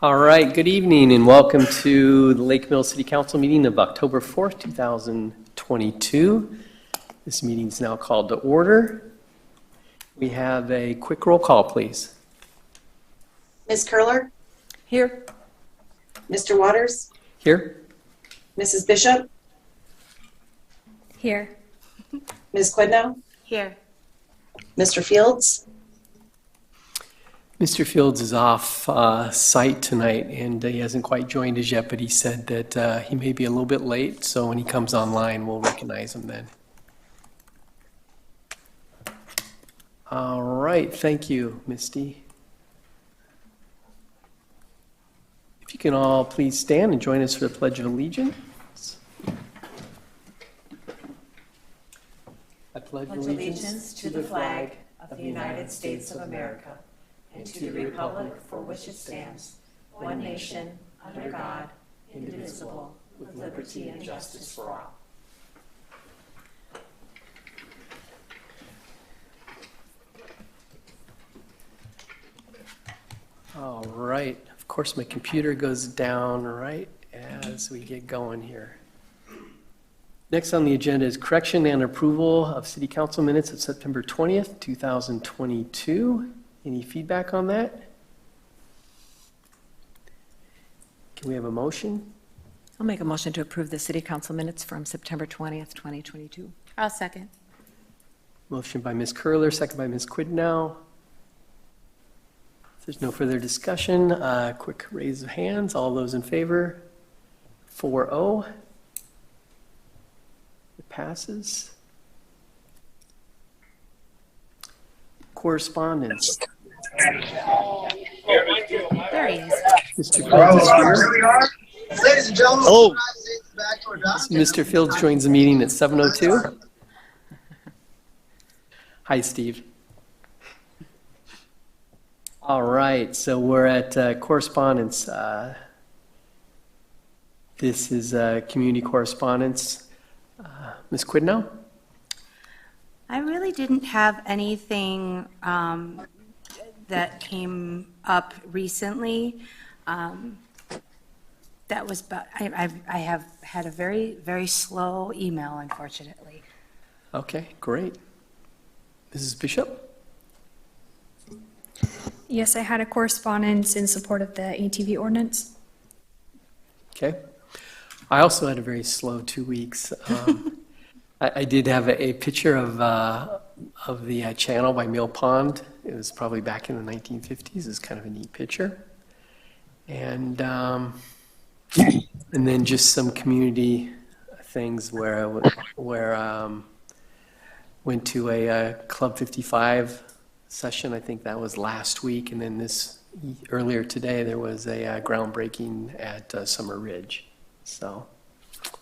All right, good evening and welcome to the Lake Mill City Council meeting of October 4th, 2022. This meeting is now called to order. We have a quick roll call, please. Ms. Curler? Here. Mr. Waters? Here. Mrs. Bishop? Here. Ms. Quidnow? Here. Mr. Fields? Mr. Fields is off site tonight and he hasn't quite joined us yet, but he said that he may be a little bit late, so when he comes online, we'll recognize him then. All right, thank you, Misty. If you can all please stand and join us for the Pledge of Allegiance. I pledge allegiance to the flag of the United States of America and to the republic for which it stands, one nation, under God, indivisible, with liberty and justice for all. All right. Of course, my computer goes down right as we get going here. Next on the agenda is correction and approval of City Council minutes of September 20th, 2022. Any feedback on that? Can we have a motion? I'll make a motion to approve the City Council minutes from September 20th, 2022. I'll second. Motion by Ms. Curler, second by Ms. Quidnow. If there's no further discussion, quick raise of hands. All those in favor? 4-0. It passes. Correspondence. There he is. Mr. Fields is here. Ladies and gentlemen, hello. Mr. Fields joins the meeting at 7:02. Hi, Steve. All right, so we're at correspondence. This is community correspondence. Ms. Quidnow? I really didn't have anything that came up recently. That was, but I have had a very, very slow email, unfortunately. Okay, great. Mrs. Bishop? Yes, I had a correspondence in support of the ATV ordinance. Okay. I also had a very slow 2 weeks. I did have a picture of the channel by Mill Pond. It was probably back in the 1950s. It's kind of a neat picture. And then just some community things where went to a Club 55 session. I think that was last week. And then earlier today, there was a groundbreaking at Summer Ridge. So how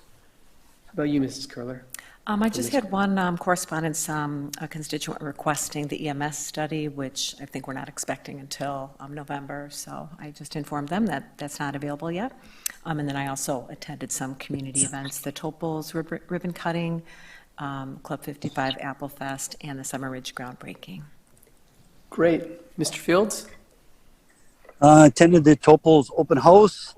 about you, Mrs. Curler? I just had one correspondence, a constituent requesting the EMS study, which I think we're not expecting until November. So I just informed them that that's not available yet. And then I also attended some community events, the Topol's ribbon cutting, Club 55 Apple Fest, and the Summer Ridge groundbreaking. Great. Mr. Fields? Attended the Topol's open house,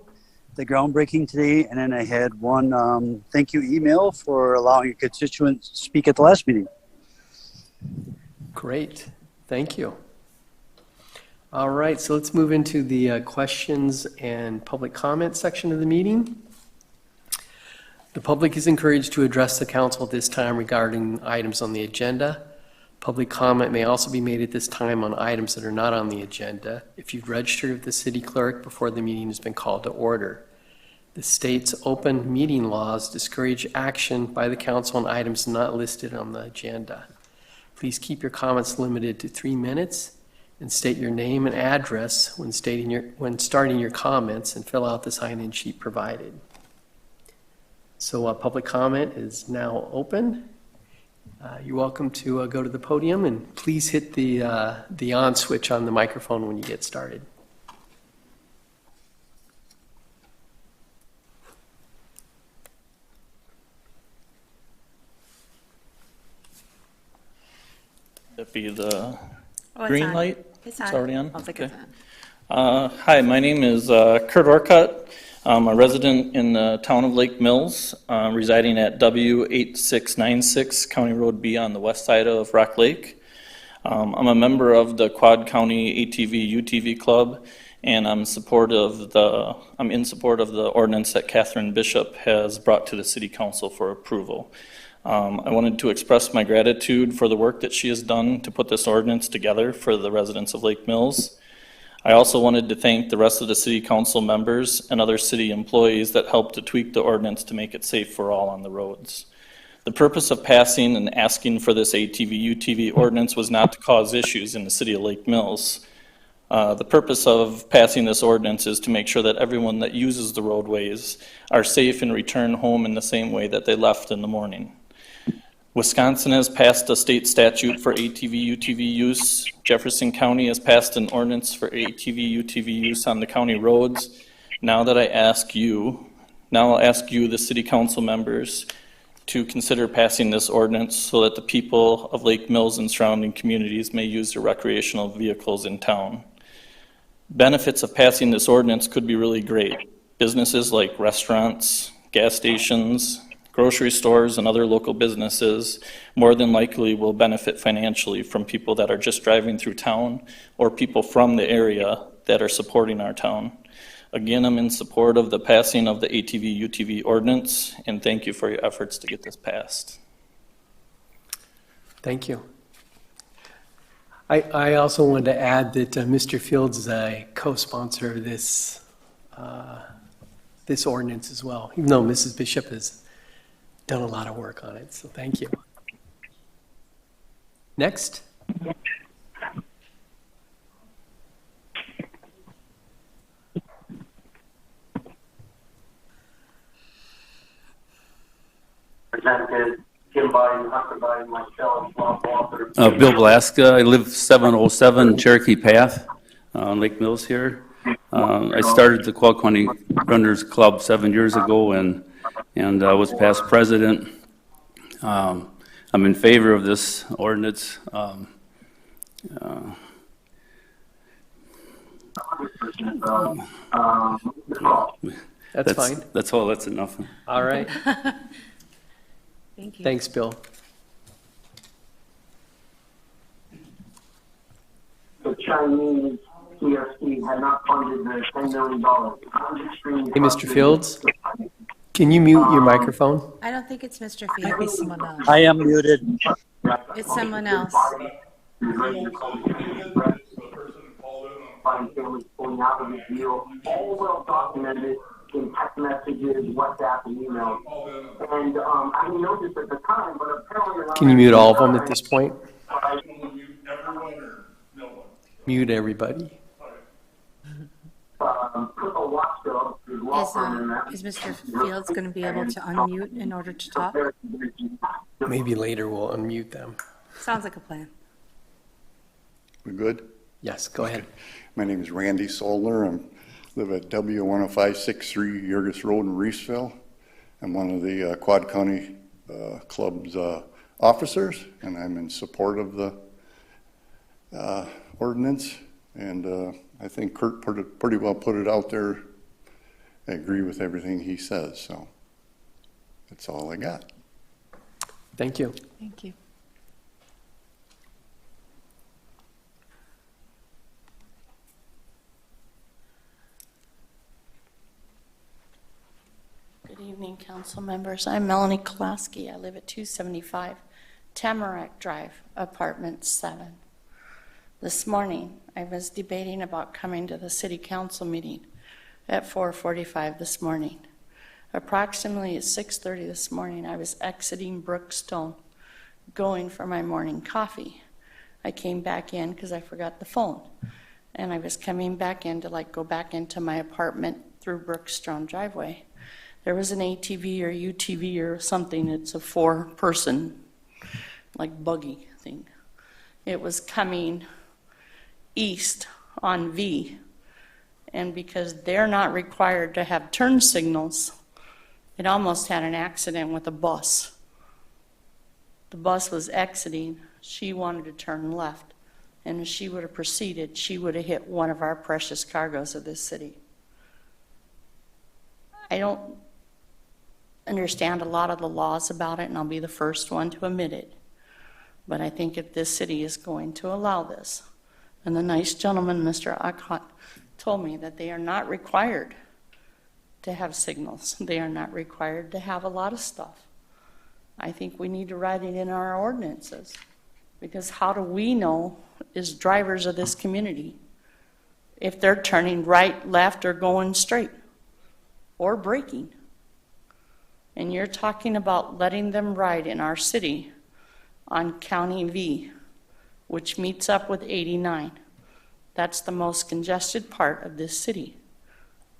the groundbreaking today, and then I had one thank you email for allowing a constituent to speak at the last meeting. Great. Thank you. All right, so let's move into the questions and public comment section of the meeting. The public is encouraged to address the council at this time regarding items on the agenda. Public comment may also be made at this time on items that are not on the agenda if you've registered with the city clerk before the meeting has been called to order. The state's open meeting laws discourage action by the council on items not listed on the agenda. Please keep your comments limited to 3 minutes and state your name and address when starting your comments, and fill out the sign-in sheet provided. So public comment is now open. You're welcome to go to the podium, and please hit the on switch on the microphone when you get started. That'd be the Oh, it's green on. light? It's on. It's already on? I'll take Okay. it then. Hi, my name is Kurt Orcutt. I'm a resident in the town of Lake Mills, residing at W8696 County Road B on the west side of Rock Lake. I'm a member of the Quad County ATV UTV Club, and I'm in support of the ordinance that Catherine Bishop has brought to the City Council for approval. I wanted to express my gratitude for the work that she has done to put this ordinance together for the residents of Lake Mills. I also wanted to thank the rest of the City Council members and other city employees that helped to tweak the ordinance to make it safe for all on the roads. The purpose of passing and asking for this ATV-UTV ordinance was not to cause issues in the city of Lake Mills. The purpose of passing this ordinance is to make sure that everyone that uses the roadways are safe and return home in the same way that they left in the morning. Wisconsin has passed a state statute for ATV-UTV use. Jefferson County has passed an ordinance for ATV-UTV use on the county roads. Now I'll ask you, the City Council members, to consider passing this ordinance so that the people of Lake Mills and surrounding communities may use their recreational vehicles in town. Benefits of passing this ordinance could be really great. Businesses like restaurants, gas stations, grocery stores, and other local businesses more than likely will benefit financially from people that are just driving through town or people from the area that are supporting our town. Again, I'm in support of the passing of the ATV-UTV ordinance, and thank you for your efforts to get this passed. Thank you. I also wanted to add that Mr. Fields is a co-sponsor of this ordinance as well, even though Mrs. Bishop has done a lot of work on it, so thank you. Next. Represented Kim Biden, Hunter Biden, myself, Bob Walker. Bill Blaska. I live 707 Cherokee Path on Lake Mills here. I started the Quad County Runners Club 7 years ago and was past president. I'm in favor of this ordinance. That's fine. That's all. That's enough. All right. Thank you. Thanks, Bill. The Chinese CFC had not funded the $10 million. Hey, Mr. Fields, can you mute your microphone? I don't think it's Mr. Might be Fields. someone else. I am muted. It's someone else. Find families pulling out of the deal, all well documented in text messages, WhatsApp, and emails. And I didn't know this at the time, but apparently... Can you mute all of them at this point? Mute everybody. Is Mr. Fields going to be able to unmute in order to talk? Maybe later we'll unmute them. Sounds like a plan. We good? Yes, go ahead. My name is Randy Solner. I live at W10563 Yergis Road in Reeseville. I'm one of the Quad County Club's officers, and I'm in support of the ordinance. And I think Kurt pretty well put it out there. I agree with everything he says, so that's all I got. Thank you. Thank you. Good evening, council members. I'm Melanie Kolaski. I live at 275 Tamarack Drive, apartment 7. This morning, I was debating about coming to the city council meeting at 4:45 this morning. Approximately at 6:30 this morning, I was exiting Brookstone, going for my morning coffee. I came back in because I forgot the phone, and I was coming back in to go back into my apartment through Brookstone driveway. There was an ATV or UTV or something. It's a 4-person, buggy thing. It was coming east on V, and because they're not required to have turn signals, it almost had an accident with a bus. The bus was exiting. She wanted to turn left. And if she would have proceeded, she would have hit one of our precious cargoes of this city. I don't understand a lot of the laws about it, and I'll be the first one to admit it. But I think if this city is going to allow this, and the nice gentleman, Mr. Akot, told me that they are not required to have signals. They are not required to have a lot of stuff. I think we need to write it in our ordinances, because how do we know, as drivers of this community, if they're turning right, left, or going straight, or braking? And you're talking about letting them ride in our city on County V, which meets up with 89. That's the most congested part of this city.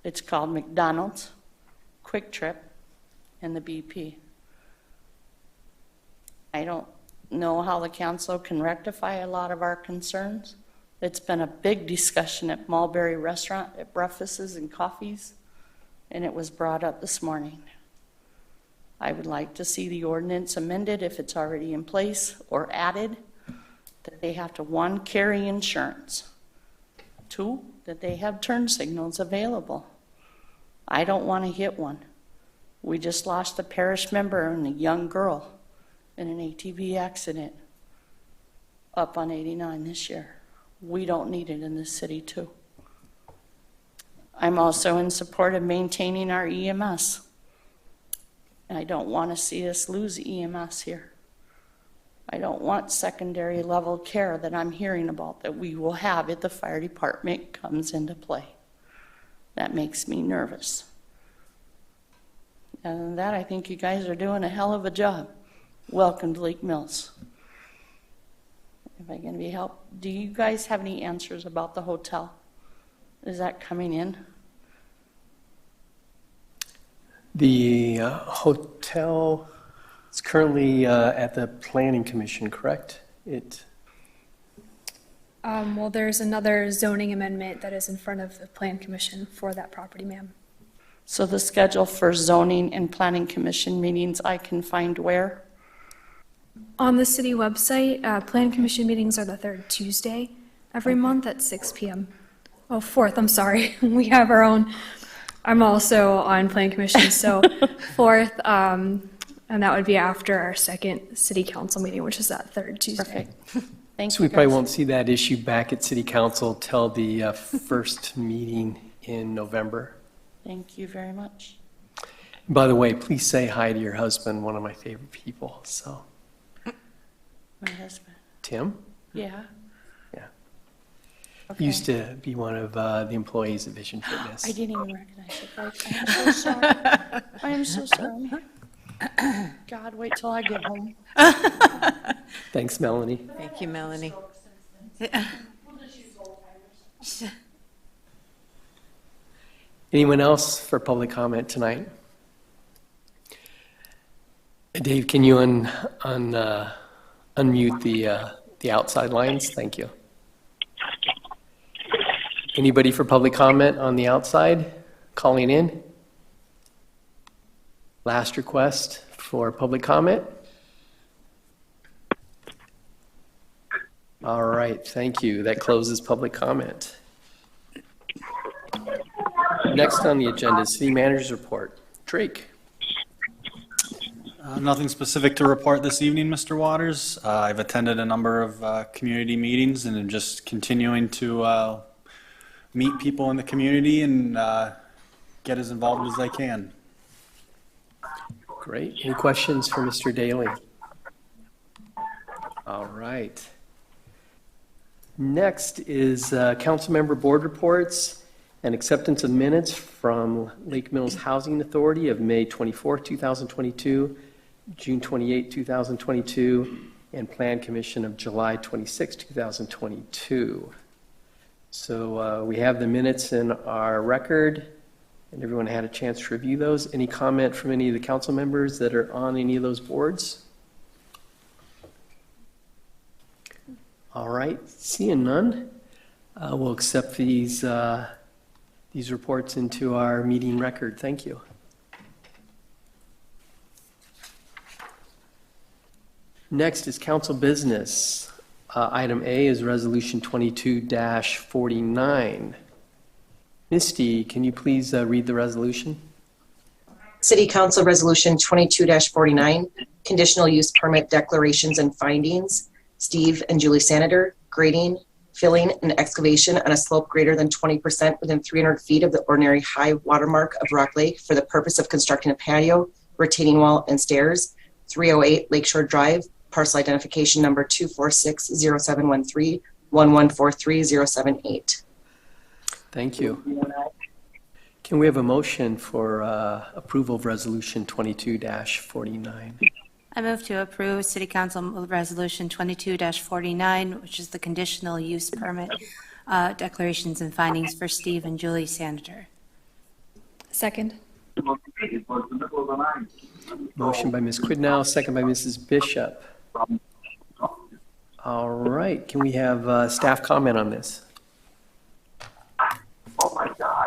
It's called McDonald's, Quick Trip, and the BP. I don't know how the council can rectify a lot of our concerns. It's been a big discussion at Mulberry Restaurant at breakfasts and coffees, and it was brought up this morning. I would like to see the ordinance amended if it's already in place, or added, that they have to, 1, carry insurance, 2, that they have turn signals available. I don't want to hit one. We just lost a parish member and a young girl in an ATV accident up on 89 this year. We don't need it in this city too. I'm also in support of maintaining our EMS. I don't want to see us lose EMS here. I don't want secondary level care that I'm hearing about that we will have if the fire department comes into play. That makes me nervous. Other than that, I think you guys are doing a hell of a job. Welcome to Lake Mills. If I can be helped, do you guys have any answers about the hotel? Is that coming in? The hotel is currently at the Planning Commission, correct? Well, there's another zoning amendment that is in front of the Plan Commission for that property, ma'am. So the schedule for zoning and planning commission meetings I can find where? On the city website, Plan Commission meetings are the third Tuesday every month at 6 p.m. Oh, fourth, I'm sorry. We have our own. I'm also on Plan Commission, so fourth, and that would be after our second city council meeting, which is that third Tuesday. Perfect. Thank So you, we probably guys. won't see that issue back at city council till the first meeting in November. Thank you very much. By the way, please say hi to your husband, one of my favorite people, so. My husband. Tim? Yeah. Yeah. Okay. Used to be one of the employees of Vision Fitness. I didn't even recognize it, folks. I'm so sorry. I am so sorry. God, wait till I get home. Thanks, Melanie. Thank you, Melanie. Anyone else for public comment tonight? Dave, can you unmute the outside lines? Thank you. Anybody for public comment on the outside calling in? Last request for public comment? All right, thank you. That closes public comment. Next on the agenda is City Manager's Report. Drake. Nothing specific to report this evening, Mr. Waters. I've attended a number of community meetings and am just continuing to meet people in the community and get as involved as I can. Great. Any questions for Mr. Daly? All right. Next is Councilmember Board Reports and acceptance of minutes from Lake Mills Housing Authority of May 24, 2022, June 28, 2022, and Plan Commission of July 26, 2022. So we have the minutes in our record, and everyone had a chance to review those. Any comment from any of the council members that are on any of those boards? All right, seeing none, we'll accept these reports into our meeting record. Thank you. Next is council business. Item A is Resolution 22-49. Misty, can you please read the resolution? City Council Resolution 22-49, Conditional Use Permit Declarations and Findings. Steve and Julie Saniter, grading, filling, and excavation on a slope greater than 20% within 300 feet of the ordinary high watermark of Rock Lake for the purpose of constructing a patio, retaining wall, and stairs. 308 Lakeshore Drive, parcel identification number 246-0713-1143078. Thank you. Can we have a motion for approval of Resolution 22-49? I move to approve City Council Resolution 22-49, which is the conditional use permit declarations and findings for Steve and Julie Saniter. Second. Motion by Ms. Quidnow, second by Mrs. Bishop. All right, can we have staff comment on this?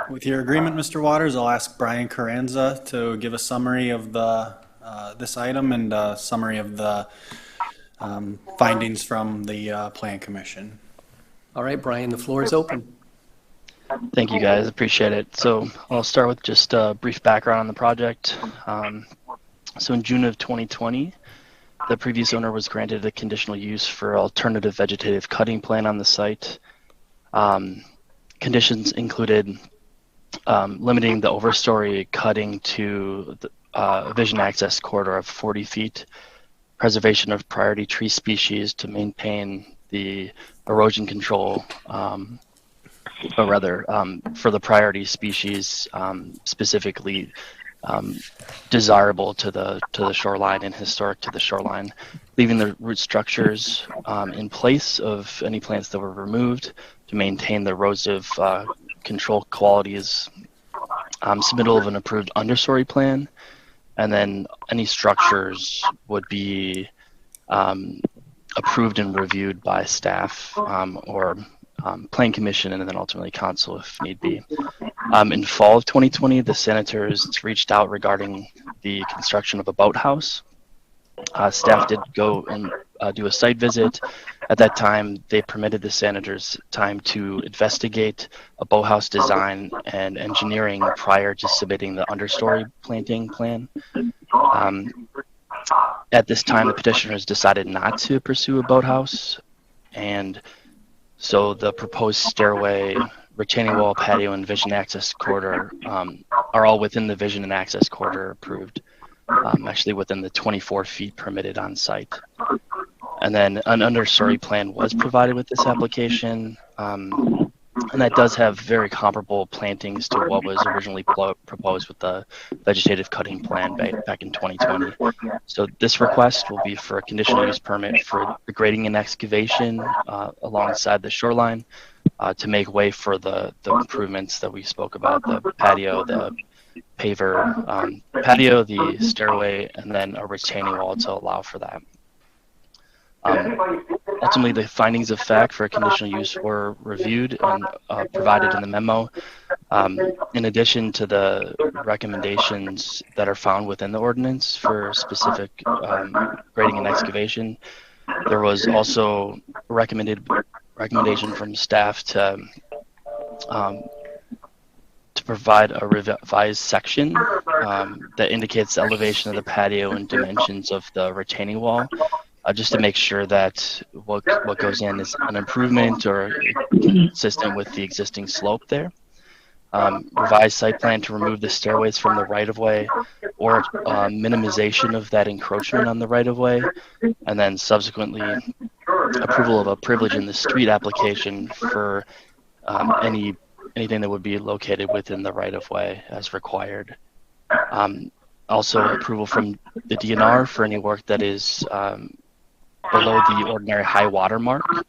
With your agreement, Mr. Waters, I'll ask Brian Carranza to give a summary of the this item and a summary of the findings from the Plan Commission. All right, Brian, the floor is open. Thank you, guys. Appreciate it. So I'll start with just a brief background on the project. So in June of 2020, the previous owner was granted a conditional use for alternative vegetative cutting plan on the site. Conditions included limiting the overstory cutting to the vision access corridor of 40 feet, preservation of priority tree species to maintain the erosion control, or rather for the priority species specifically desirable to the shoreline and historic to the shoreline, leaving the root structures in place of any plants that were removed to maintain the erosive control qualities, submittal of an approved understory plan, and then any structures would be approved and reviewed by staff or Plan Commission and then ultimately Council if need be. In fall of 2020, the senators reached out regarding the construction of a boathouse. Staff did go and do a site visit. At that time, they permitted the senators time to investigate a boathouse design and engineering prior to submitting the understory planting plan. At this time, the petitioners decided not to pursue a boathouse, and so the proposed stairway, retaining wall, patio, and vision access corridor are all within the vision and access corridor approved, actually within the 24 feet permitted on site. And then an understory plan was provided with this application, and that does have very comparable plantings to what was originally proposed with the vegetative cutting plan back in 2020. So this request will be for a conditional use permit for the grading and excavation alongside the shoreline to make way for the improvements that we spoke about, the patio, the paver patio, the stairway, and then a retaining wall to allow for that. Ultimately, the findings of fact for conditional use were reviewed and provided in the memo. In addition to the recommendations that are found within the ordinance for specific grading and excavation, there was also a recommendation from staff to provide a revised section that indicates the elevation of the patio and dimensions of the retaining wall. Just to make sure that what goes in is an improvement or consistent with the existing slope there. Revised site plan to remove the stairways from the right-of-way or minimization of that encroachment on the right-of-way, and then subsequently approval of a privilege in the street application for anything that would be located within the right-of-way as required. Also approval from the DNR for any work that is below the ordinary high water mark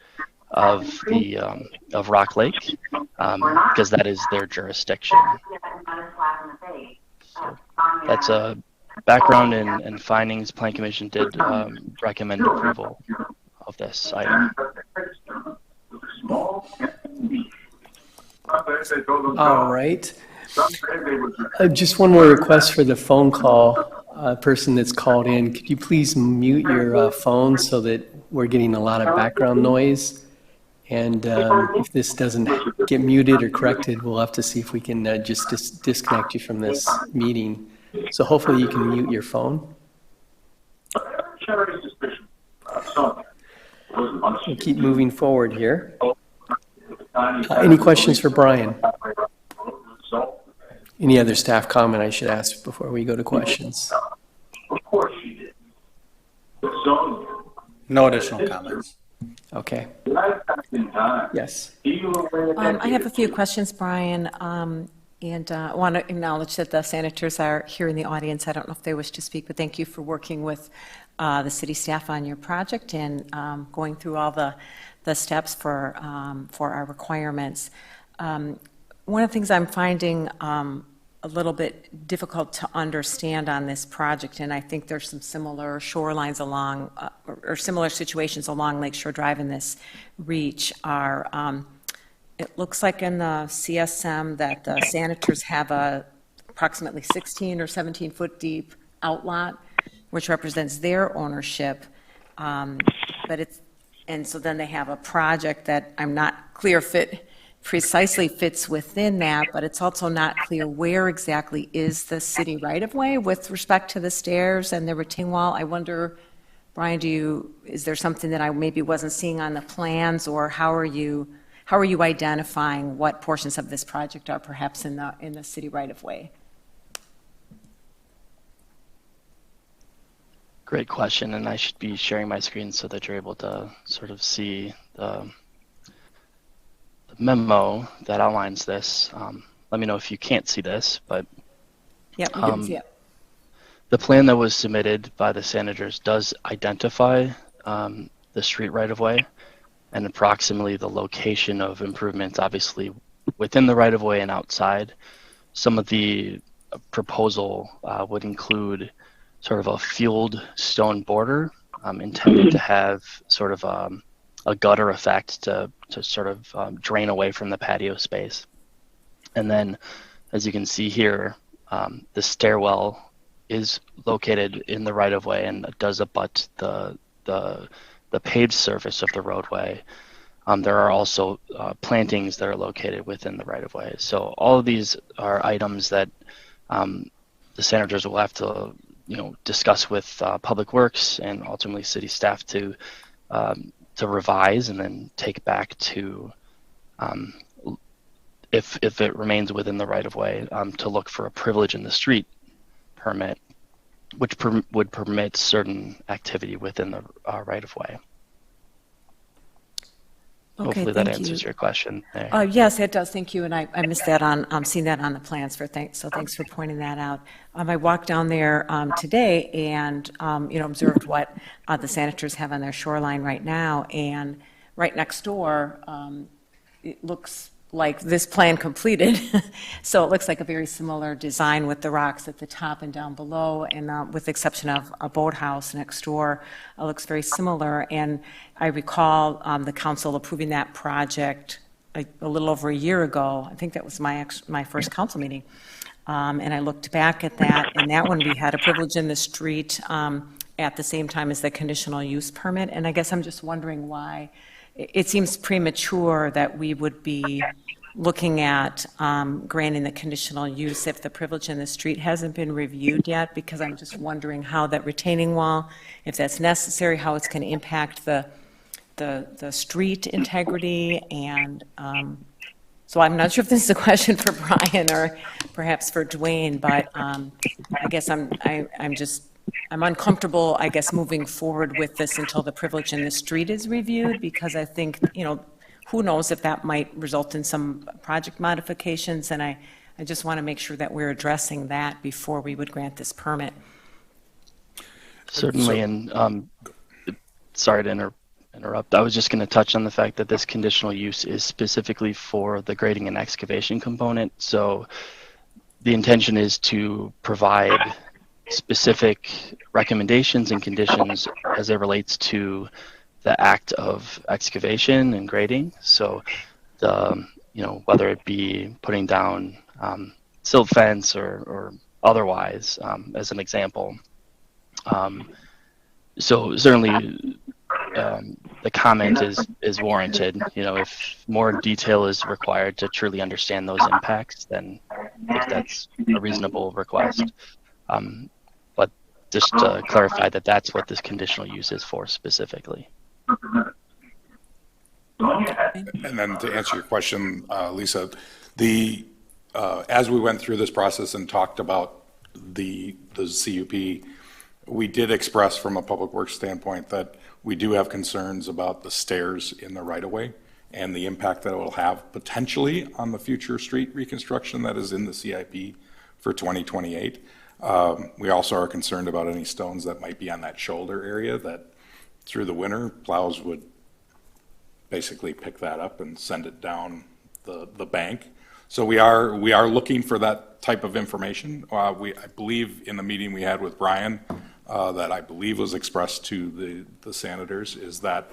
of the of Rock Lake, because that is their jurisdiction. So that's a background and findings. Plan Commission did recommend approval of this item. All right. Just one more request for the phone call person that's called in. Could you please mute your phone so that we're getting a lot of background noise. And if this doesn't get muted or corrected, we'll have to see if we can just disconnect you from this meeting. So hopefully you can mute your phone. We'll keep moving forward here. Any questions for Brian? Any other staff comment I should ask before we go to questions? Of course she did. No additional comments. Okay. Yes. I have a few questions, Brian, and I want to acknowledge that the Sanitors are here in the audience. I don't know if they wish to speak, but thank you for working with the city staff on your project and going through all the steps for our requirements. One of the things I'm finding a little bit difficult to understand on this project, and I think there's some similar shorelines along, or similar situations along Lakeshore Drive in this reach are, it looks like in the CSM that the Sanitors have a approximately 16 or 17 foot deep outlot, which represents their ownership, but it's, and so then they have a project that I'm not clear precisely fits within that, but it's also not clear where exactly is the city right-of-way with respect to the stairs and the retaining wall. I wonder, Brian, is there something that I maybe wasn't seeing on the plans, or how are you identifying what portions of this project are perhaps in the city right-of-way? Great question, and I should be sharing my screen so that you're able to sort of see the memo that outlines this. Let me know if you can't see this, but yeah, we can see it. The plan that was submitted by the Sanitors does identify the street right-of-way and approximately the location of improvements, obviously within the right-of-way and outside. Some of the proposal would include sort of a fueled stone border intended to have sort of a gutter effect to sort of drain away from the patio space. And then, as you can see here, the stairwell is located in the right-of-way and does abut the paved surface of the roadway. There are also plantings that are located within the right-of-way. So all of these are items that the Senators will have to, discuss with Public Works and ultimately city staff to revise and then take back to, if it remains within the right-of-way, to look for a privilege in the street permit, which would permit certain activity within the right-of-way. Okay, Hopefully that thank answers you. your question there. Yes, it does. Thank you. And I missed that on, seeing that on the plans so thanks for pointing that out. I walked down there today and, observed what the Sanitors have on their shoreline right now. And right next door, it looks like this plan completed. So it looks like a very similar design with the rocks at the top and down below, and with the exception of a boathouse next door, it looks very similar. And I recall the council approving that project a little over a year ago. I think that was my first council meeting. And I looked back at that, and that one we had a privilege in the street at the same time as the conditional use permit. And I guess I'm just wondering why it seems premature that we would be looking at granting the conditional use if the privilege in the street hasn't been reviewed yet, because I'm just wondering how that retaining wall, if that's necessary, how it's going to impact the street integrity. And so I'm not sure if this is a question for Brian or perhaps for Dwayne, but I guess I'm uncomfortable, I guess, moving forward with this until the privilege in the street is reviewed, because I think, who knows if that might result in some project modifications, and I just want to make sure that we're addressing that before we would grant this permit. Certainly, and sorry to interrupt. I was just going to touch on the fact that this conditional use is specifically for the grading and excavation component. So the intention is to provide specific recommendations and conditions as it relates to the act of excavation and grading. So whether it be putting down silt fence or otherwise, as an example. So certainly the comment is warranted. You know, if more detail is required to truly understand those impacts, then I think that's a reasonable request. But just to clarify that that's what this conditional use is for specifically. And then to answer your question, Lisa, as we went through this process and talked about the CUP, we did express from a public works standpoint that we do have concerns about the stairs in the right-of-way and the impact that it will have potentially on the future street reconstruction that is in the CIP for 2028. We also are concerned about any stones that might be on that shoulder area that through the winter plows would basically pick that up and send it down the bank. So we are looking for that type of information. I believe in the meeting we had with Brian that I believe was expressed to the Sanitors is that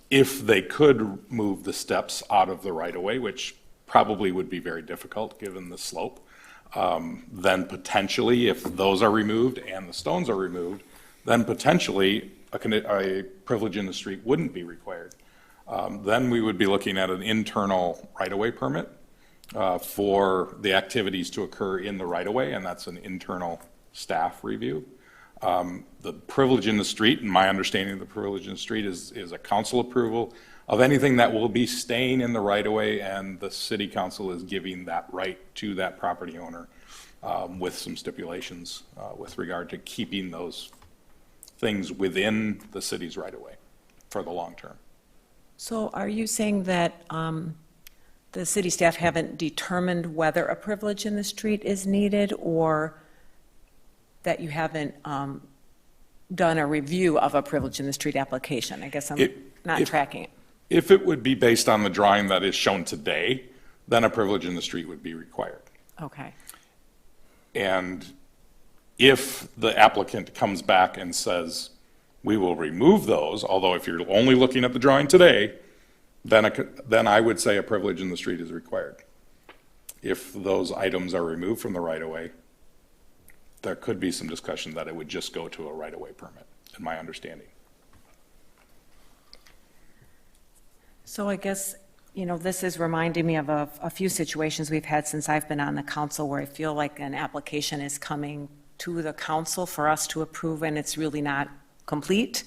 if they could move the steps out of the right-of-way, which probably would be very difficult given the slope, then potentially if those are removed and the stones are removed, then potentially a privilege in the street wouldn't be required. Then we would be looking at an internal right-of-way permit for the activities to occur in the right-of-way, and that's an internal staff review. The privilege in the street, and my understanding of the privilege in the street is a council approval of anything that will be staying in the right-of-way, and the city council is giving that right to that property owner with some stipulations with regard to keeping those things within the city's right-of-way for the long term. So are you saying that the city staff haven't determined whether a privilege in the street is needed, or that you haven't done a review of a privilege in the street application? I guess I'm not tracking it. If it would be based on the drawing that is shown today, then a privilege in the street would be required. Okay. And if the applicant comes back and says, we will remove those, although if you're only looking at the drawing today, then I would say a privilege in the street is required. If those items are removed from the right-of-way, there could be some discussion that it would just go to a right-of-way permit, in my understanding. So I guess, you know, this is reminding me of a few situations we've had since I've been on the council where I feel like an application is coming to the council for us to approve and it's really not complete.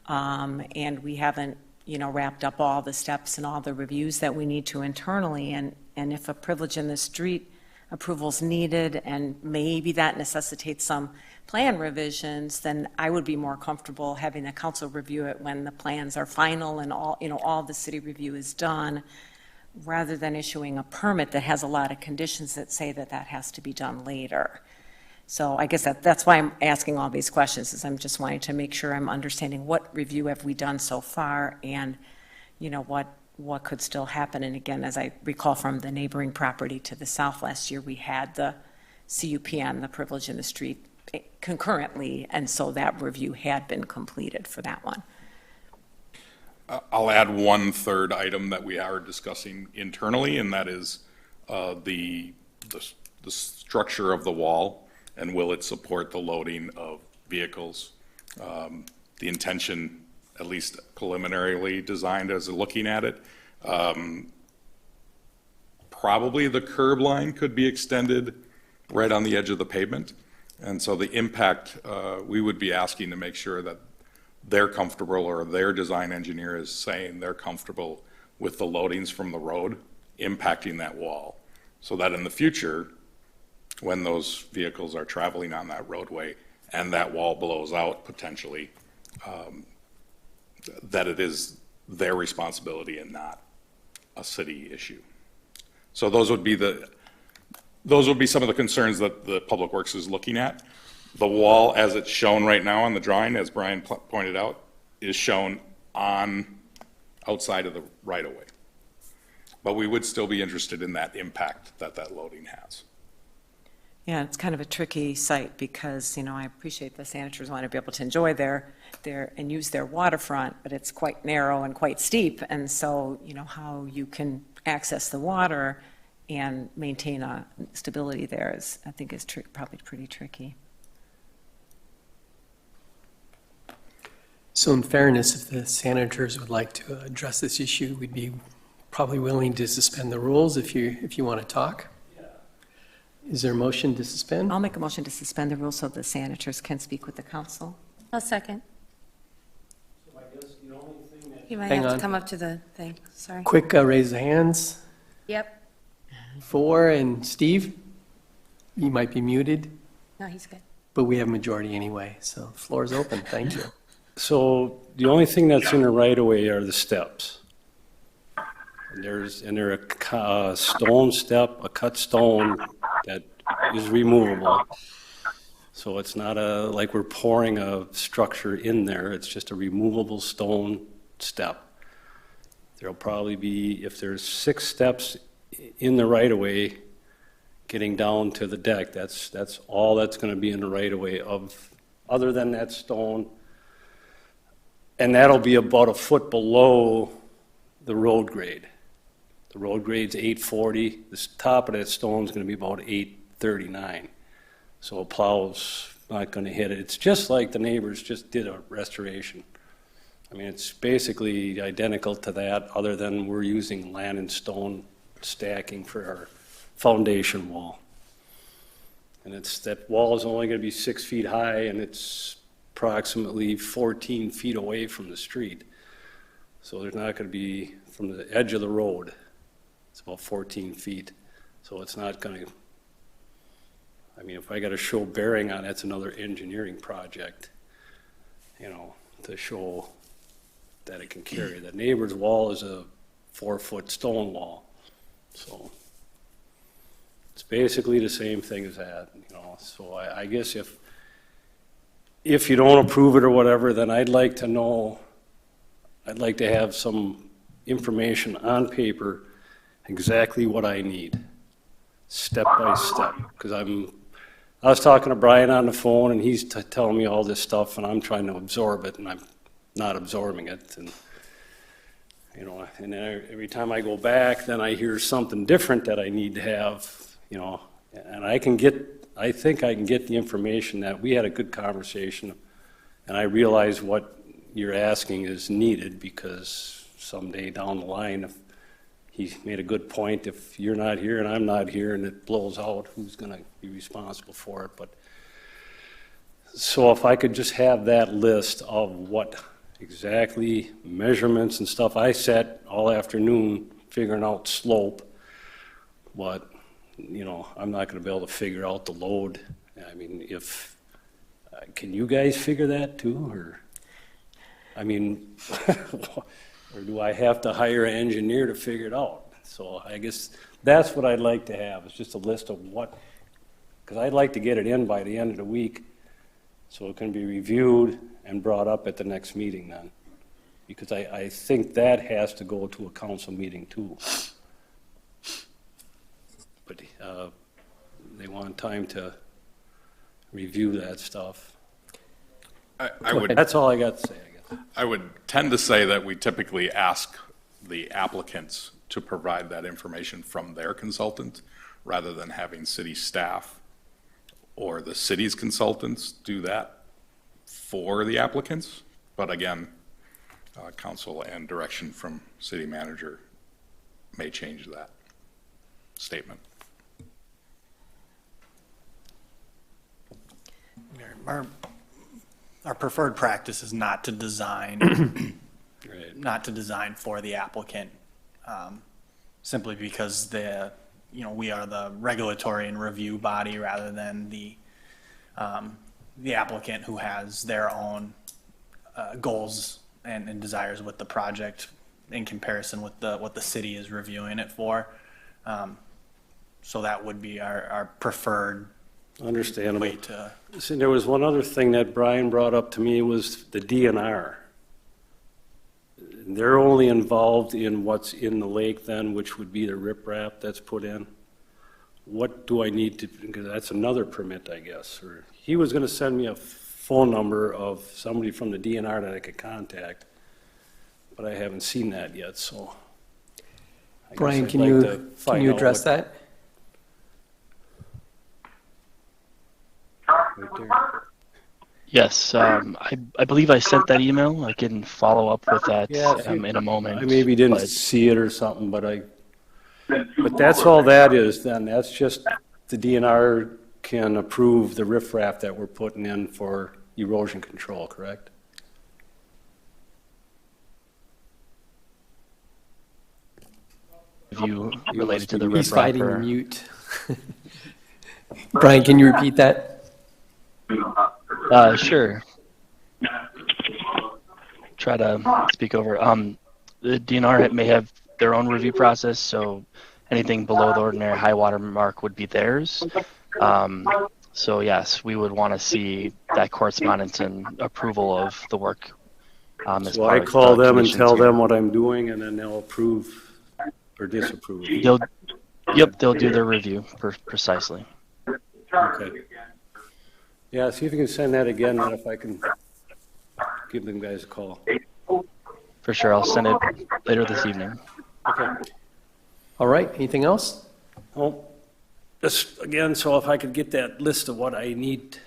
And we haven't, you know, wrapped up all the steps and all the reviews that we need to internally. And if a privilege in the street approval is needed and maybe that necessitates some plan revisions, then I would be more comfortable having the council review it when the plans are final and all, you know, all the city review is done, rather than issuing a permit that has a lot of conditions that say that that has to be done later. So I guess that's why I'm asking all these questions, is I'm just wanting to make sure I'm understanding what review have we done so far and, you know, what could still happen. And again, as I recall from the neighboring property to the south last year, we had the CUP on the privilege in the street concurrently, and so that review had been completed for that one. I'll add one third item that we are discussing internally, and that is the structure of the wall, and will it support the loading of vehicles. The intention, at least preliminarily designed as looking at it, probably the curb line could be extended right on the edge of the pavement. And so the impact, we would be asking to make sure that they're comfortable, or their design engineer is saying they're comfortable with the loadings from the road impacting that wall, so that in the future, when those vehicles are traveling on that roadway and that wall blows out potentially, that it is their responsibility and not a city issue. So those would be some of the concerns that the Public Works is looking at. The wall, as it's shown right now on the drawing, as Brian pointed out, is shown outside of the right-of-way. But we would still be interested in that impact that loading has. Yeah, it's kind of a tricky site because, you know, I appreciate the Sanitors want to be able to enjoy their and use their waterfront, but it's quite narrow and quite steep. And so, you know, how you can access the water and maintain a stability there is, I think, is probably pretty tricky. So in fairness, if the senators would like to address this issue, we'd be probably willing to suspend the rules if you want to talk. Is there a motion to suspend? I'll make a motion to suspend the rules so the senators can speak with the council. I'll second. You might Hang have on. to come up to the thing, sorry. Quick raise of hands. Yep, 4, and Steve, you might be muted, no, he's good. but we have a majority anyway, so the floor is open. Thank you. So the only thing that's in the right of way are the steps. They're a stone step, a cut stone that is removable. So it's not like we're pouring a structure in there, it's just a removable stone step. There'll probably be, if there's 6 steps in the right of way getting down to the deck, that's all that's gonna be in the right of way other than that stone. And that'll be about a foot below the road grade. The road grade's 840, the top of that stone's gonna be about 839. So a plow's not gonna hit it. It's just like the neighbors just did a restoration. I mean, it's basically identical to that, other than we're using land and stone stacking for our foundation wall. And that wall is only gonna be 6 feet high, and it's approximately 14 feet away from the street. So there's not gonna be, from the edge of the road, it's about 14 feet. So it's not gonna, I mean, if I gotta show bearing on it, it's another engineering project, to show that it can carry. The neighbor's wall is a 4-foot stone wall. So it's basically the same thing as that, So I guess if you don't approve it or whatever, then I'd like to have some information on paper, exactly what I need, step by step. Because I was talking to Brian on the phone, and he's telling me all this stuff, and I'm trying to absorb it, and I'm not absorbing it. And and then every time I go back, then I hear something different that I need to have, and I think I can get the information that we had a good conversation, and I realize what you're asking is needed, because someday down the line, if he made a good point, if you're not here and I'm not here and it blows out, who's going to be responsible for it? But so if I could just have that list of what exactly measurements and stuff. I sat all afternoon figuring out slope, but I'm not going to be able to figure out the load. I mean, can you guys figure that too, or or do I have to hire an engineer to figure it out? So I guess that's what I'd like to have, is just a list of because I'd like to get it in by the end of the week so it can be reviewed and brought up at the next meeting then. Because I think that has to go to a council meeting too. But they want time to review that stuff. That's all I got to say, I guess. I would tend to say that we typically ask the applicants to provide that information from their consultant, rather than having city staff or the city's consultants do that for the applicants. But again, council and direction from city manager may change that statement. Our preferred practice is not to design, not to design for the applicant, simply because we are the regulatory and review body rather than the applicant, who has their own goals and desires with the project in comparison with what the city is reviewing it for. So that would be our preferred Understandable. way to. See, there was one other thing that Brian brought up to me, was the DNR. They're only involved in what's in the lake then, which would be the riprap that's put in. What do I need to, because that's another permit, I guess. Or he was going to send me a phone number of somebody from the DNR that I could contact, but I haven't seen that yet, so. I guess Brian, I'd can like to you find out address what- that? Right there. Yes, I believe I sent that email. I can follow up with that Yeah, if you- in a moment. I maybe didn't but- see it or something, but that's all that is then. That's just the DNR can approve the riffraff that we're putting in for erosion control, correct? Review related to the He's riprap fighting or- mute. Brian, can you repeat that? Sure. Try to speak over. The DNR may have their own review process, so anything below the ordinary high water mark would be theirs. So yes, we would want to see that correspondence and approval of the work. As So part I of call the them and conditions tell here. them what I'm doing, and then they'll approve or disapprove. They'll do their review precisely. Okay. Yeah, see if you can send that again, and if I can give them guys a call. For sure, I'll send it later this evening. Okay. All right, anything else? Oh, just again, so if I could get that list of what I need,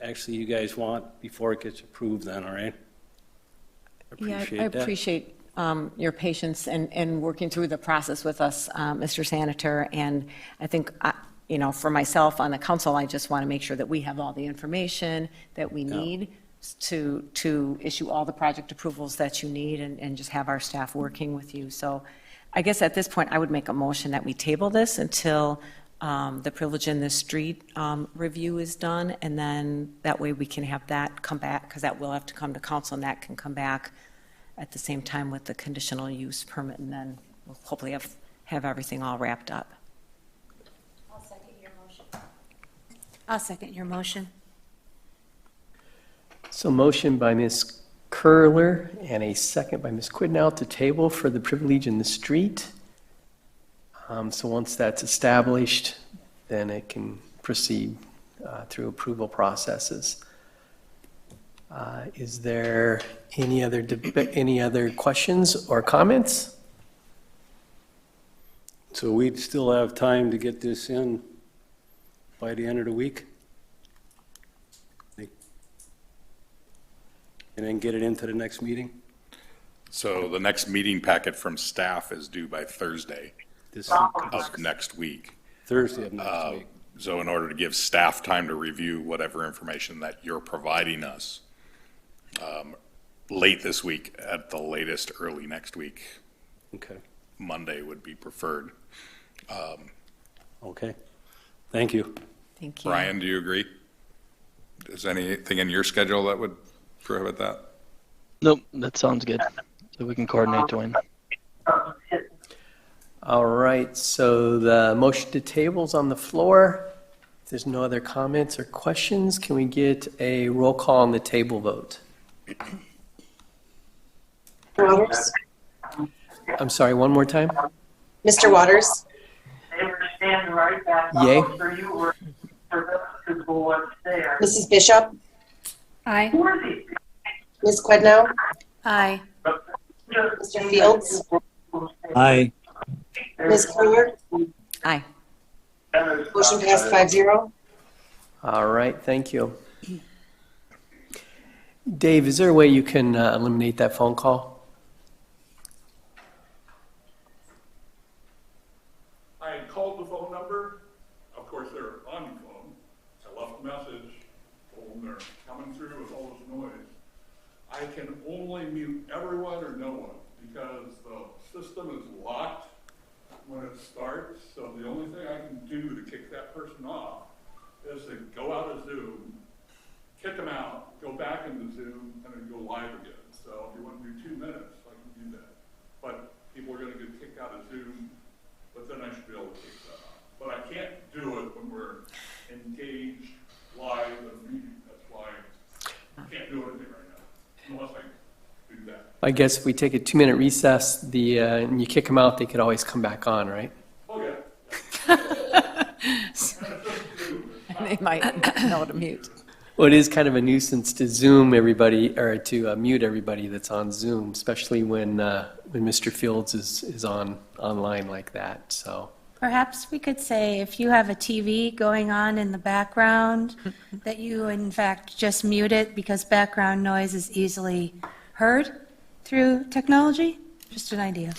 actually you guys want before it gets approved then, all right? Yeah, Appreciate I that. appreciate your patience and working through the process with us, Mr. Saniter. And I think, for myself on the council, I just want to make sure that we have all the information that we need to issue all the project approvals that you need and just have our staff working with you. So I guess at this point, I would make a motion that we table this until the privilege in the street review is done, and then that way we can have that come back, because that will have to come to council, and that can come back at the same time with the conditional use permit, and then we'll hopefully have everything all wrapped up. I'll second your motion. I'll second your motion. So motion by Ms. Curler and a second by Ms. Quidnow to table for the privilege in the street. So once that's established, then it can proceed through approval processes. Is there any other questions or comments? So we'd still have time to get this in by the end of the week? And then get it into the next meeting? So the next meeting packet from staff is due by Thursday of next week. Thursday of next week. So in order to give staff time to review whatever information that you're providing us, late this week, at the latest, early next week. Okay. Monday would be preferred. Okay. Thank you. Thank you. Brian, do you agree? Is anything in your schedule that would prohibit that? Nope, that sounds good. So we can coordinate, Dwayne. All right, so the motion to table's on the floor. If there's no other comments or questions, can we get a roll call on the table vote? Waters? I'm sorry, one more time? Mr. Waters? Yay. Mrs. Bishop? Aye. Ms. Quidnow? Aye. Mr. Fields? Aye. Ms. Curler? Aye. Motion passed 5-0. All right, thank you. Dave, is there a way you can eliminate that phone call? I called the phone number. Of course, they're on the phone. I left a message, told them they're coming through with all this noise. I can only mute everyone or no one because the system is locked when it starts. So the only thing I can do to kick that person off is to go out of Zoom, kick them out, go back into Zoom, and then go live again. So if you want to do 2 minutes, I can do that. But people are going to get kicked out of Zoom, but then I should be able to kick that off. But I can't do it when we're engaged live in a meeting. That's why I can't do anything right now, unless I do that. I guess if we take a 2-minute recess, and you kick them out, they could always come back on, right? Oh, yeah. They might know to mute. Well, it is kind of a nuisance to Zoom everybody, or to mute everybody that's on Zoom, especially when Mr. Fields is online like that. So Perhaps we could say if you have a TV going on in the background, that you in fact just mute it because background noise is easily heard through technology? Just an idea.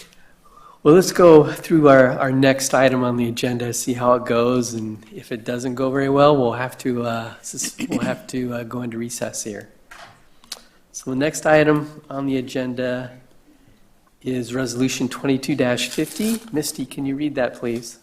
Well, let's go through our next item on the agenda, see how it goes, and if it doesn't go very well, we'll have to go into recess here. So the next item on the agenda is Resolution 22-50. Misty, can you read that, please?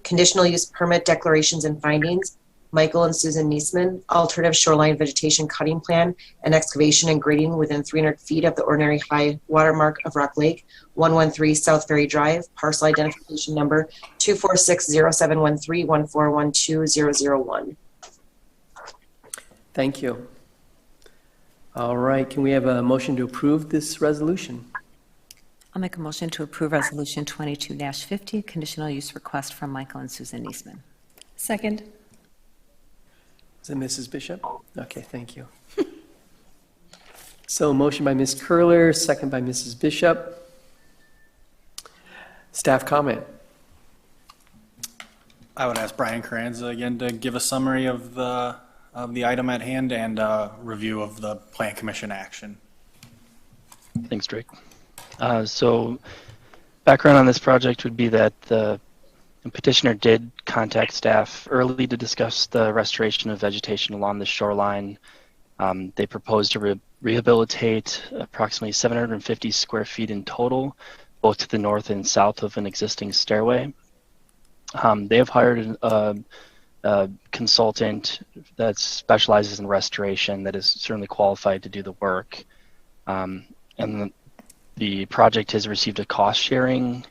Conditional use permit declarations and findings. Michael and Susan Nesemann, alternative shoreline vegetation cutting plan and excavation and grading within 300 feet of the ordinary high watermark of Rock Lake, 113 South Ferry Drive, parcel identification number 246071314120001. Thank you. All right, can we have a motion to approve this resolution? I'll make a motion to approve Resolution 22-50, conditional use request from Michael and Susan Nesemann. Second. Is it Mrs. Bishop? Okay, thank you. So motion by Ms. Curler, second by Mrs. Bishop. Staff comment. I would ask Brian Carranza again to give a summary of the item at hand and a review of the Plan Commission action. Thanks, Drake. So background on this project would be that the petitioner did contact staff early to discuss the restoration of vegetation along the shoreline. They proposed to rehabilitate approximately 750 square feet in total, both to the north and south of an existing stairway. They have hired a consultant that specializes in restoration that is certainly qualified to do the work. And the project has received a cost-sharing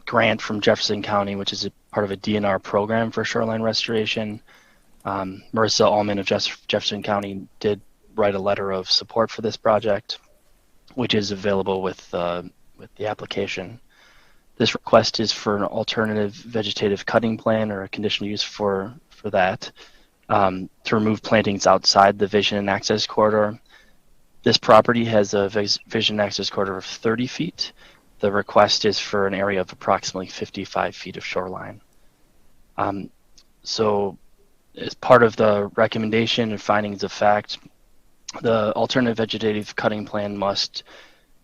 grant from Jefferson County, which is a part of a DNR program for shoreline restoration. Marissa Allman of Jefferson County did write a letter of support for this project, which is available with the application. This request is for an alternative vegetative cutting plan or a conditional use for that to remove plantings outside the vision and access corridor. This property has a vision and access corridor of 30 feet. The request is for an area of approximately 55 feet of shoreline. So as part of the recommendation and findings of fact, the alternative vegetative cutting plan must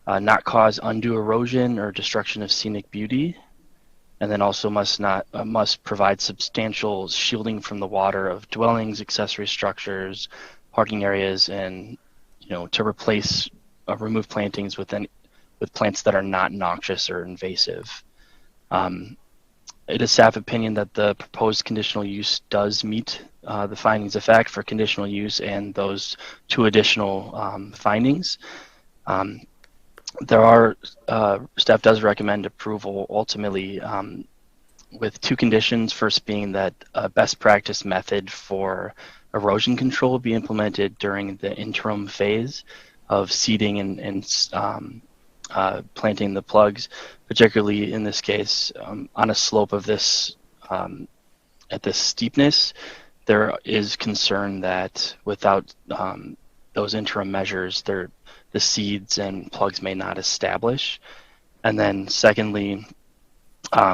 not cause undue erosion or destruction of scenic beauty, and then also must provide substantial shielding from the water of dwellings, accessory structures, parking areas, and to replace remove plantings with plants that are not noxious or invasive. It is staff opinion that the proposed conditional use does meet the findings of fact for conditional use and those two additional findings. Staff does recommend approval ultimately with two conditions. First being that a best practice method for erosion control be implemented during the interim phase of seeding and planting the plugs, particularly in this case on a slope of this at this steepness. There is concern that without those interim measures, the seeds and plugs may not establish. And then secondly,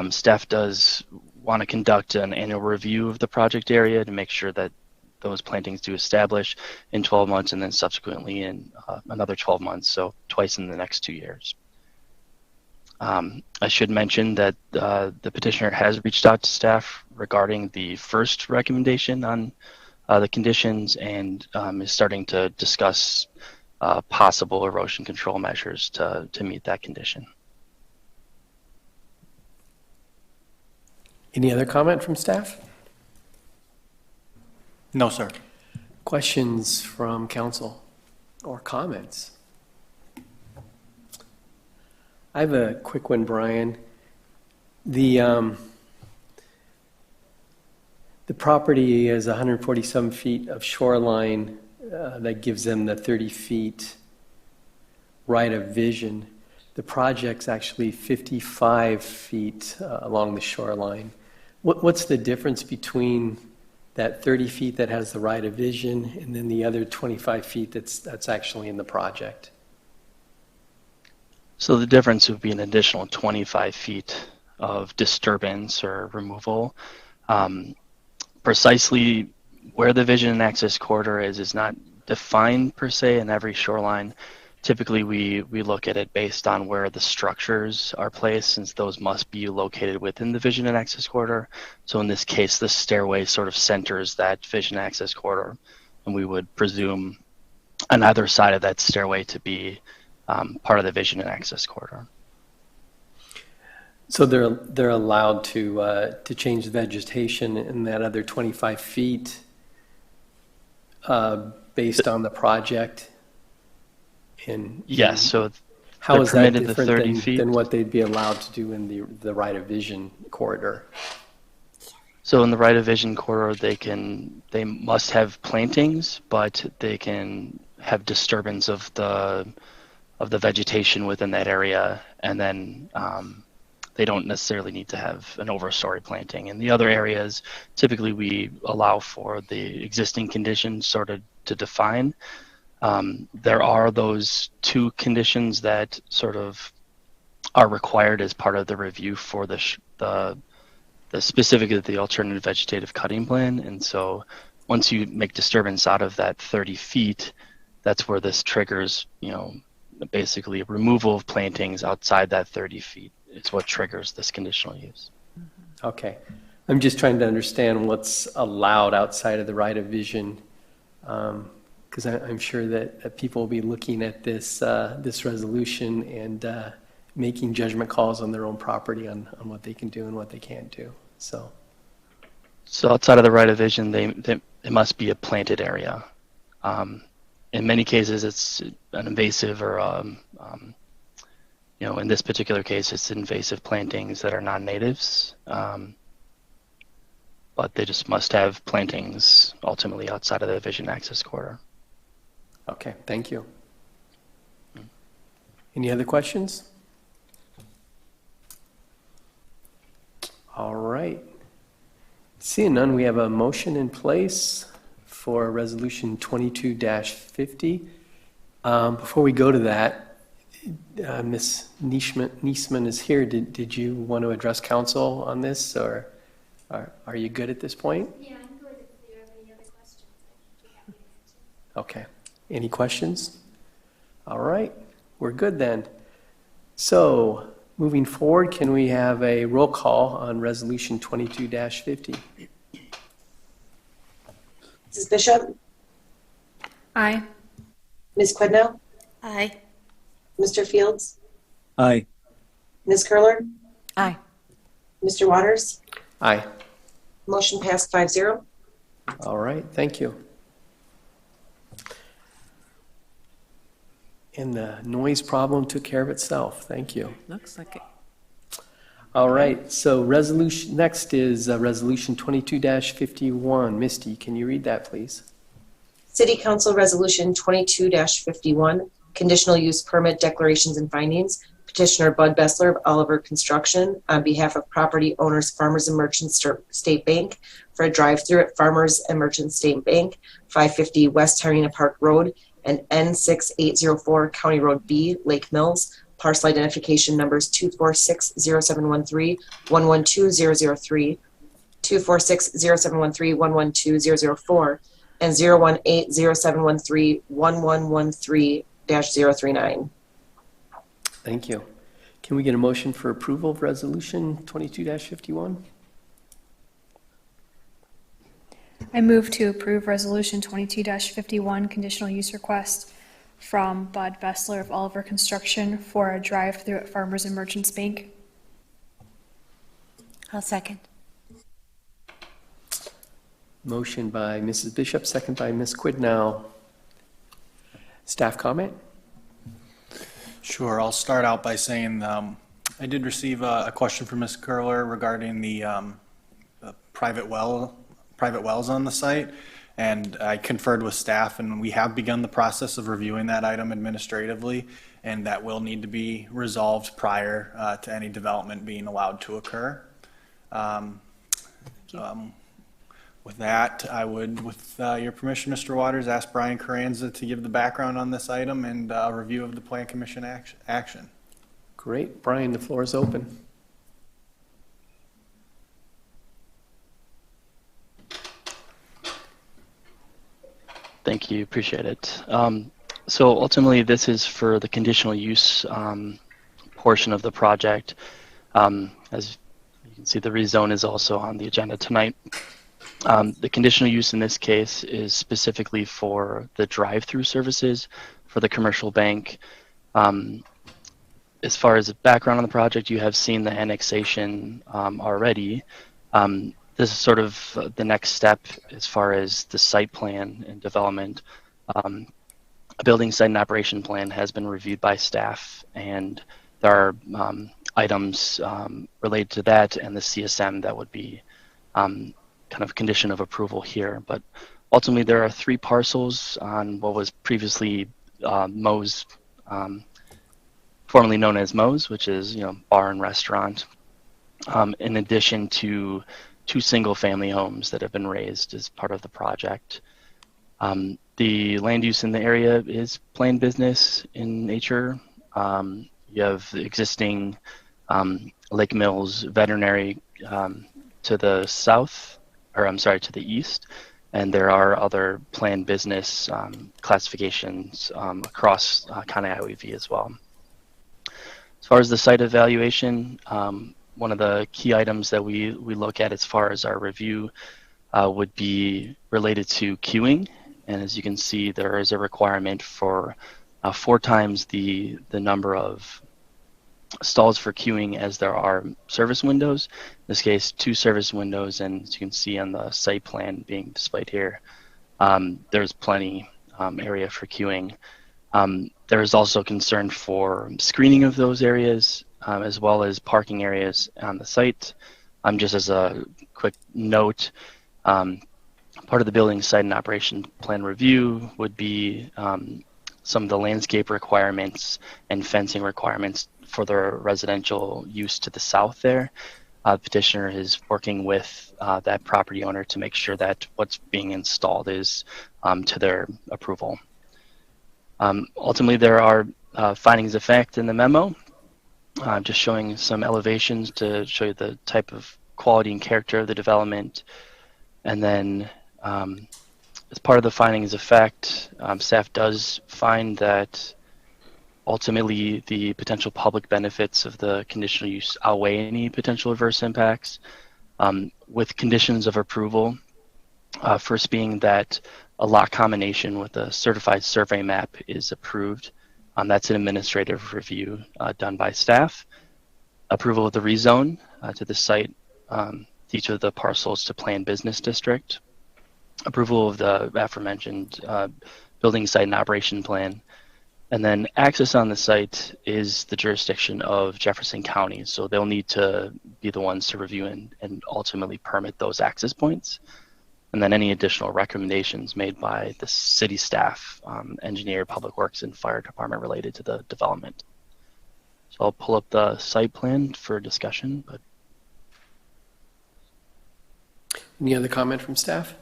staff does want to conduct an annual review of the project area to make sure that those plantings do establish in 12 months and then subsequently in another 12 months, so twice in the next 2 years. I should mention that the petitioner has reached out to staff regarding the first recommendation on the conditions and is starting to discuss possible erosion control measures to meet that condition. Any other comment from staff? No, sir. Questions from council or comments? I have a quick one, Brian. The property is 147 feet of shoreline. That gives them the 30 feet right of vision. The project's actually 55 feet along the shoreline. What's the difference between that 30 feet that has the right of vision and then the other 25 feet that's actually in the project? So the difference would be an additional 25 feet of disturbance or removal. Precisely where the vision and access corridor is not defined per se in every shoreline. Typically, we look at it based on where the structures are placed, since those must be located within the vision and access corridor. So in this case, the stairway sort of centers that vision access corridor, and we would presume on either side of that stairway to be part of the vision and access corridor. So they're allowed to change the vegetation in that other 25 feet based on the project? And yes, so how is that permitted the different 30 feet. than what they'd be allowed to do in the right of vision corridor? So in the right of vision corridor, they must have plantings, but they can have disturbance of the vegetation within that area, and then they don't necessarily need to have an overstory planting. In the other areas, typically we allow for the existing conditions sort of to define. There are those two conditions that sort of are required as part of the review for the specifically the alternative vegetative cutting plan. And so once you make disturbance out of that 30 feet, that's where this triggers, basically removal of plantings outside that 30 feet. It's what triggers this conditional use. Okay. I'm just trying to understand what's allowed outside of the right of vision, because I'm sure that people will be looking at this resolution and making judgment calls on their own property on what they can do and what they can't do. So outside of the right of vision, it must be a planted area. In many cases, it's an invasive or, in this particular case, it's invasive plantings that are non-natives. But they just must have plantings ultimately outside of the vision access corridor. Okay, thank you. Any other questions? All right. Seeing none, we have a motion in place for Resolution 22-50. Before we go to that, Ms. Nesemann is here. Did you want to address council on this, or are you good at this point? Yeah, I'm good. If you have any other questions, I'd be happy to answer. Okay. Any questions? All right. We're good then. So, moving forward, can we have a roll call on Resolution 22-50? Mrs. Bishop? Aye. Ms. Quidnow? Aye. Mr. Fields? Aye. Ms. Curler? Aye. Mr. Waters? Aye. Motion passed 5-0. All right. Thank you. And the noise problem took care of itself. Thank you. Looks like it. All right. So next is Resolution 22-51. Misty, can you read that, please? City Council Resolution 22-51, Conditional Use Permit Declarations and Findings. Petitioner Bud Bessler of Oliver Construction on behalf of property owners Farmers and Merchants State Bank for a drive-through at Farmers and Merchants State Bank, 550 West Tyranena Park Road and N6804 County Road B, Lake Mills. Parcel identification numbers 2460713, 112003, 2460713, 112004, and 0180713, 1113-039. Thank you. Can we get a motion for approval of Resolution 22-51? I move to approve Resolution 22-51 conditional use request from Bud Bessler of Oliver Construction for a drive-through at Farmers and Merchants Bank. I'll second. Motion by Mrs. Bishop, second by Ms. Quidnow. Staff comment? Sure, I'll start out by saying I did receive a question from Ms. Curler regarding the private wells on the site, and I conferred with staff, and we have begun the process of reviewing that item administratively, and that will need to be resolved prior to any development being allowed to occur. With that, I would, with your permission, Mr. Waters, ask Brian Carranza to give the background on this item and a review of the Plan Commission action. Great. Brian, the floor is open. Thank you, appreciate it. So ultimately, this is for the conditional use portion of the project. As you can see, the rezone is also on the agenda tonight. The conditional use in this case is specifically for the drive-through services for the commercial bank. As far as the background on the project, you have seen the annexation already. This is sort of the next step as far as the site plan and development. A building site and operation plan has been reviewed by staff, and there are items related to that and the CSM that would be kind of condition of approval here. But ultimately, there are 3 parcels on what was previously Moe's, formerly known as Moe's, which is bar and restaurant, in addition to 2 single-family homes that have been raised as part of the project. The land use in the area is planned business in nature. You have the existing Lake Mills veterinary to the south, or I'm sorry, to the east, and there are other planned business classifications across Conneaut as well. As far as the site evaluation, one of the key items that we look at as far as our review would be related to queuing. And as you can see, there is a requirement for 4 times the number of stalls for queuing as there are service windows. In this case, 2 service windows, and as you can see on the site plan being displayed here, there's plenty area for queuing. There is also concern for screening of those areas, as well as parking areas on the site. Just as a quick note, part of the building site and operation plan review would be some of the landscape requirements and fencing requirements for the residential use to the south there. The petitioner is working with that property owner to make sure that what's being installed is to their approval. Ultimately, there are findings of fact in the memo, just showing some elevations to show you the type of quality and character of the development. And then as part of the findings of fact, staff does find that ultimately the potential public benefits of the conditional use outweigh any potential adverse impacts, with conditions of approval. First being that a lot combination with a certified survey map is approved. That's an administrative review done by staff. Approval of the rezone to the site, each of the parcels to planned business district. Approval of the aforementioned building site and operation plan. And then access on the site is the jurisdiction of Jefferson County. So they'll need to be the ones to review and ultimately permit those access points. And then any additional recommendations made by the city staff, engineer, public works, and fire department related to the development. So I'll pull up the site plan for discussion. But any other comment from staff?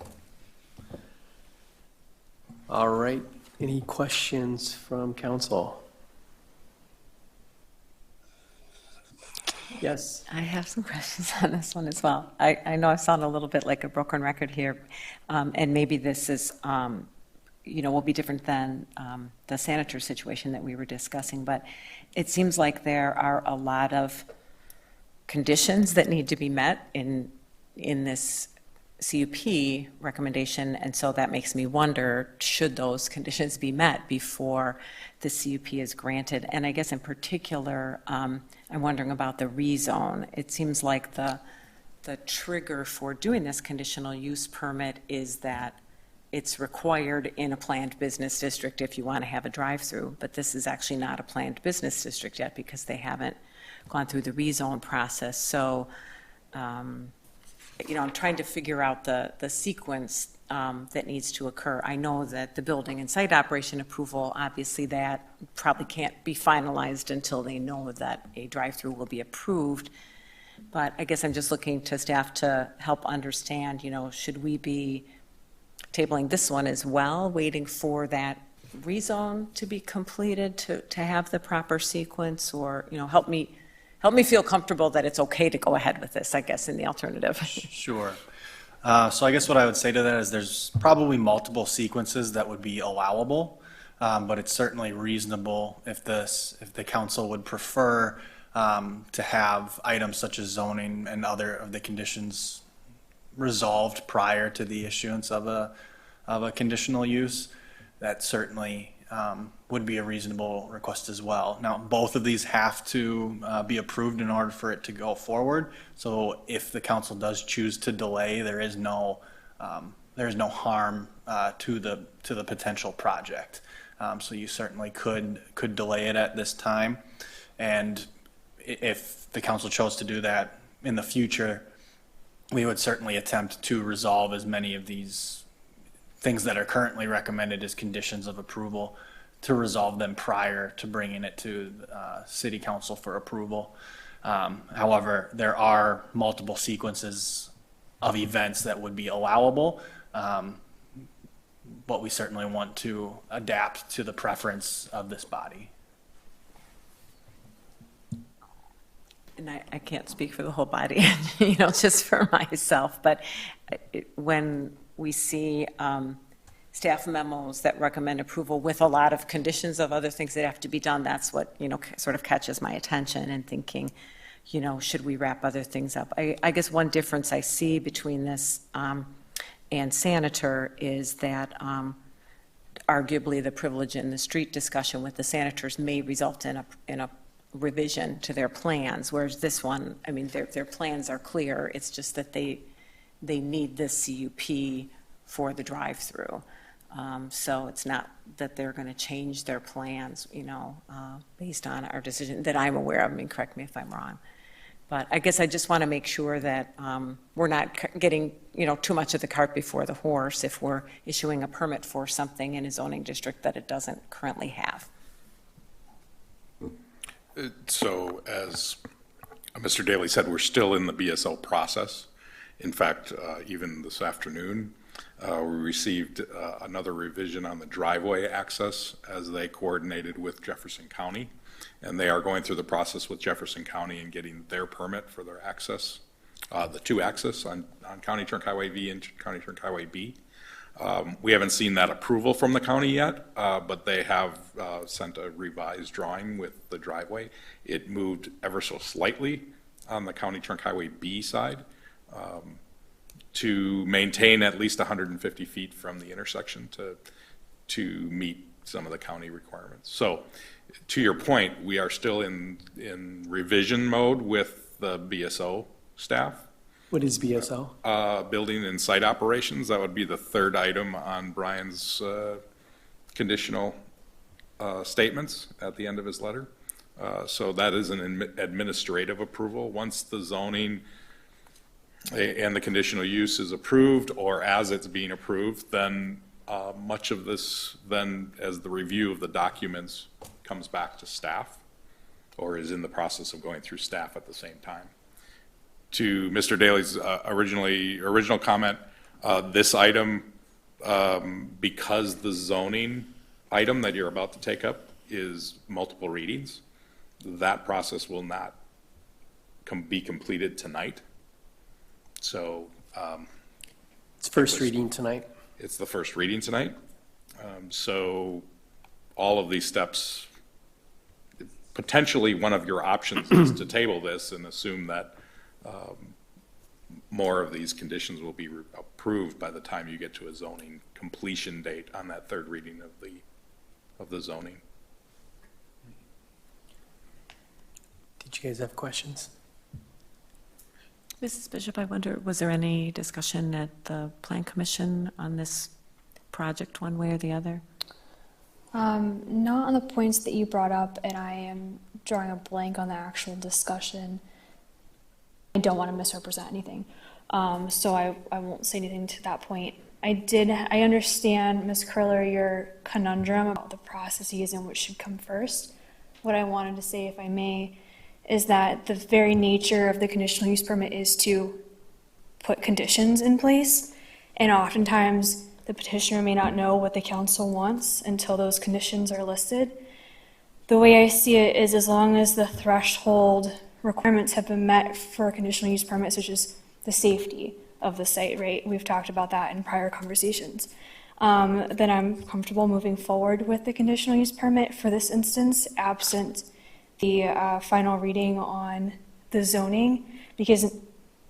All right. Any questions from council? Yes. I have some questions on this one as well. I know I sound a little bit like a broken record here, and maybe this is, will be different than the Saniter situation that we were discussing, but it seems like there are a lot of conditions that need to be met in this CUP recommendation, and so that makes me wonder, should those conditions be met before the CUP is granted? And I guess in particular, I'm wondering about the rezone. It seems like the trigger for doing this conditional use permit is that it's required in a planned business district if you want to have a drive-through, but this is actually not a planned business district yet because they haven't gone through the rezone process. So I'm trying to figure out the sequence that needs to occur. I know that the building and site operation approval, obviously that probably can't be finalized until they know that a drive-through will be approved. But I guess I'm just looking to staff to help understand, should we be tabling this one as well, waiting for that rezone to be completed to have the proper sequence, or, help me feel comfortable that it's okay to go ahead with this, I guess, in the alternative. Sure. So I guess what I would say to that is there's probably multiple sequences that would be allowable, but it's certainly reasonable if the council would prefer to have items such as zoning and other of the conditions resolved prior to the issuance of a conditional use. That certainly would be a reasonable request as well. Now, both of these have to be approved in order for it to go forward. So if the council does choose to delay, there is no harm to the potential project. So you certainly could delay it at this time. And if the council chose to do that in the future, we would certainly attempt to resolve as many of these things that are currently recommended as conditions of approval, to resolve them prior to bringing it to City Council for approval. However, there are multiple sequences of events that would be allowable, but we certainly want to adapt to the preference of this body. And I can't speak for the whole body, just for myself, but when we see staff memos that recommend approval with a lot of conditions of other things that have to be done, that's what, sort of catches my attention, and thinking, should we wrap other things up? I guess one difference I see between this and Saniter is that arguably the privilege in the street discussion with the Sanitors may result in a revision to their plans, whereas this one, I mean, their plans are clear. It's just that they need this CUP for the drive-through. So it's not that they're going to change their plans, based on our decision that I'm aware of. I mean, correct me if I'm wrong. But I guess I just want to make sure that we're not getting, too much of the cart before the horse if we're issuing a permit for something in a zoning district that it doesn't currently have. So as Mr. Daly said, we're still in the BSO process. In fact, even this afternoon, we received another revision on the driveway access as they coordinated with Jefferson County. And they are going through the process with Jefferson County and getting their permit for their access, the two access on County Trunk Highway V and County Trunk Highway B. We haven't seen that approval from the county yet, but they have sent a revised drawing with the driveway. It moved ever so slightly on the County Trunk Highway B side to maintain at least 150 feet from the intersection to meet some of the county requirements. So to your point, we are still in revision mode with the BSO staff. What is BSO? Building and site operations. That would be the third item on Brian's conditional statements at the end of his letter. So that is an administrative approval. Once the zoning and the conditional use is approved, or as it's being approved, then much of this, then as the review of the documents comes back to staff, or is in the process of going through staff at the same time. To Mr. Daly's original comment, this item, because the zoning item that you're about to take up is multiple readings, that process will not be completed tonight. So it's first reading tonight. It's the first reading tonight. So all of these steps, potentially one of your options is to table this and assume that more of these conditions will be approved by the time you get to a zoning completion date on that third reading of the zoning. Did you guys have questions? Mrs. Bishop, I wonder, was there any discussion at the Plan Commission on this project one way or the other? Not on the points that you brought up, and I am drawing a blank on the actual discussion. I don't want to misrepresent anything, so I won't say anything to that point. I understand, Ms. Curler, your conundrum about the processes and which should come first. What I wanted to say, if I may, is that the very nature of the conditional use permit is to put conditions in place, and oftentimes the petitioner may not know what the council wants until those conditions are listed. The way I see it is as long as the threshold requirements have been met for a conditional use permit, such as the safety of the site, right? We've talked about that in prior conversations. Then I'm comfortable moving forward with the conditional use permit for this instance, absent the final reading on the zoning, because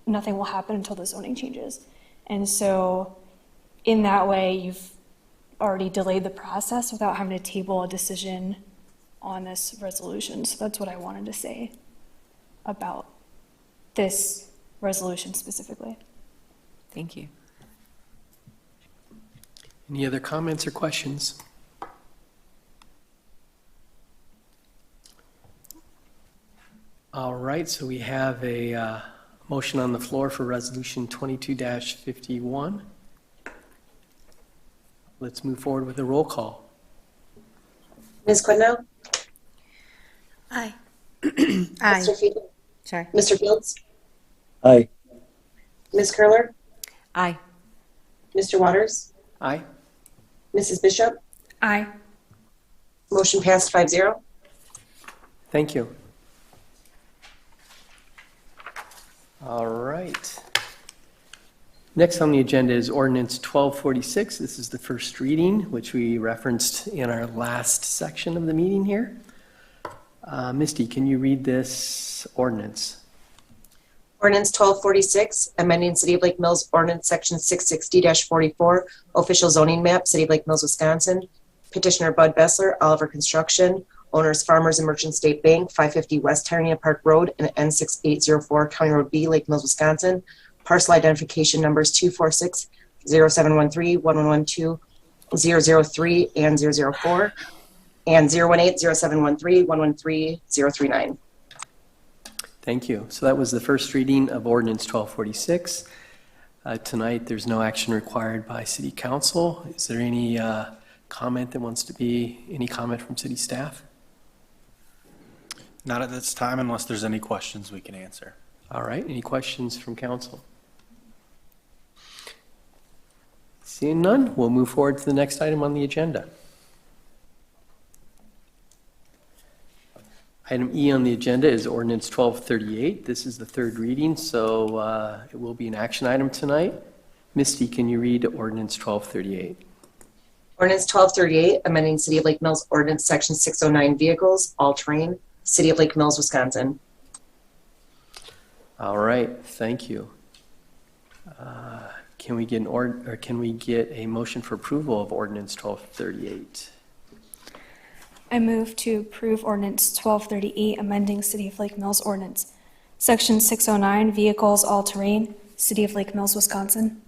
nothing will happen until the zoning changes. And so in that way, you've already delayed the process without having to table a decision on this resolution. So that's what I wanted to say about this resolution specifically. Thank you. Any other comments or questions? All right, so we have a motion on the floor for Resolution 22-51. Let's move forward with a roll call. Ms. Quindell? Aye. Aye. Mr. Fields? Sorry. Mr. Fields? Aye. Ms. Curler? Aye. Mr. Waters? Aye. Mrs. Bishop? Aye. Motion passed 5-0. Thank you. All right. Next on the agenda is Ordinance 1246. This is the first reading, which we referenced in our last section of the meeting here. Misty, can you read this ordinance? Ordinance 1246, amending City of Lake Mills Ordinance Section 660-44, official zoning map, City of Lake Mills, Wisconsin. Petitioner Bud Bessler, Oliver Construction. Owners Farmers and Merchant State Bank, 550 West Tyranena Park Road and N6804 County Road B, Lake Mills, Wisconsin. Parcel identification numbers 246 0713 1112 003 and 004 and 018 0713 113 039. Thank you. So that was the first reading of Ordinance 1246. Tonight, there's no action required by City Council. Is there any comment that wants to be, any comment from City staff? Not at this time, unless there's any questions we can answer. All right, any questions from Council? Seeing none, we'll move forward to the next item on the agenda. Item E on the agenda is Ordinance 1238. This is the third reading, so it will be an action item tonight. Misty, can you read Ordinance 1238? Ordinance 1238, amending City of Lake Mills Ordinance Section 609 vehicles, all terrain, City of Lake Mills, Wisconsin. All right, thank you. Can we get a motion for approval of Ordinance 1238? I move to approve Ordinance 1238, amending City of Lake Mills Ordinance, Section 609, vehicles all-terrain, City of Lake Mills, Wisconsin.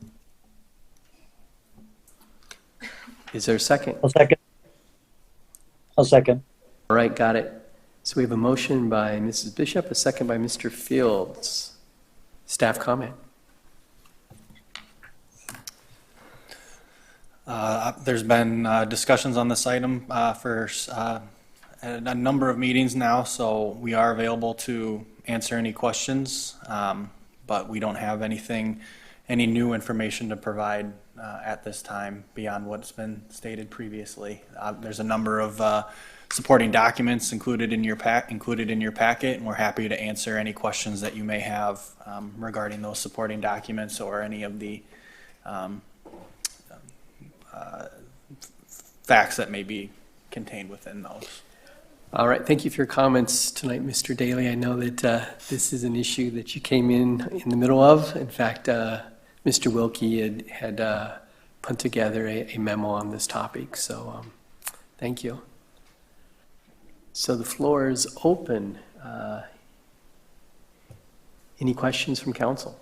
Is there a second? I'll second. I'll second. All right, got it. So we have a motion by Mrs. Bishop, a second by Mr. Fields. Staff comment. There's been discussions on this item for a number of meetings now, so we are available to answer any questions, but we don't have any new information to provide at this time beyond what's been stated previously. There's a number of supporting documents included in your packet, and we're happy to answer any questions that you may have regarding those supporting documents or any of the facts that may be contained within those. All right, thank you for your comments tonight, Mr. Daly. I know that this is an issue that you came in the middle of. In fact, Mr. Wilkie had put together a memo on this topic, so thank you. So the floor is open. Any questions from council?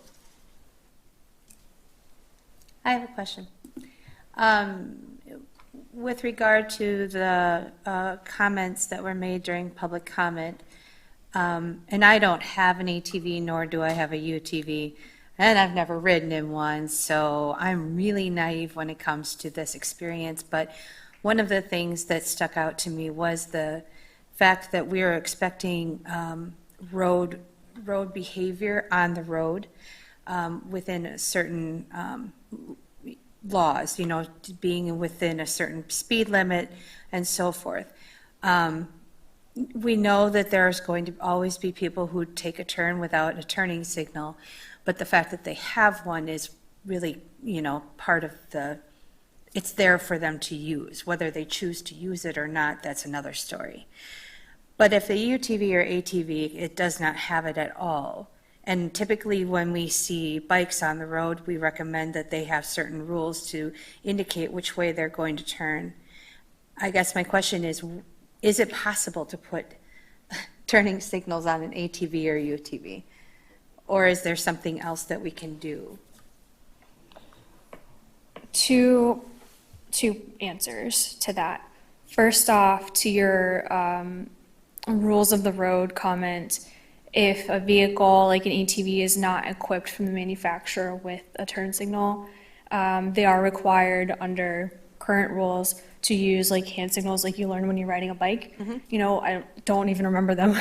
I have a question. With regard to the comments that were made during public comment, and I don't have an ATV, nor do I have a UTV, and I've never ridden in one, so I'm really naive when it comes to this experience. But one of the things that stuck out to me was the fact that we are expecting road behavior on the road within a certain laws, being within a certain speed limit and so forth. We know that there's going to always be people who take a turn without a turning signal, but the fact that they have one is really, part of it's there for them to use. Whether they choose to use it or not, that's another story. But if the UTV or ATV, it does not have it at all. And typically when we see bikes on the road, we recommend that they have certain rules to indicate which way they're going to turn. I guess my question is it possible to put turning signals on an ATV or UTV? Or is there something else that we can do? Two answers to that. First off, to your rules of the road comment, if a vehicle like an ATV is not equipped from the manufacturer with a turn signal, they are required under current rules to use like hand signals like you learn when you're riding a bike. I don't even remember them.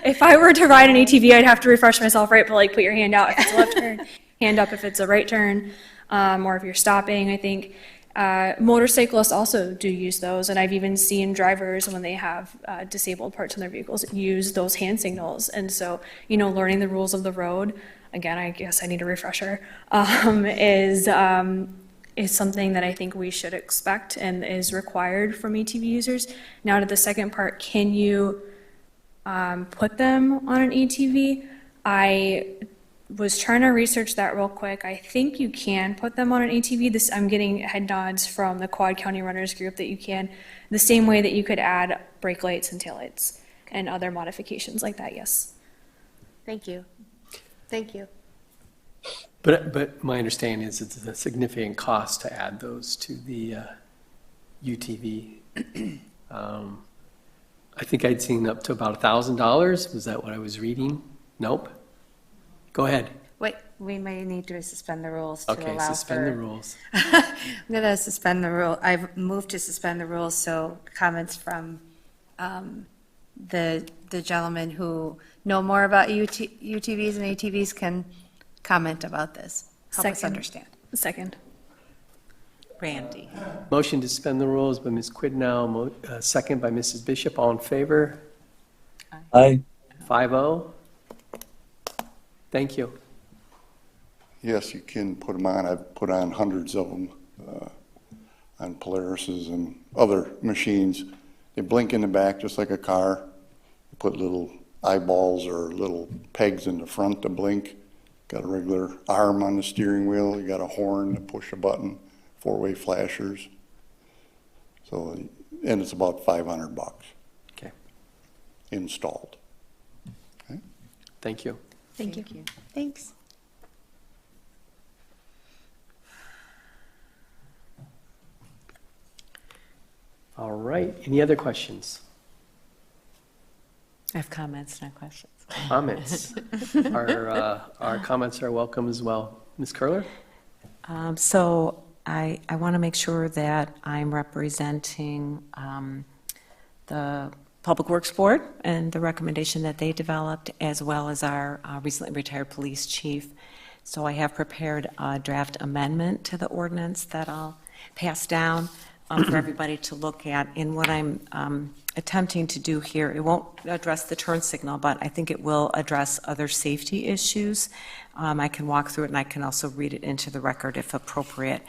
If I were to ride an ATV, I'd have to refresh myself, right? But like put your hand out if it's a left turn, hand up if it's a right turn, or if you're stopping, I think. Motorcyclists also do use those, and I've even seen drivers when they have disabled parts on their vehicles use those hand signals. And so, learning the rules of the road, again, I guess I need a refresher, is something that I think we should expect and is required from ATV users. Now to the second part, can you put them on an ATV? I was trying to research that real quick. I think you can put them on an ATV. I'm getting head nods from the Quad County Runners group that you can, the same way that you could add brake lights and taillights and other modifications like that, yes. Thank you. Thank you. But my understanding is it's a significant cost to add those to the UTV. I think I'd seen up to about $1,000. Was that what I was reading? Nope. Go ahead. Wait, we may need to suspend the rules to allow for... Okay, suspend the rules. I'm going to suspend the rule. I've moved to suspend the rules, so comments from the gentleman who know more about UTVs and ATVs can comment about this. Help us understand. Second. Randy. Motion to suspend the rules by Ms. Quidnow, second by Mrs. Bishop. All in favor? Aye. 5-0. Thank you. Yes, you can put them on. I've put on hundreds of them on Polaris's and other machines. They blink in the back just like a car. You put little eyeballs or little pegs in the front to blink. Got a regular arm on the steering wheel. You got a horn to push a button. 4-way flashers. So, and it's about $500. Okay. Installed. Okay. Thank you. Thank you. Thanks. All right. Any other questions? I have comments, not questions. Comments. Our comments are welcome as well. Ms. Curler? So I want to make sure that I'm representing the Public Works Board and the recommendation that they developed, as well as our recently retired police chief. So I have prepared a draft amendment to the ordinance that I'll pass down for everybody to look at. And what I'm attempting to do here, it won't address the turn signal, but I think it will address other safety issues. I can walk through it, and I can also read it into the record if appropriate.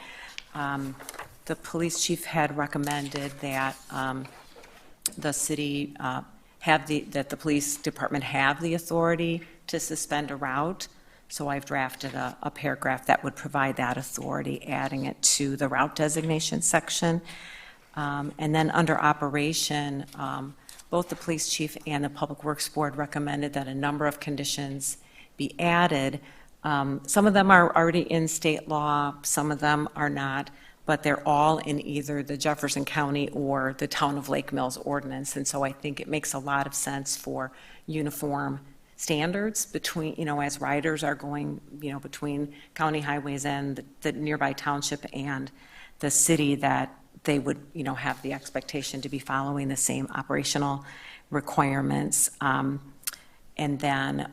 The police chief had recommended that the city that the police department have the authority to suspend a route. So I've drafted a paragraph that would provide that authority, adding it to the route designation section. And then under operation, both the police chief and the Public Works Board recommended that a number of conditions be added. Some of them are already in state law, some of them are not, but they're all in either the Jefferson County or the Town of Lake Mills ordinance. And so I think it makes a lot of sense for uniform standards between, as riders are going, between county highways and the nearby township and the city, that they would, have the expectation to be following the same operational requirements. And then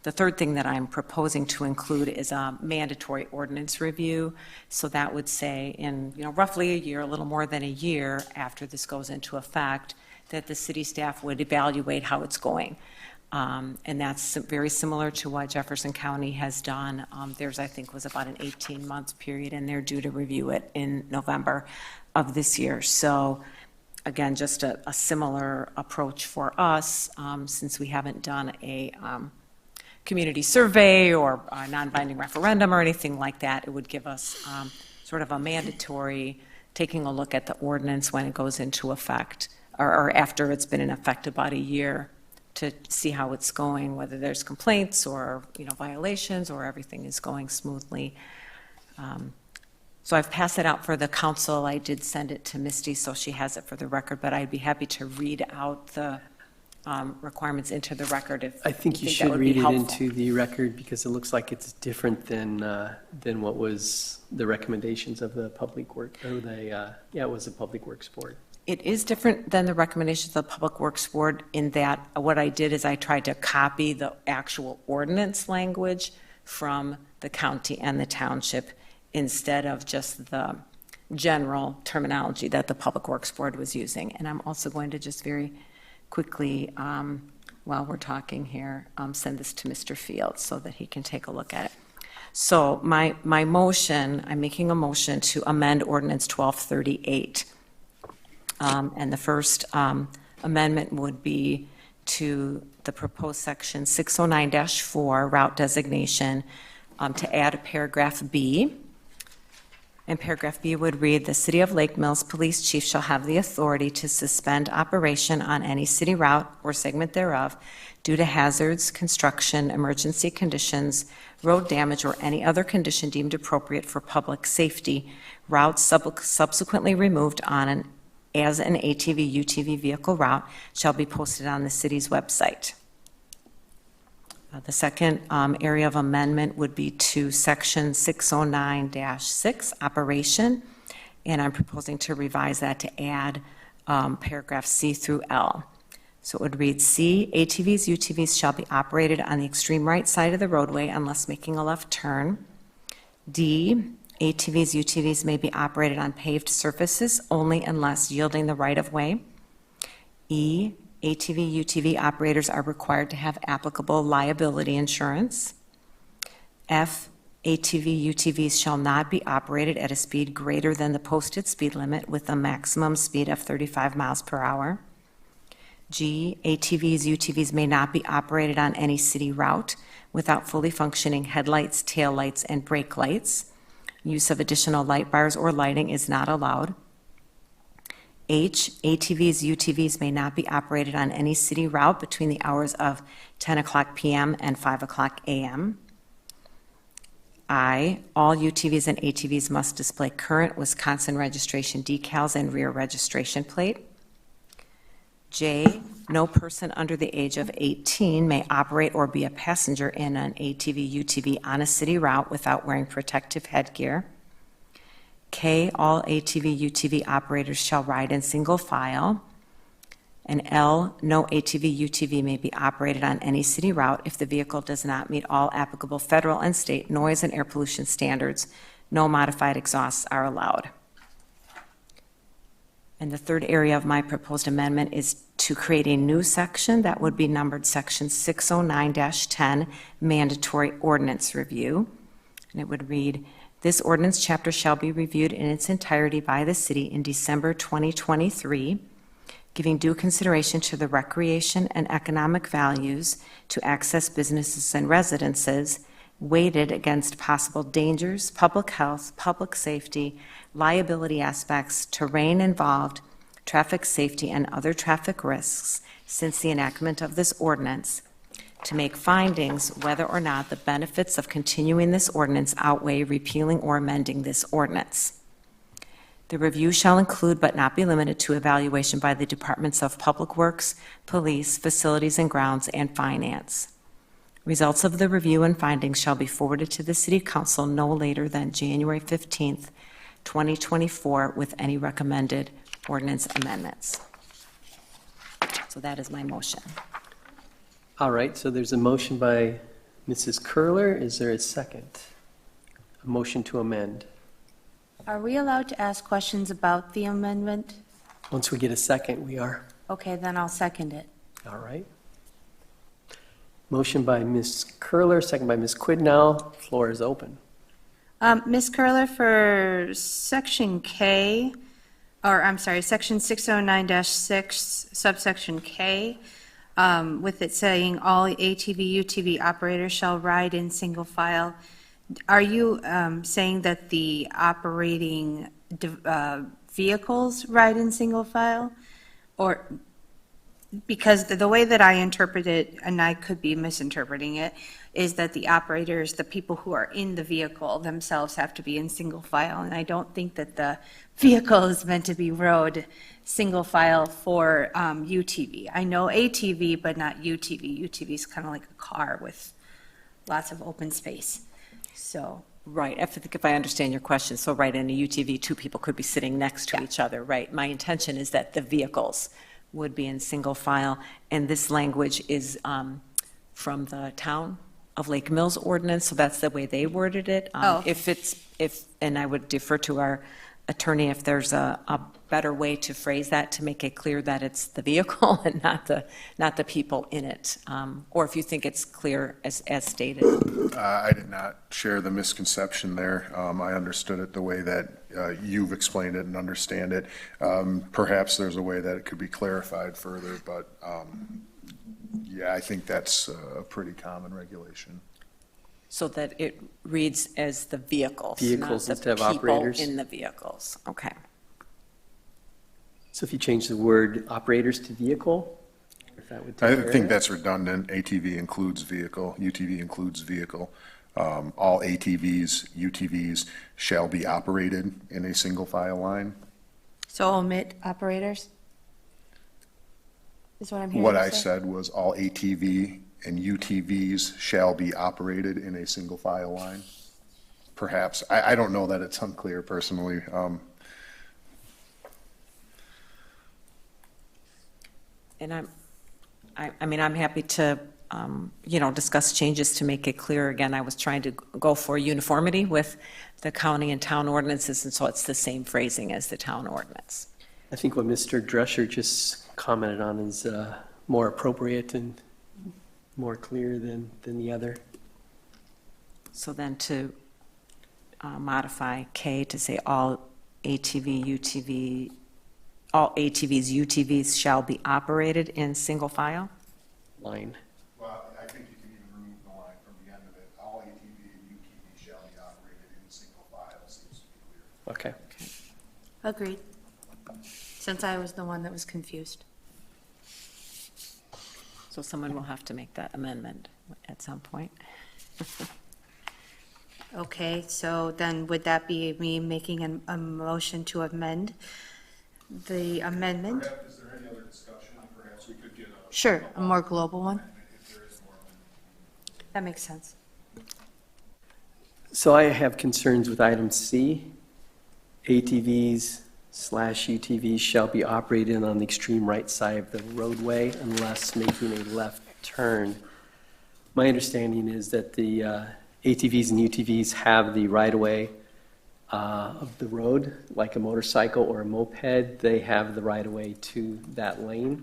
the third thing that I'm proposing to include is a mandatory ordinance review. So that would say in, roughly a year, a little more than a year after this goes into effect, that the city staff would evaluate how it's going. And that's very similar to what Jefferson County has done. Theirs, I think, was about an 18-month period, and they're due to review it in November of this year. So again, just a similar approach for us, since we haven't done a community survey or a non-binding referendum or anything like that. It would give us sort of a mandatory taking a look at the ordinance when it goes into effect, or after it's been in effect about a year, to see how it's going, whether there's complaints or violations, or everything is going smoothly. So I've passed it out for the council. I did send it to Misty, so she has it for the record, but I'd be happy to read out the requirements into the record if I think you that should would be read it helpful. into the record, because it looks like it's different than what was the recommendations of the Public Work, or it was the Public Works Board. It is different than the recommendations of the Public Works Board in that what I did is I tried to copy the actual ordinance language from the county and the township instead of just the general terminology that the Public Works Board was using. And I'm also going to just very quickly, while we're talking here, send this to Mr. Fields so that he can take a look at it. So my motion, I'm making a motion to amend Ordinance 1238. And the first amendment would be to the proposed section 609-4 route designation to add a paragraph B. And paragraph B would read, the City of Lake Mills Police Chief shall have the authority to suspend operation on any city route or segment thereof due to hazards, construction, emergency conditions, road damage, or any other condition deemed appropriate for public safety. Routes subsequently removed on as an ATV, UTV vehicle route shall be posted on the city's website. The second area of amendment would be to section 609-6, operation, and I'm proposing to revise that to add paragraph C through L. So it would read, C, ATVs, UTVs shall be operated on the extreme right side of the roadway unless making a left turn. D, ATVs, UTVs may be operated on paved surfaces only unless yielding the right-of-way. E, ATV, UTV operators are required to have applicable liability insurance. F, ATV, UTVs shall not be operated at a speed greater than the posted speed limit with a maximum speed of 35 miles per hour. G, ATVs, UTVs may not be operated on any city route without fully functioning headlights, taillights, and brake lights. Use of additional light bars or lighting is not allowed. H, ATVs, UTVs may not be operated on any city route between the hours of 10 o'clock p.m. and 5 o'clock a.m. I, all UTVs and ATVs must display current Wisconsin registration decals and rear registration plate. J, no person under the age of 18 may operate or be a passenger in an ATV, UTV on a city route without wearing protective headgear. K, all ATV, UTV operators shall ride in single file. And L, no ATV, UTV may be operated on any city route if the vehicle does not meet all applicable federal and state noise and air pollution standards. No modified exhausts are allowed. And the third area of my proposed amendment is to create a new section that would be numbered section 609-10, mandatory ordinance review. And it would read, this ordinance chapter shall be reviewed in its entirety by the city in December 2023, giving due consideration to the recreation and economic values to access businesses and residences, weighted against possible dangers, public health, public safety, liability aspects, terrain involved, traffic safety, and other traffic risks since the enactment of this ordinance, to make findings whether or not the benefits of continuing this ordinance outweigh repealing or amending this ordinance. The review shall include but not be limited to evaluation by the Departments of Public Works, Police, Facilities and Grounds, and Finance. Results of the review and findings shall be forwarded to the City Council no later than January 15th, 2024, with any recommended ordinance amendments. So that is my motion. All right, so there's a motion by Mrs. Curler. Is there a second? A motion to amend. Are we allowed to ask questions about the amendment? Once we get a second, we are. Okay, then I'll second it. All right. Motion by Ms. Curler, second by Ms. Quidnow. Floor is open. Ms. Curler, for section K, or I'm sorry, section 609-6, subsection K, with it saying all ATV, UTV operators shall ride in single file, are you saying that the operating vehicles ride in single file? Or, because the way that I interpret it, and I could be misinterpreting it, is that the operators, the people who are in the vehicle themselves have to be in single file, and I don't think that the vehicle is meant to be rode single file for UTV. I know ATV, but not UTV. UTV is kind of like a car with lots of open space, so. Right, I think if I understand your question, so right, in a UTV, two people could be sitting next to each other, right? My intention is that the vehicles would be in single file, and this language is from the Town of Lake Mills ordinance, so that's the way they worded it. And I would defer to our attorney if there's a better way to phrase that to make it clear that it's the vehicle and not the people in it, or if you think it's clear as stated. I did not share the misconception there. I understood it the way that you've explained it and understand it. Perhaps there's a way that it could be clarified further, but yeah, I think that's a pretty common regulation. So that it reads as the vehicles, Vehicles not the instead of people operators? in the vehicles. Okay. So if you change the word operators to vehicle, if that would take I care of think it? that's redundant. ATV includes vehicle, UTV includes vehicle. All ATVs, UTVs shall be operated in a single file line. So omit operators? Is what I'm hearing What you I say? said was all ATV and UTVs shall be operated in a single file line. Perhaps. I don't know that it's unclear personally. And I'm happy to, discuss changes to make it clear. Again, I was trying to go for uniformity with the county and town ordinances, and so it's the same phrasing as the town ordinance. I think what Mr. Drescher just commented on is more appropriate and more clear than the other. So then to modify K to say all ATV, UTV, all ATVs, UTVs shall be operated in single file? Line. Well, I think you can even remove the line from the end of it. All ATV and UTV shall be operated in single file. Seems to be clear. Okay. Agreed. Since I was the one that was confused. So someone will have to make that amendment at some point. Okay, so then would that be me making a motion to amend the amendment? Is there any other discussion? Perhaps we could get a. Sure, a more global one. If there is more. That makes sense. So I have concerns with item C. ATVs/UTVs shall be operated on the extreme right side of the roadway unless making a left turn. My understanding is that the ATVs and UTVs have the right-of-way of the road, like a motorcycle or a moped. They have the right-of-way to that lane.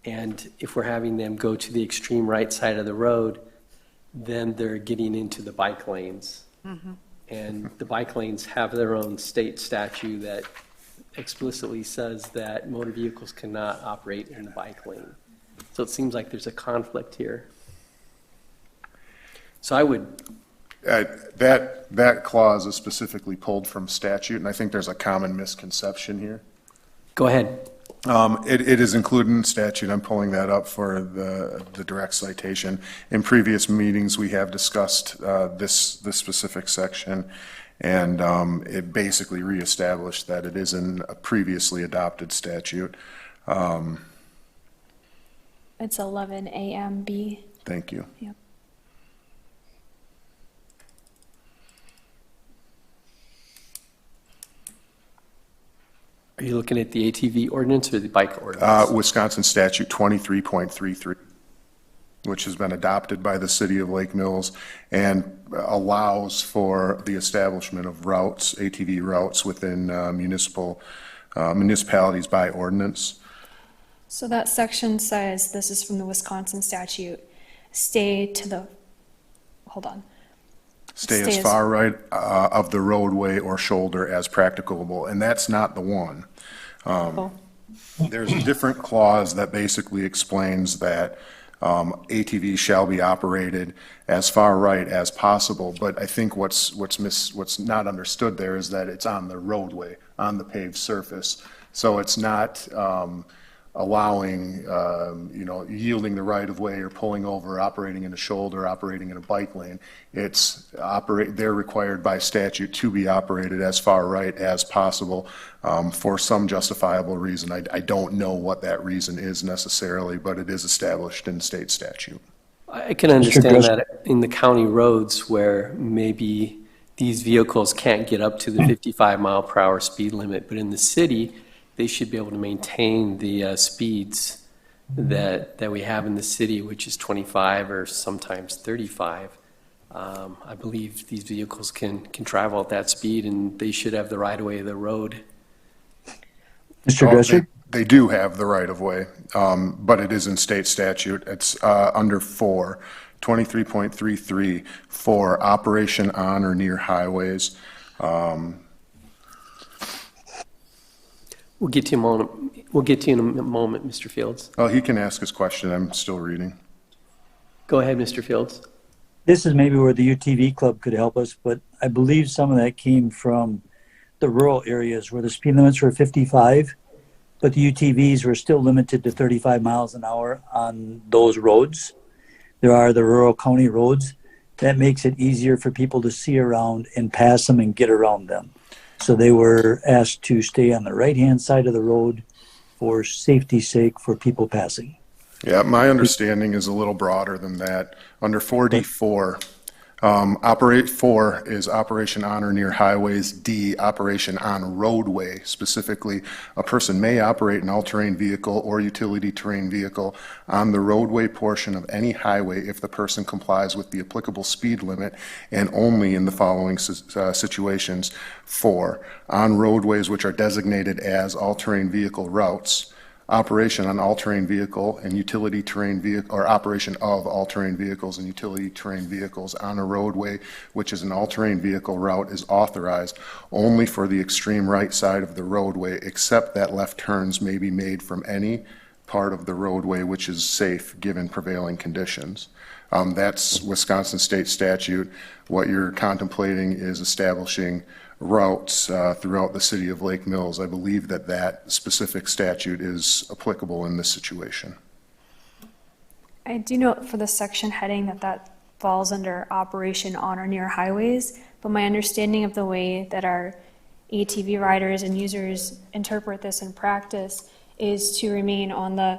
And if we're having them go to the extreme right side of the road, then they're getting into the bike lanes. Mm-hmm. And the bike lanes have their own state statute that explicitly says that motor vehicles cannot operate in the bike lane. So it seems like there's a conflict here. So I would, That clause is specifically pulled from statute, and I think there's a common misconception here. go ahead. It is included in statute. I'm pulling that up for the direct citation. In previous meetings, we have discussed this specific section, and it basically reestablished that it is in a previously adopted statute. It's 11 AMB. Thank you. Yep. Are you looking at the ATV ordinance or the bike ordinance? Wisconsin statute 23.33, which has been adopted by the city of Lake Mills and allows for the establishment of routes, ATV routes within municipalities by ordinance. So that section says, this is from the Wisconsin statute, stay to the, hold on. Stay as far right of the roadway or shoulder as practicable, and that's not the one. There's a different clause that basically explains that ATVs shall be operated as far right as possible, but I think what's not understood there is that it's on the roadway, on the paved surface. So it's not allowing, yielding the right of way or pulling over, operating in a shoulder, operating in a bike lane. They're required by statute to be operated as far right as possible for some justifiable reason. I don't know what that reason is necessarily, but it is established in state statute. I can understand that in the county roads where maybe these vehicles can't get up to the 55 mile per hour speed limit, but in the city, they should be able to maintain the speeds that we have in the city, which is 25 or sometimes 35. I believe these vehicles can travel at that speed, and they should have the right of way of the road. Mr. Dresser? They do have the right of way, but it is in state statute. It's under 23.33 for operation on or near highways. We'll get to you in a moment, Mr. Fields. Oh, he can ask his question. I'm still reading. Go ahead, Mr. Fields. This is maybe where the UTV club could help us, but I believe some of that came from the rural areas where the speed limits were 55, but the UTVs were still limited to 35 miles an hour on those roads. There are the rural county roads. That makes it easier for people to see around and pass them and get around them. So they were asked to stay on the right-hand side of the road for safety's sake for people passing. Yeah, my understanding is a little broader than that. Under 4D4, operate 4 is operation on or near highways. D, operation on roadway. Specifically, a person may operate an all-terrain vehicle or utility terrain vehicle on the roadway portion of any highway if the person complies with the applicable speed limit and only in the following situations. 4, on roadways which are designated as all-terrain vehicle routes. Operation on all-terrain vehicle and utility terrain vehicle, or operation of all-terrain vehicles and utility terrain vehicles on a roadway which is an all-terrain vehicle route is authorized only for the extreme right side of the roadway, except that left turns may be made from any part of the roadway which is safe given prevailing conditions. That's Wisconsin state statute. What you're contemplating is establishing routes throughout the city of Lake Mills. I believe that specific statute is applicable in this situation. I do note for the section heading that falls under operation on or near highways, but my understanding of the way that our ATV riders and users interpret this in practice is to remain on the,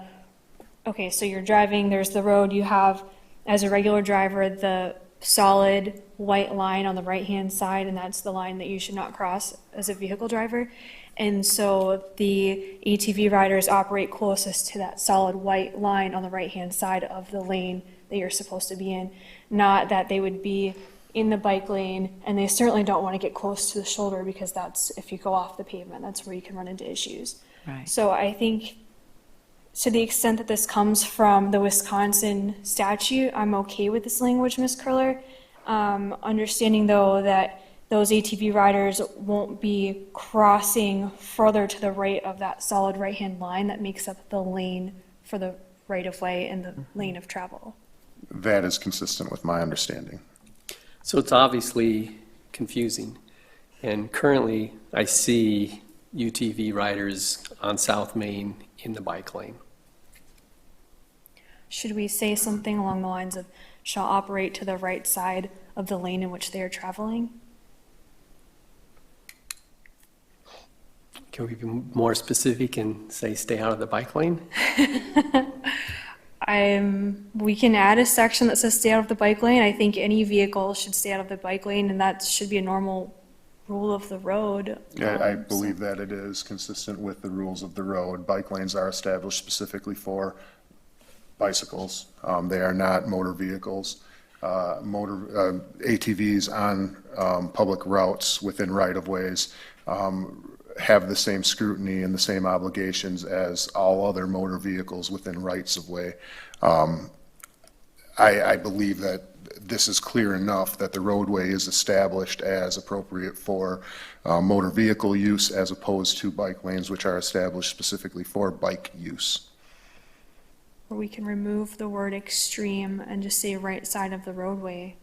okay, so you're driving, there's the road, you have, as a regular driver, the solid white line on the right-hand side, and that's the line that you should not cross as a vehicle driver. And so the ATV riders operate closest to that solid white line on the right-hand side of the lane that you're supposed to be in. Not that they would be in the bike lane, and they certainly don't want to get close to the shoulder because that's, if you go off the pavement, that's where you can run into issues. Right. So I think to the extent that this comes from the Wisconsin statute, I'm okay with this language, Ms. Curler. Understanding though that those ATV riders won't be crossing further to the right of that solid right-hand line that makes up the lane for the right-of-way and the lane of travel. That is consistent with my understanding. So it's obviously confusing. And currently, I see UTV riders on South Main in the bike lane. Should we say something along the lines of shall operate to the right side of the lane in which they are traveling? Can we be more specific and say stay out of the bike lane? We can add a section that says stay out of the bike lane. I think any vehicle should stay out of the bike lane, and that should be a normal rule of the road. Yeah, I believe that it is consistent with the rules of the road. Bike lanes are established specifically for bicycles. They are not motor vehicles. ATVs on public routes within right-of-ways have the same scrutiny and the same obligations as all other motor vehicles within rights-of-way. I believe that this is clear enough that the roadway is established as appropriate for motor vehicle use as opposed to bike lanes, which are established specifically for bike use. Or we can remove the word extreme and just say right side of the roadway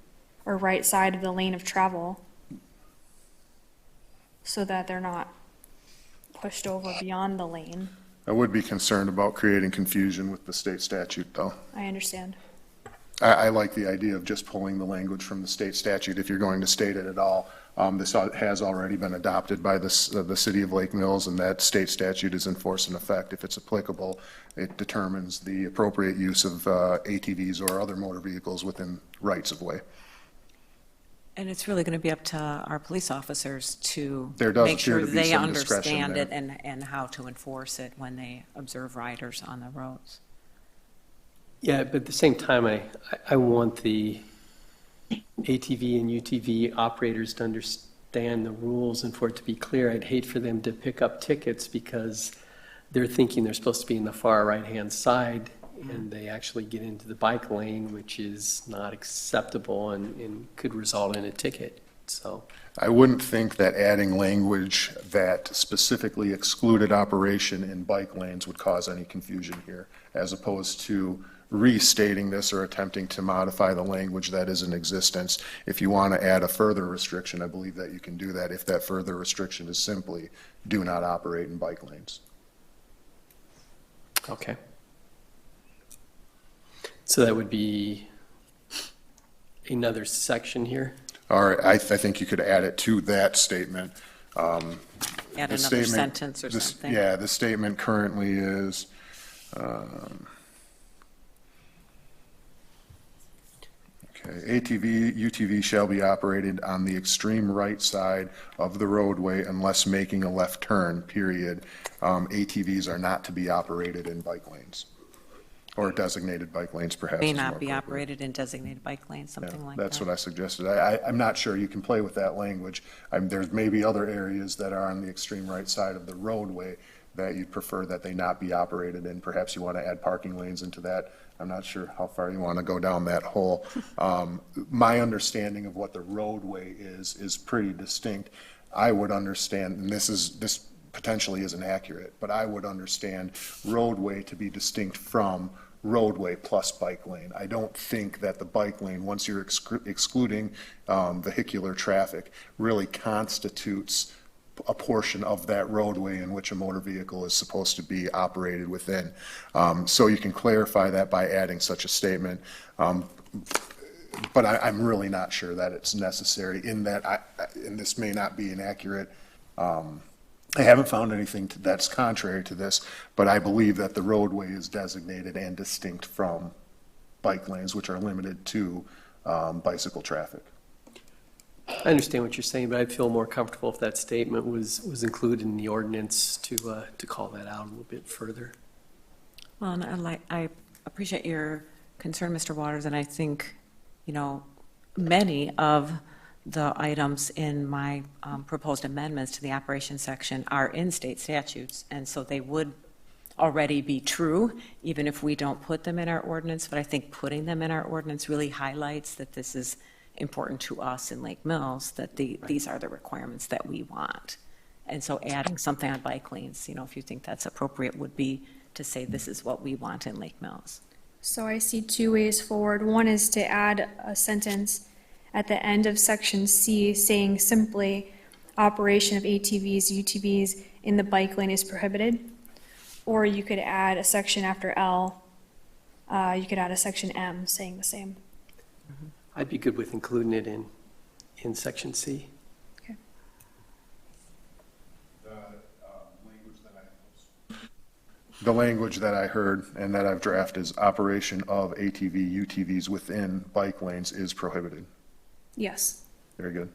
or right side of the lane of travel so that they're not pushed over beyond the lane. I would be concerned about creating confusion with the state statute, though. I understand. I like the idea of just pulling the language from the state statute if you're going to state it at all. This has already been adopted by the city of Lake Mills, and that state statute is in force and effect. If it's applicable, it determines the appropriate use of ATVs or other motor vehicles within rights of way. And it's really going to be up to our police officers to There does make sure appear to be they some discretion understand there. it and how to enforce it when they observe riders on the roads. Yeah, but at the same time, I want the ATV and UTV operators to understand the rules and for it to be clear. I'd hate for them to pick up tickets because they're thinking they're supposed to be in the far right-hand side and they actually get into the bike lane, which is not acceptable and could result in a ticket. So I wouldn't think that adding language that specifically excluded operation in bike lanes would cause any confusion here, as opposed to restating this or attempting to modify the language that is in existence. If you want to add a further restriction, I believe that you can do that if that further restriction is simply do not operate in bike lanes. Okay. So that would be another section here? All right, I think you could add it to that statement. Add The another statement- sentence or something. Yeah, the statement currently is, okay, ATV, UTV shall be operated on the extreme right side of the roadway unless making a left turn, period. ATVs are not to be operated in bike lanes, or designated bike lanes, perhaps. May is not more be appropriate. operated in designated bike lanes, something like that. That's what I suggested. I'm not sure. You can play with that language. There's maybe other areas that are on the extreme right side of the roadway that you'd prefer that they not be operated in. Perhaps you want to add parking lanes into that. I'm not sure how far you want to go down that hole. My understanding of what the roadway is pretty distinct. I would understand, and this potentially isn't accurate, but I would understand roadway to be distinct from roadway plus bike lane. I don't think that the bike lane, once you're excluding vehicular traffic, really constitutes a portion of that roadway in which a motor vehicle is supposed to be operated within. So you can clarify that by adding such a statement. But I'm really not sure that it's necessary in that, and this may not be inaccurate. I haven't found anything that's contrary to this, but I believe that the roadway is designated and distinct from bike lanes, which are limited to bicycle traffic. I understand what you're saying, but I'd feel more comfortable if that statement was included in the ordinance to call that out a little bit further. Well, and I appreciate your concern, Mr. Waters, and I think, many of the items in my proposed amendments to the operations section are in state statutes, and so they would already be true, even if we don't put them in our ordinance, but I think putting them in our ordinance really highlights that this is important to us in Lake Mills, that these are the requirements that we want. And so adding something on bike lanes, if you think that's appropriate, would be to say this is what we want in Lake Mills. So I see two ways forward. One is to add a sentence at the end of section C saying simply operation of ATVs, UTVs in the bike lane is prohibited. Or you could add a section after L. You could add a section M saying the same. I'd be good with including it in section C. Okay. The language that I heard and that I've drafted is operation of ATV, UTVs within bike lanes is prohibited. Yes. Very good.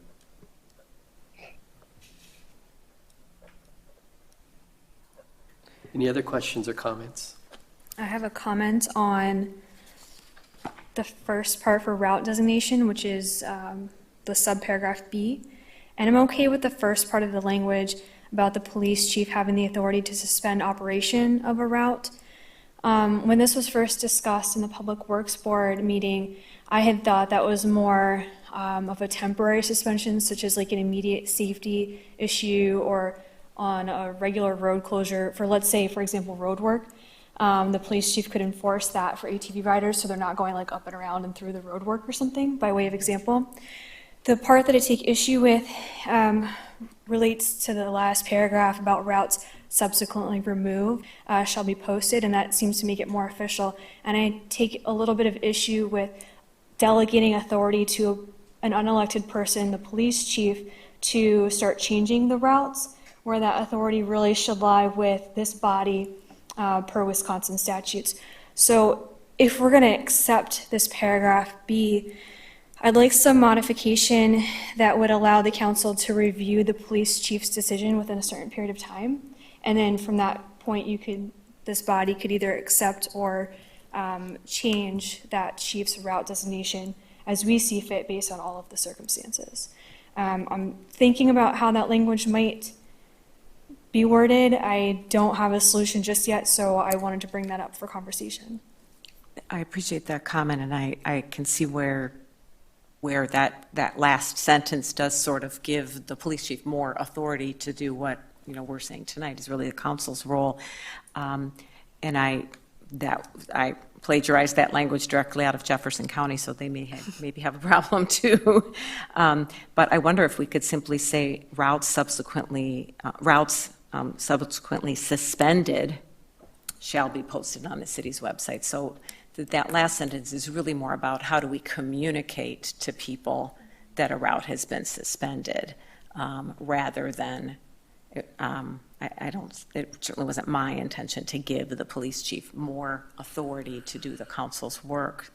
Any other questions or comments? I have a comment on the first part for route designation, which is the subparagraph B. And I'm okay with the first part of the language about the police chief having the authority to suspend operation of a route. When this was first discussed in the Public Works Board meeting, I had thought that was more of a temporary suspension, such as like an immediate safety issue or on a regular road closure for, let's say, for example, road work. The police chief could enforce that for ATV riders so they're not going like up and around and through the road work or something, by way of example. The part that I take issue with relates to the last paragraph about routes subsequently removed shall be posted, and that seems to make it more official. And I take a little bit of issue with delegating authority to an unelected person, the police chief, to start changing the routes, where that authority really should lie with this body per Wisconsin statutes. So if we're going to accept this paragraph B, I'd like some modification that would allow the council to review the police chief's decision within a certain period of time. And then from that point, this body could either accept or change that chief's route designation as we see fit based on all of the circumstances. I'm thinking about how that language might be worded. I don't have a solution just yet, so I wanted to bring that up for conversation. I appreciate that comment, and I can see where that last sentence does sort of give the police chief more authority to do what we're saying tonight is really the council's role. And I plagiarized that language directly out of Jefferson County, so they maybe have a problem too. But I wonder if we could simply say routes subsequently suspended shall be posted on the city's website. So that last sentence is really more about how do we communicate to people that a route has been suspended, rather than, it certainly wasn't my intention to give the police chief more authority to do the council's work.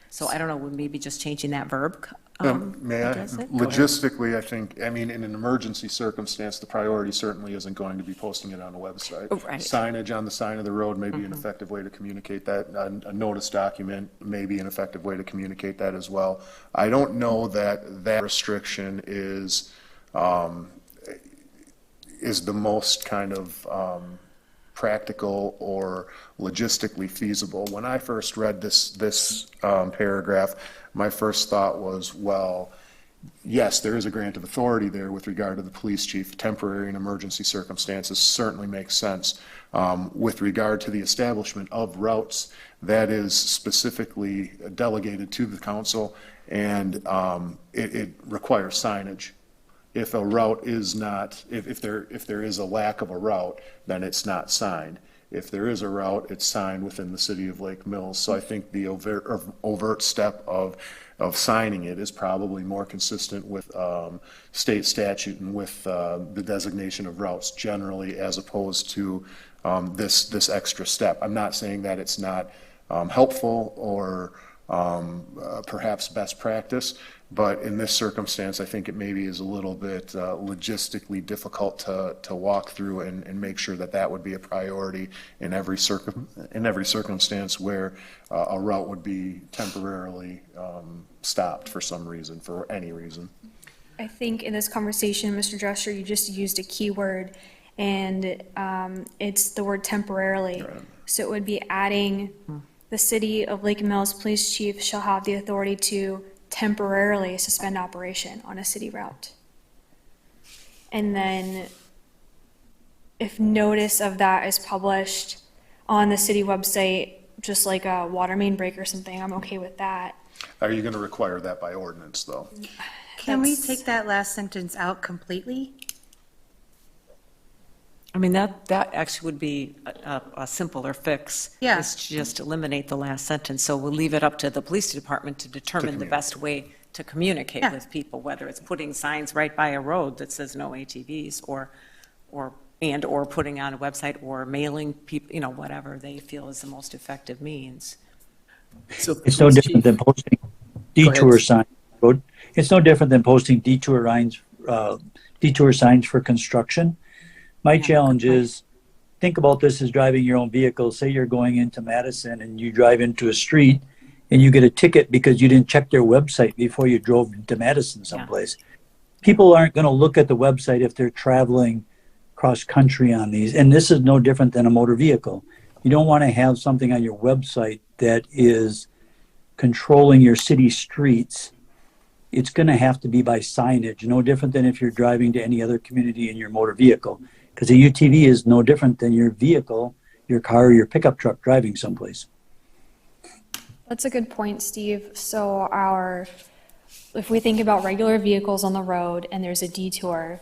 So I don't know, maybe just changing that verb. May I? Logistically, I think, in an emergency circumstance, the priority certainly isn't going to be posting it on the website. Right. Signage on the sign of the road may be an effective way to communicate that. A notice document may be an effective way to communicate that as well. I don't know that restriction is the most kind of practical or logistically feasible. When I first read this paragraph, my first thought was, well, yes, there is a grant of authority there with regard to the police chief. Temporary and emergency circumstances certainly make sense. With regard to the establishment of routes, that is specifically delegated to the council, and it requires signage. If a route is not, if there is a lack of a route, then it's not signed. If there is a route, it's signed within the city of Lake Mills. So I think the overt step of signing it is probably more consistent with state statute and with the designation of routes generally, as opposed to this extra step. I'm not saying that it's not helpful or perhaps best practice, but in this circumstance, I think it maybe is a little bit logistically difficult to walk through and make sure that would be a priority in every circumstance where a route would be temporarily stopped for some reason, for any reason. I think in this conversation, Mr. Drescher, you just used a key word, and it's the word temporarily. Right. So it would be adding the city of Lake Mills police chief shall have the authority to temporarily suspend operation on a city route. And then if notice of that is published on the city website, just like a water main break or something, I'm okay with that. Are you going to require that by ordinance, though? Can we take that last sentence out completely? I mean, that actually would be a simpler fix. Yeah. Is to just eliminate the last sentence. So we'll leave it up to the police department to determine the best way to communicate with people, whether it's putting signs right by a road that says no ATVs, or putting on a website, or mailing people, whatever they feel is the most effective means. So It's no different than posting detour signs. It's no different than posting detour signs for construction. My challenge is think about this as driving your own vehicle. Say you're going into Madison and you drive into a street and you get a ticket because you didn't check their website before you drove to Madison someplace. People aren't going to look at the website if they're traveling cross country on these. And this is no different than a motor vehicle. You don't want to have something on your website that is controlling your city streets. It's going to have to be by signage, no different than if you're driving to any other community in your motor vehicle. Because a UTV is no different than your vehicle, your car, or your pickup truck driving someplace. That's a good point, Steve. So if we think about regular vehicles on the road and there's a detour,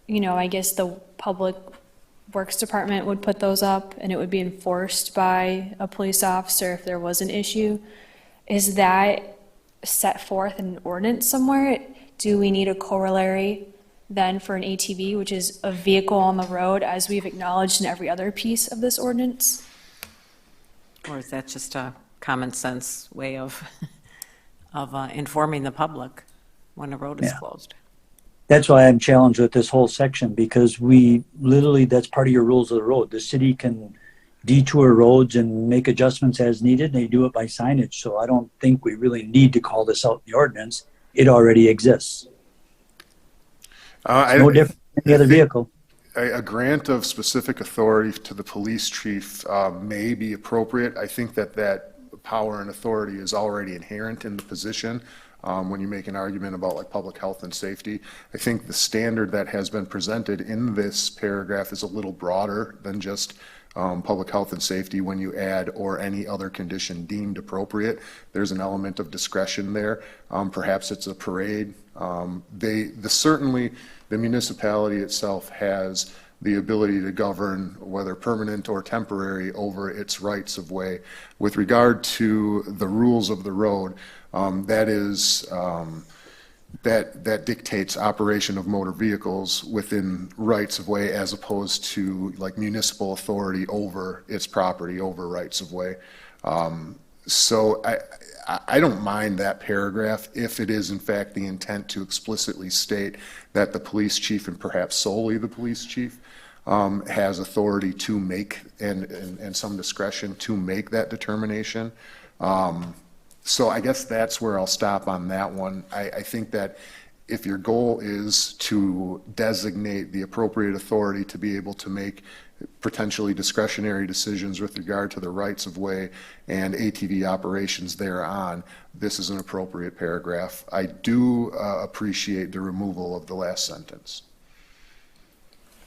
you know, I guess the Public Works Department would put those up and it would be enforced by a police officer if there was an issue. Is that set forth in an ordinance somewhere? Do we need a corollary then for an ATV, which is a vehicle on the road, as we've acknowledged in every other piece of this ordinance? Or is that just a common sense way of informing the public when a road is closed? That's why I'm challenged with this whole section, because we literally, that's part of your rules of the road. The city can detour roads and make adjustments as needed. They do it by signage. So I don't think we really need to call this out in the ordinance. It already exists. It's no different than any other vehicle. A grant of specific authority to the police chief may be appropriate. I think that power and authority is already inherent in the position. When you make an argument about like public health and safety, I think the standard that has been presented in this paragraph is a little broader than just public health and safety. When you add or any other condition deemed appropriate, there's an element of discretion there. Perhaps it's a parade. Certainly the municipality itself has the ability to govern, whether permanent or temporary, over its rights of way. With regard to the rules of the road, that dictates operation of motor vehicles within rights of way, as opposed to like municipal authority over its property, over rights of way. So I don't mind that paragraph if it is in fact the intent to explicitly state that the police chief, and perhaps solely the police chief, has authority to make and some discretion to make that determination. So I guess that's where I'll stop on that one. I think that if your goal is to designate the appropriate authority to be able to make potentially discretionary decisions with regard to the rights of way and ATV operations thereon, this is an appropriate paragraph. I do appreciate the removal of the last sentence.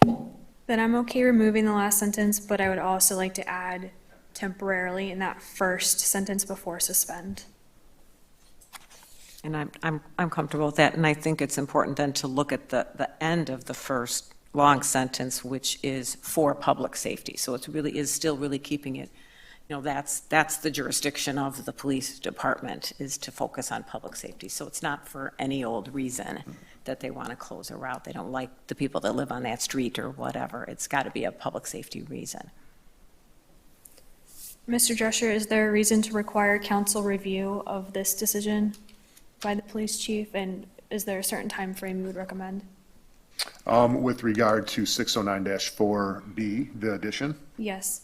Then I'm okay removing the last sentence, but I would also like to add temporarily in that first sentence before suspend. And I'm comfortable with that, and I think it's important then to look at the end of the first long sentence, which is for public safety. So it really is still really keeping it, you know, that's the jurisdiction of the police department, is to focus on public safety. So it's not for any old reason that they want to close a route. They don't like the people that live on that street or whatever. It's got to be a public safety reason. Mr. Drescher, is there a reason to require council review of this decision by the police chief, and is there a certain time frame you would recommend? With regard to 609-4B, the addition? Yes.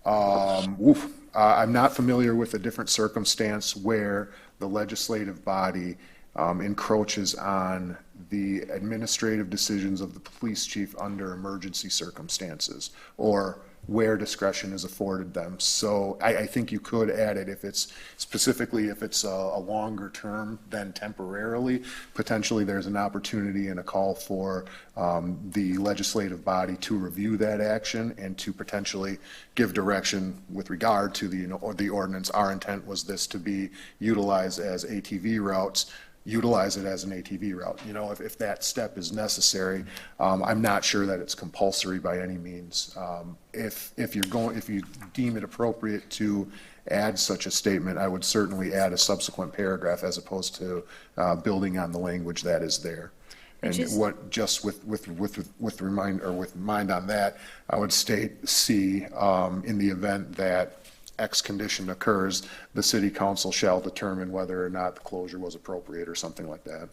I'm not familiar with a different circumstance where the legislative body encroaches on the administrative decisions of the police chief under emergency circumstances, or where discretion is afforded them. So I think you could add it if it's specifically, if it's a longer term than temporarily. Potentially there's an opportunity and a call for the legislative body to review that action and to potentially give direction with regard to the ordinance. Our intent was this to be utilized as ATV routes. Utilize it as an ATV route. You know, if that step is necessary, I'm not sure that it's compulsory by any means. If you deem it appropriate to add such a statement, I would certainly add a subsequent paragraph as opposed to building on the language that is there. And with mind on that, I would state C, in the event that X condition occurs, the city council shall determine whether or not the closure was appropriate or something like that.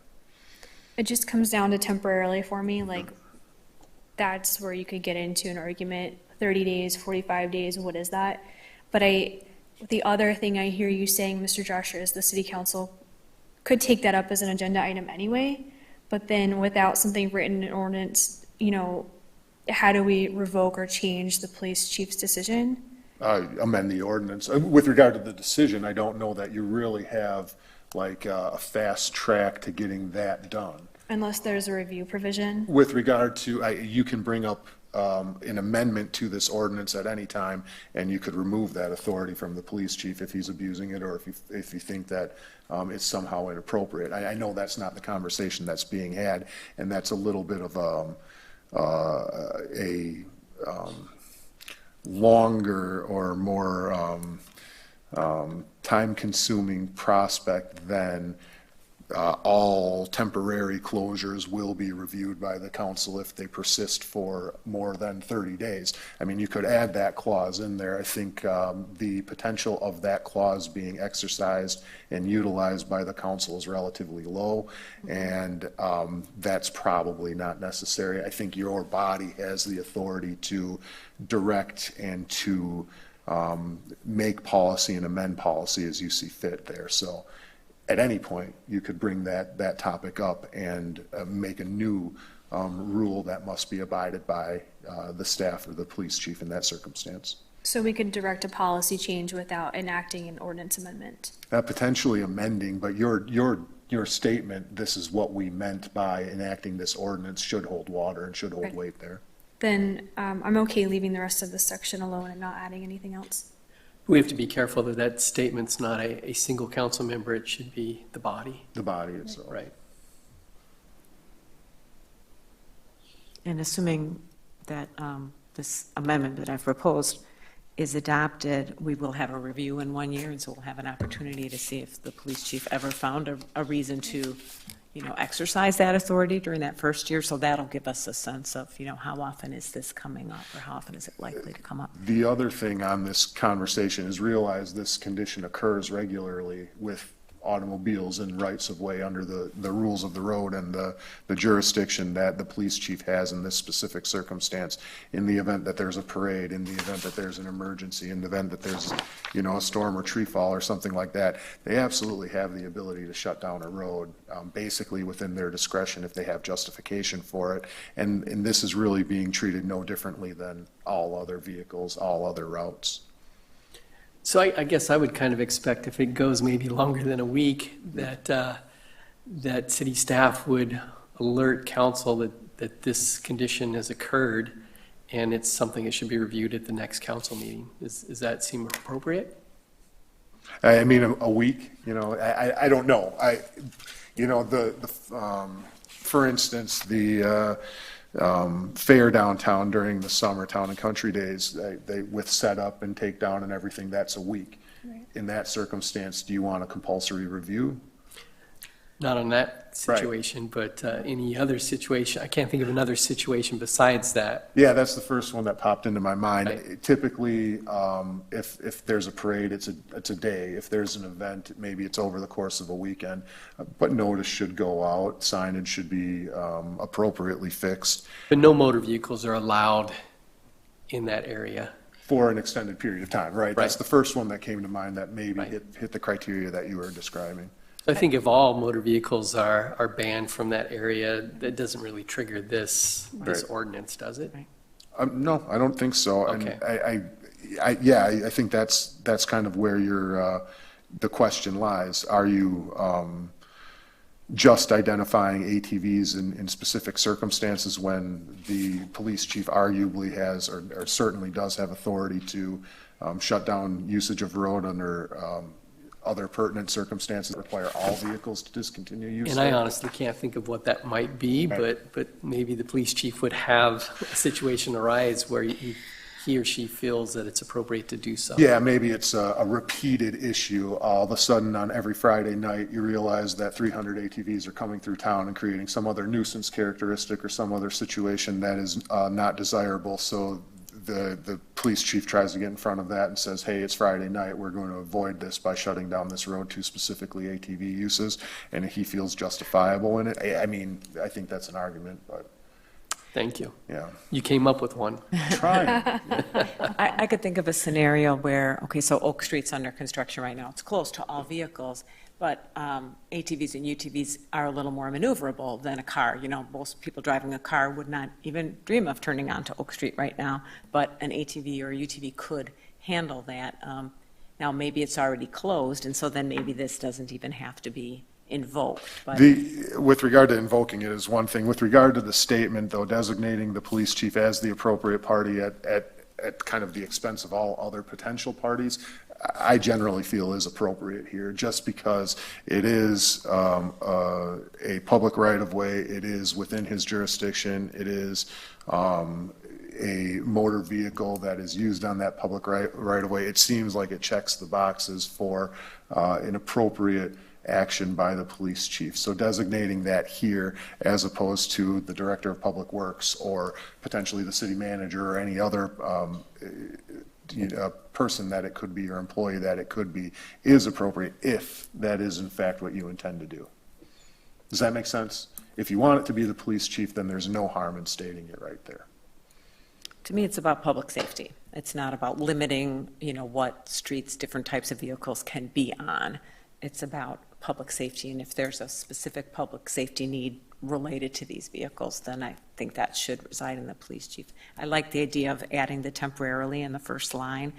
It just comes down to temporarily for me, like that's where you could get into an argument, 30 days, 45 days, what is that? But the other thing I hear you saying, Mr. Drescher, is the city council could take that up as an agenda item anyway, but then without something written in ordinance, you know, how do we revoke or change the police chief's decision? Amend the ordinance. With regard to the decision, I don't know that you really have like a fast track to getting that done. Unless there's a review provision? With regard to, you can bring up an amendment to this ordinance at any time, and you could remove that authority from the police chief if he's abusing it, or if you think that it's somehow inappropriate. I know that's not the conversation that's being had, and that's a little bit of a longer or more time-consuming prospect than all temporary closures will be reviewed by the council if they persist for more than 30 days. I mean, you could add that clause in there. I think the potential of that clause being exercised and utilized by the council is relatively low, and that's probably not necessary. I think your body has the authority to direct and to make policy and amend policy as you see fit there. So at any point, you could bring that topic up and make a new rule that must be abided by the staff or the police chief in that circumstance. So we could direct a policy change without enacting an ordinance amendment? Potentially amending, but your statement, this is what we meant by enacting this ordinance, should hold water and should hold Okay. weight there. Then I'm okay leaving the rest of this section alone and not adding anything else. We have to be careful that that statement's not a single council member, it should be the body. The body itself. Right. And assuming that this amendment that I've proposed is adopted, we will have a review in 1 year, and so we'll have an opportunity to see if the police chief ever found a reason to, you know, exercise that authority during that first year. So that'll give us a sense of, you know, how often is this coming up, or how often is it likely to come up? The other thing on this conversation is realize this condition occurs regularly with automobiles in rights of way under the rules of the road and the jurisdiction that the police chief has in this specific circumstance. In the event that there's a parade, in the event that there's an emergency, in the event that there's, you know, a storm or tree fall or something like that, they absolutely have the ability to shut down a road, basically within their discretion if they have justification for it. And this is really being treated no differently than all other vehicles, all other routes. So I guess I would kind of expect if it goes maybe longer than a week, that city staff would alert council that this condition has occurred, and it's something that should be reviewed at the next council meeting. Does that seem appropriate? I mean, a week, you know, I don't know. You know, for instance, the fair downtown during the summer town and country days, they with setup and takedown and everything, that's a week. Right. In that circumstance, do you want a compulsory review? Not on that situation, but any other situation. I can't think of another situation besides that. Yeah, that's the first one that popped into my mind. Right. Typically, if there's a parade, it's a day. If there's an event, maybe it's over the course of a weekend. But notice should go out, signage should be appropriately fixed. But no motor vehicles are allowed in that area. For an extended period of time, right? That's Right. the first one that came to mind that maybe Right. hit the criteria that you were describing. I think if all motor vehicles are banned from that area, that doesn't really trigger this Right. ordinance, does it? No, I don't think so. Okay. And I think that's kind of where the question lies. Are you just identifying ATVs in specific circumstances when the police chief arguably has, or certainly does have authority to shut down usage of road under other pertinent circumstances that require all vehicles to discontinue use? And I honestly can't think of what that might be, Right. but maybe the police chief would have a situation arise where he or she feels that it's appropriate to do so. Yeah, maybe it's a repeated issue. All of a sudden, on every Friday night, you realize that 300 ATVs are coming through town and creating some other nuisance characteristic or some other situation that is not desirable. So the police chief tries to get in front of that and says, hey, it's Friday night, we're going to avoid this by shutting down this road to specifically ATV uses, and he feels justifiable in it. I mean, I think that's an argument, but Thank you. Yeah. You came up with one. Try. I could think of a scenario where, okay, so Oak Street's under construction right now. It's closed to all vehicles, but ATVs and UTVs are a little more maneuverable than a car. You know, most people driving a car would not even dream of turning onto Oak Street right now, but an ATV or a UTV could handle that. Now, maybe it's already closed, and so then maybe this doesn't even have to be invoked. But With regard to invoking it is one thing. With regard to the statement, though, designating the police chief as the appropriate party at kind of the expense of all other potential parties, I generally feel is appropriate here, just because it is a public right-of-way, it is within his jurisdiction, it is a motor vehicle that is used on that public right-of-way. It seems like it checks the boxes for an appropriate action by the police chief. So designating that here as opposed to the director of public works or potentially the city manager or any other person that it could be or employee that it could be is appropriate if that is in fact what you intend to do. Does that make sense? If you want it to be the police chief, then there's no harm in stating it right there. to me, it's about public safety. It's not about limiting, what streets different types of vehicles can be on. It's about public safety, and if there's a specific public safety need related to these vehicles, then I think that should reside in the police chief. I like the idea of adding the temporarily in the first line,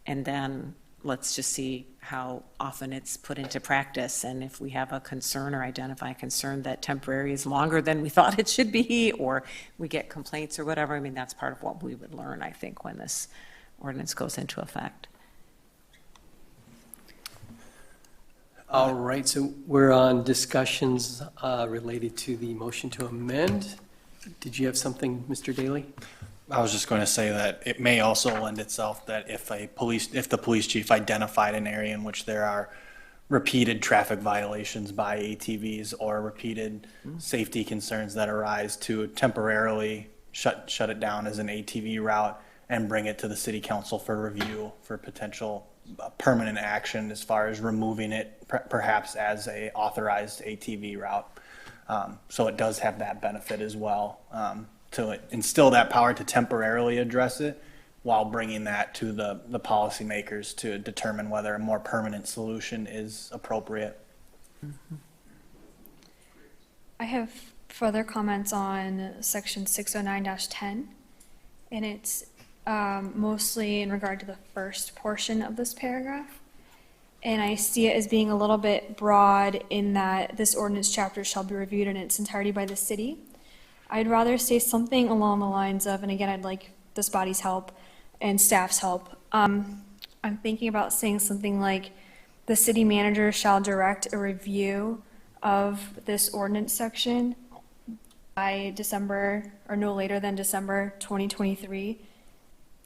and then let's just see how often it's put into practice, and if we have a concern or identify a concern that temporary is longer than we thought it should be, or we get complaints or whatever, I mean, that's part of what we would learn, I think, when this ordinance goes into effect. All right, so we're on discussions related to the motion to amend. Did you have something, Mr. Daly? I was just going to say that it may also lend itself that if the police chief identified an area in which there are repeated traffic violations by ATVs or repeated safety concerns that arise, to temporarily shut it down as an ATV route and bring it to the city council for review for potential permanent action as far as removing it perhaps as a authorized ATV route. So it does have that benefit as well, to instill that power to temporarily address it while bringing that to the policymakers to determine whether a more permanent solution is appropriate. I have further comments on section 609-10, and it's mostly in regard to the first portion of this paragraph. And I see it as being a little bit broad in that this ordinance chapter shall be reviewed in its entirety by the city. I'd rather say something along the lines of, and again, I'd like this body's help and staff's help. I'm thinking about saying something like, the city manager shall direct a review of this ordinance section by December, or no later than December 2023.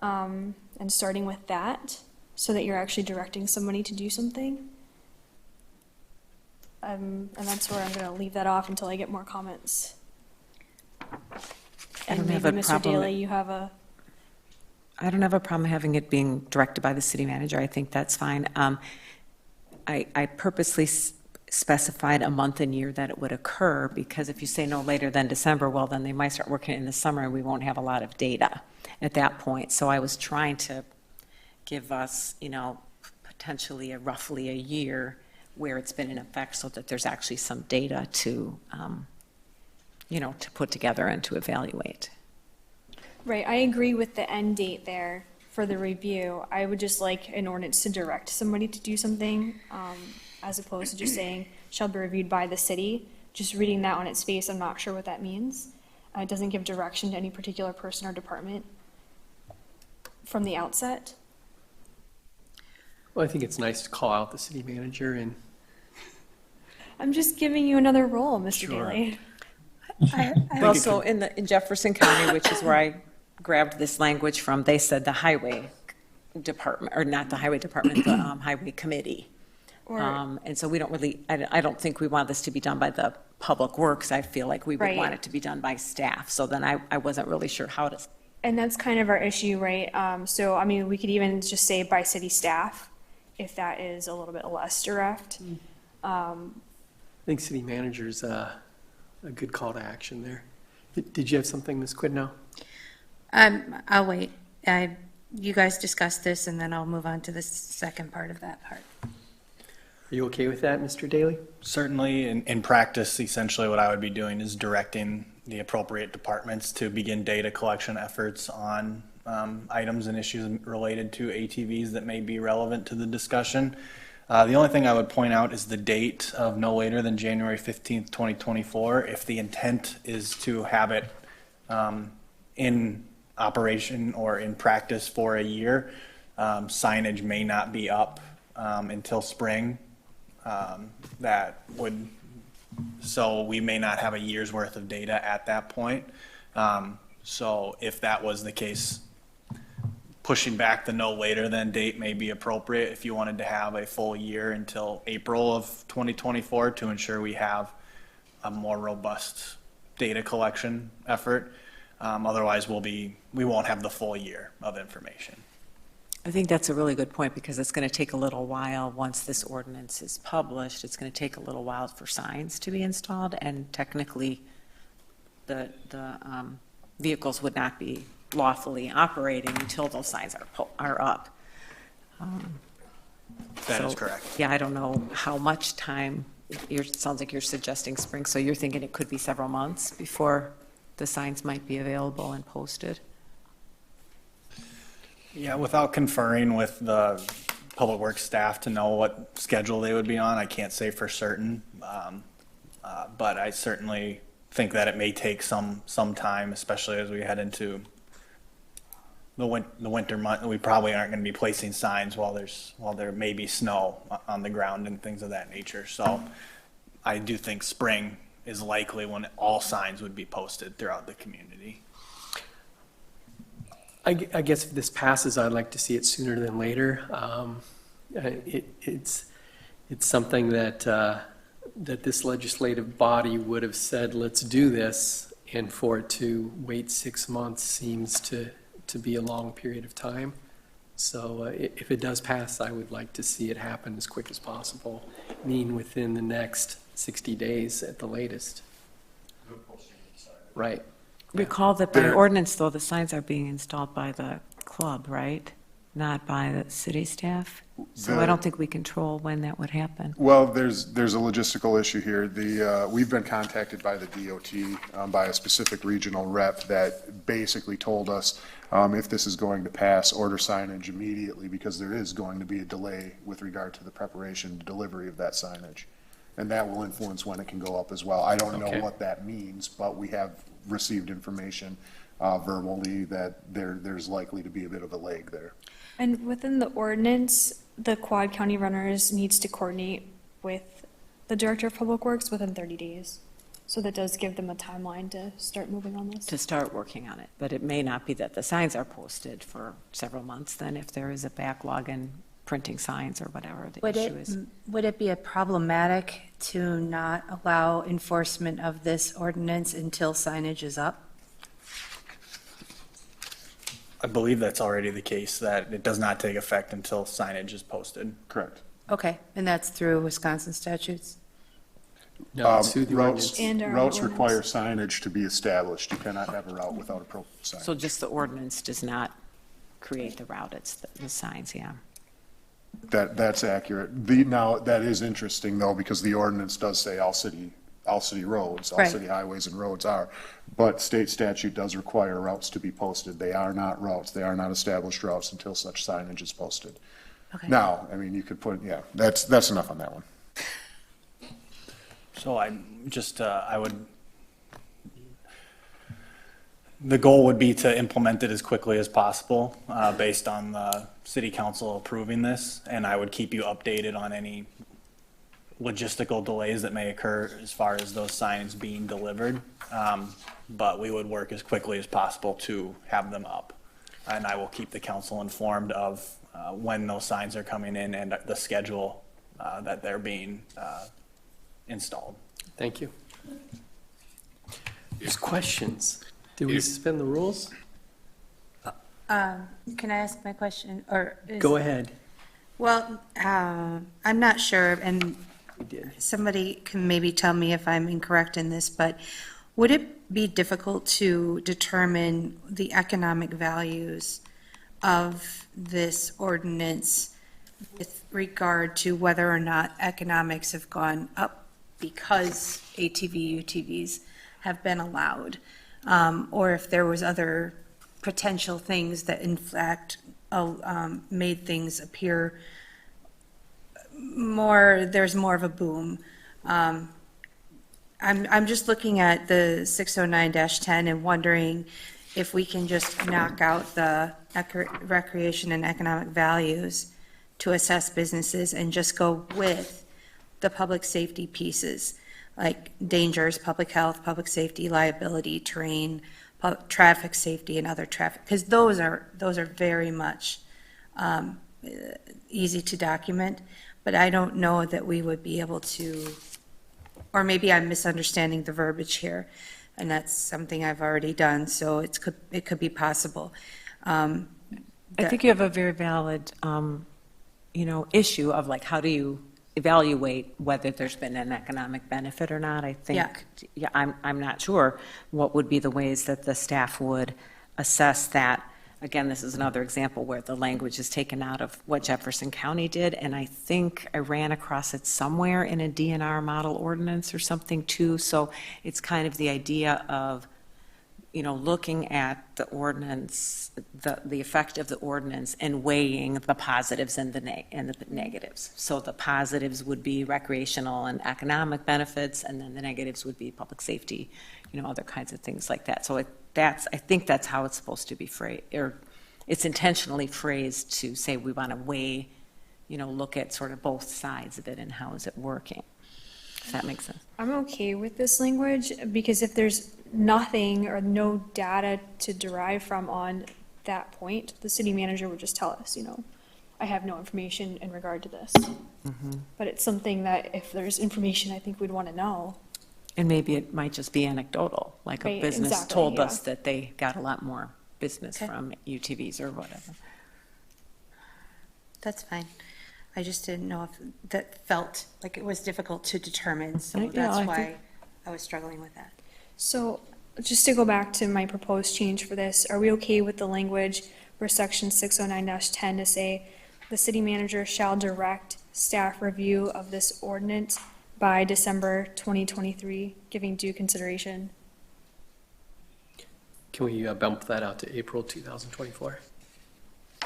And starting with that, so that you're actually directing somebody to do something. And that's where I'm going to leave that off until I get more comments. And maybe Mr. Daly, you have a... I don't have a problem having it being directed by the city manager. I think that's fine. I purposely specified a month and year that it would occur, because if you say no later than December, well, then they might start working in the summer and we won't have a lot of data at that point. So I was trying to give us, potentially roughly a year where it's been in effect, so that there's actually some data to, to put together and to evaluate. Right, I agree with the end date there for the review. I would just like an ordinance to direct somebody to do something, as opposed to just saying, shall be reviewed by the city. Just reading that on its face, I'm not sure what that means. It doesn't give direction to any particular person or department from the outset. Well, I think it's nice to call out the city manager and... I'm just giving you another role, Mr. Sure. Daly. Well, so in Jefferson County, which is where I grabbed this language from, they said the highway department, or not the highway department, the highway committee. And so we don't really, I don't think we want this to be done by the public works. I feel like we would want it to be done by staff. So then I wasn't really sure how to. And that's kind of our issue, right? So, I mean, we could even just say by city staff, if that is a little bit less direct. I think city manager's a good call to action there. Did you have something, Ms. Quidnow? I'll wait. You guys discuss this, and then I'll move on to the second part of that part. Are you okay with that, Mr. Daly? Certainly, in practice, essentially what I would be doing is directing the appropriate departments to begin data collection efforts on items and issues related to ATVs that may be relevant to the discussion. The only thing I would point out is the date of no later than January 15th, 2024. If the intent is to have it in operation or in practice for a year, signage may not be up until spring. So we may not have a year's worth of data at that point. So if that was the case, pushing back the no later than date may be appropriate if you wanted to have a full year until April of 2024 to ensure we have a more robust data collection effort. Otherwise, we won't have the full year of information. I think that's a really good point, because it's going to take a little while. Once this ordinance is published, it's going to take a little while for signs to be installed, and technically the vehicles would not be lawfully operating until those signs are up. That is correct. Yeah, I don't know how much time. It sounds like you're suggesting spring, so you're thinking it could be several months before the signs might be available and posted? Yeah, without conferring with the Public Works staff to know what schedule they would be on, I can't say for certain. But I certainly think that it may take some time, especially as we head into the winter month. We probably aren't going to be placing signs while there may be snow on the ground and things of that nature. So I do think spring is likely when all signs would be posted throughout the community. I guess if this passes, I'd like to see it sooner than later. It's something that that this legislative body would have said, let's do this, and for it to wait 6 months seems to be a long period of time. So if it does pass, I would like to see it happen as quick as possible, within the next 60 days at the latest. Right. Recall that by ordinance, though, the signs are being installed by the club, right? Not by the city staff? So I don't think we control when that would happen. Well, there's a logistical issue here. We've been contacted by the DOT, by a specific regional rep that basically told us if this is going to pass, order signage immediately, because there is going to be a delay with regard to the preparation and delivery of that signage. And that will influence when it can go up as well. I don't know what that means, but we have received information verbally that there's likely to be a bit of a lag there. And within the ordinance, the Quad County Runners needs to coordinate with the Director of Public Works within 30 days. So that does give them a timeline to start moving on this. To start working on it. But it may not be that the signs are posted for several months then if there is a backlog in printing signs or whatever the issue is. Would it be problematic to not allow enforcement of this ordinance until signage is up? I believe that's already the case, that it does not take effect until signage is posted. Correct. Okay, and that's through Wisconsin statutes? No, it's through the Routes ordinance. require signage to be established. You cannot have a route without appropriate signage. So just the ordinance does not create the route, it's the signs, yeah. That's accurate. Now, that is interesting, though, because the ordinance does say all city roads, all Right. city highways and roads are. But state statute does require routes to be posted. They are not routes. They are not established routes until such signage is posted. Okay. Now, I mean, you could put, that's enough on that one. So the goal would be to implement it as quickly as possible, based on the city council approving this, and I would keep you updated on any logistical delays that may occur as far as those signs being delivered. But we would work as quickly as possible to have them up. And I will keep the council informed of when those signs are coming in and the schedule that they're being installed. Thank you. There's questions. Do we suspend the rules? Can I ask my question, or? Go ahead. Well, I'm not sure, and somebody can maybe tell me if I'm incorrect in this, but would it be difficult to determine the economic values of this ordinance with regard to whether or not economics have gone up because ATV, UTVs have been allowed, or if there was other potential things that in fact made things appear there's more of a boom. I'm just looking at the 609-10 and wondering if we can just knock out the recreation and economic values to assess businesses and just go with the public safety pieces, like dangers, public health, public safety, liability, terrain, traffic safety, and other traffic, because those are very much easy to document, but I don't know that we would be able to, or maybe I'm misunderstanding the verbiage here, and that's something I've already done, so it could be possible. I think you have a very valid, issue of like, how do you evaluate whether there's been an economic benefit or not? I think, I'm not sure what would be the ways that the staff would assess that. Again, this is another example where the language is taken out of what Jefferson County did, and I think I ran across it somewhere in a DNR model ordinance or something too. So it's kind of the idea of, looking at the ordinance, the effect of the ordinance, and weighing the positives and the negatives. So the positives would be recreational and economic benefits, and then the negatives would be public safety, other kinds of things like that. So I think that's how it's supposed to be phrased, or it's intentionally phrased to say we want to weigh, look at sort of both sides of it and how is it working. If that makes sense. I'm okay with this language because if there's nothing or no data to derive from on that point, the city manager would just tell us, I have no information in regard to this. But it's something that if there's information, I think we'd want to know. And maybe it might just be anecdotal, like a Right, business exactly, told yeah. us that they got a lot more business from UTVs or whatever. That's fine. I just didn't know if that felt like it was difficult to determine, so Yeah, that's I why think- I was struggling with that. So just to go back to my proposed change for this, are we okay with the language for section 609-10 to say the city manager shall direct staff review of this ordinance by December 2023, giving due consideration? Can we bump that out to April 2024?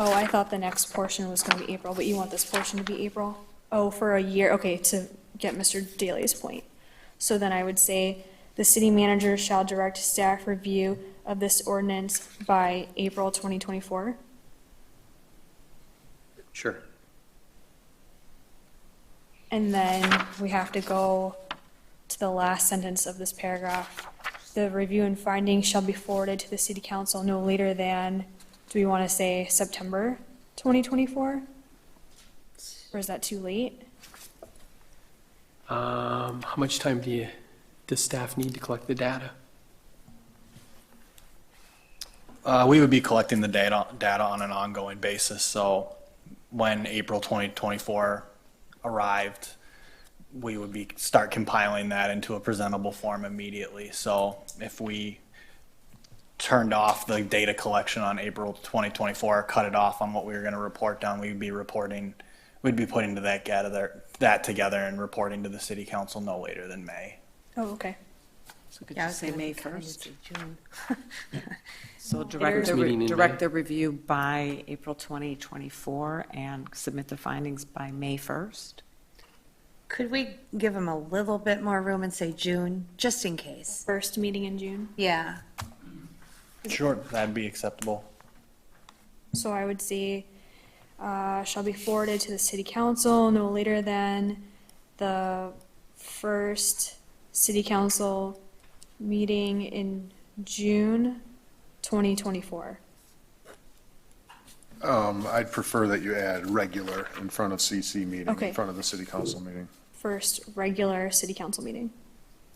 Oh, I thought the next portion was gonna be April, but you want this portion to be April? Oh, for a year, okay, to get Mr. Daly's point. So then I would say, the city manager shall direct staff review of this ordinance by April 2024. Sure. And then we have to go to the last sentence of this paragraph. The review and findings shall be forwarded to the city council no later than, do we want to say September 2024? Or is that too late? How much time does staff need to collect the data? We would be collecting the data on an ongoing basis, so when April 2024 arrived, we would start compiling that into a presentable form immediately. So if we turned off the data collection on April 2024, cut it off on what we were going to report on, we'd be putting that together and reporting to the city council no later than May. Oh, okay. So could Yeah, I you was say gonna May kind of 1st? say June. So First meeting in direct May. the review by April 2024 and submit the findings by May 1st? Could we give them a little bit more room and say June, just in case? First meeting in June. Yeah. Sure, that'd be acceptable. So I would say, shall be forwarded to the city council no later than the first city council meeting in June 2024. I'd prefer that you add regular in front of CC meeting, Okay. in front of the city council meeting. First regular city council meeting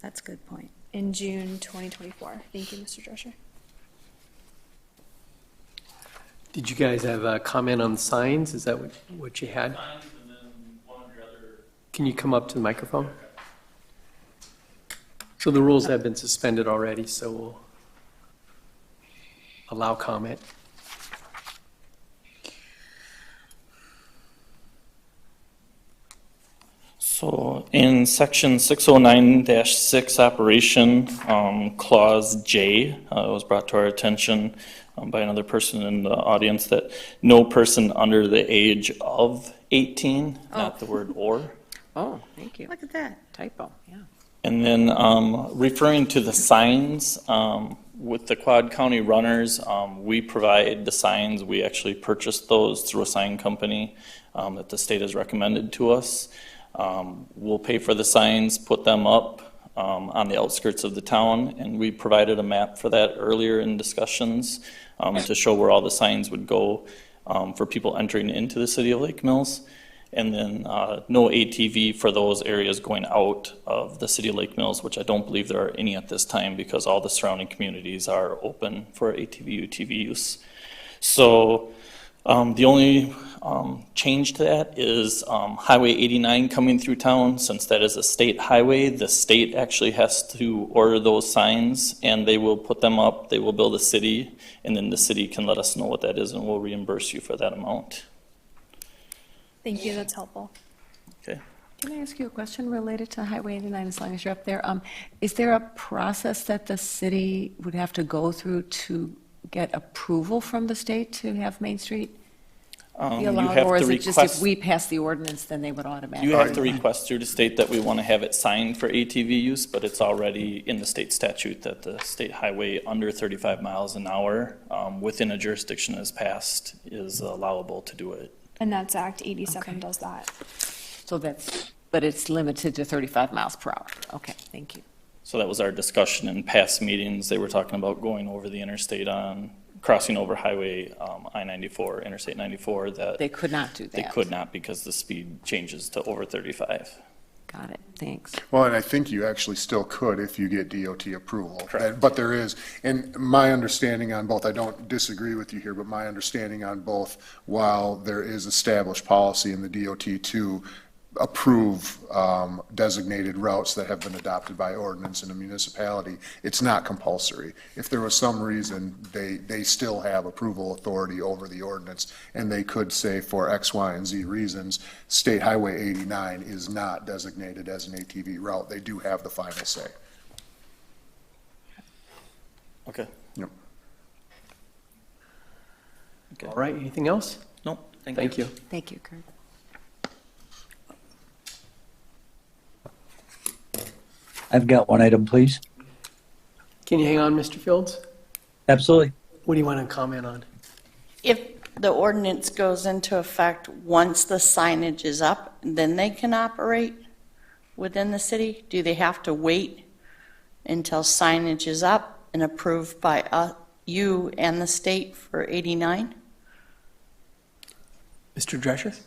That's a good point. in June 2024. Thank you, Mr. Drescher. Did you guys have a comment on the signs? Is that what you had? Can you come up to the microphone? So the rules have been suspended already, so we'll allow comment. So in section 609-6 operation, clause J, was brought to our attention by another person in the audience that no person under the age of 18, not the word or. Oh, thank you. Look at that. Typo, yeah. And then referring to the signs, with the Quad County runners, we provide the signs. We actually purchased those through a sign company that the state has recommended to us. We'll pay for the signs, put them up on the outskirts of the town, and we provided a map for that earlier in discussions to show where all the signs would go for people entering into the city of Lake Mills. And then no ATV for those areas going out of the city of Lake Mills, which I don't believe there are any at this time because all the surrounding communities are open for ATV, UTV use. So the only change to that is Highway 89 coming through town. Since that is a state highway, the state actually has to order those signs and they will put them up, they will bill the city, and then the city can let us know what that is and we'll reimburse you for that amount. Thank you, that's helpful. Okay. Can I ask you a question related to Highway 89, as long as you're up there? Is there a process that the city would have to go through to get approval from the state to have Main Street be You allowed? have Or to is it just request, if we pass the ordinance, then they would automatically? you have to request through the state that we want to have it signed for ATV use, but it's already in the state statute that the state highway under 35 miles an hour within a jurisdiction as passed is allowable to do it. And that's Act 87 does that. So but it's limited to 35 miles per hour. Okay, thank you. So that was our discussion in past meetings. They were talking about going over the interstate on, crossing over Highway I-94, Interstate 94, that They could not do that. they could not because the speed changes to over 35. Got it, thanks. Well, and I think you actually still could if you get DOT approval. Correct. But there is, and my understanding on both, I don't disagree with you here, but my understanding on both, while there is established policy in the DOT to approve designated routes that have been adopted by ordinance in a municipality, it's not compulsory. If there was some reason, they still have approval authority over the ordinance, and they could say for X, Y, and Z reasons, State Highway 89 is not designated as an ATV route. They do have the final say. Okay. Yep. Okay. All right, anything else? No, Thank you. Thank you, Kurt. I've got one item, please. Can you hang on, Mr. Fields? Absolutely. What do you want to comment on? If the ordinance goes into effect once the signage is up, then they can operate within the city? Do they have to wait until signage is up and approved by you and the state for 89? Mr. Drescher?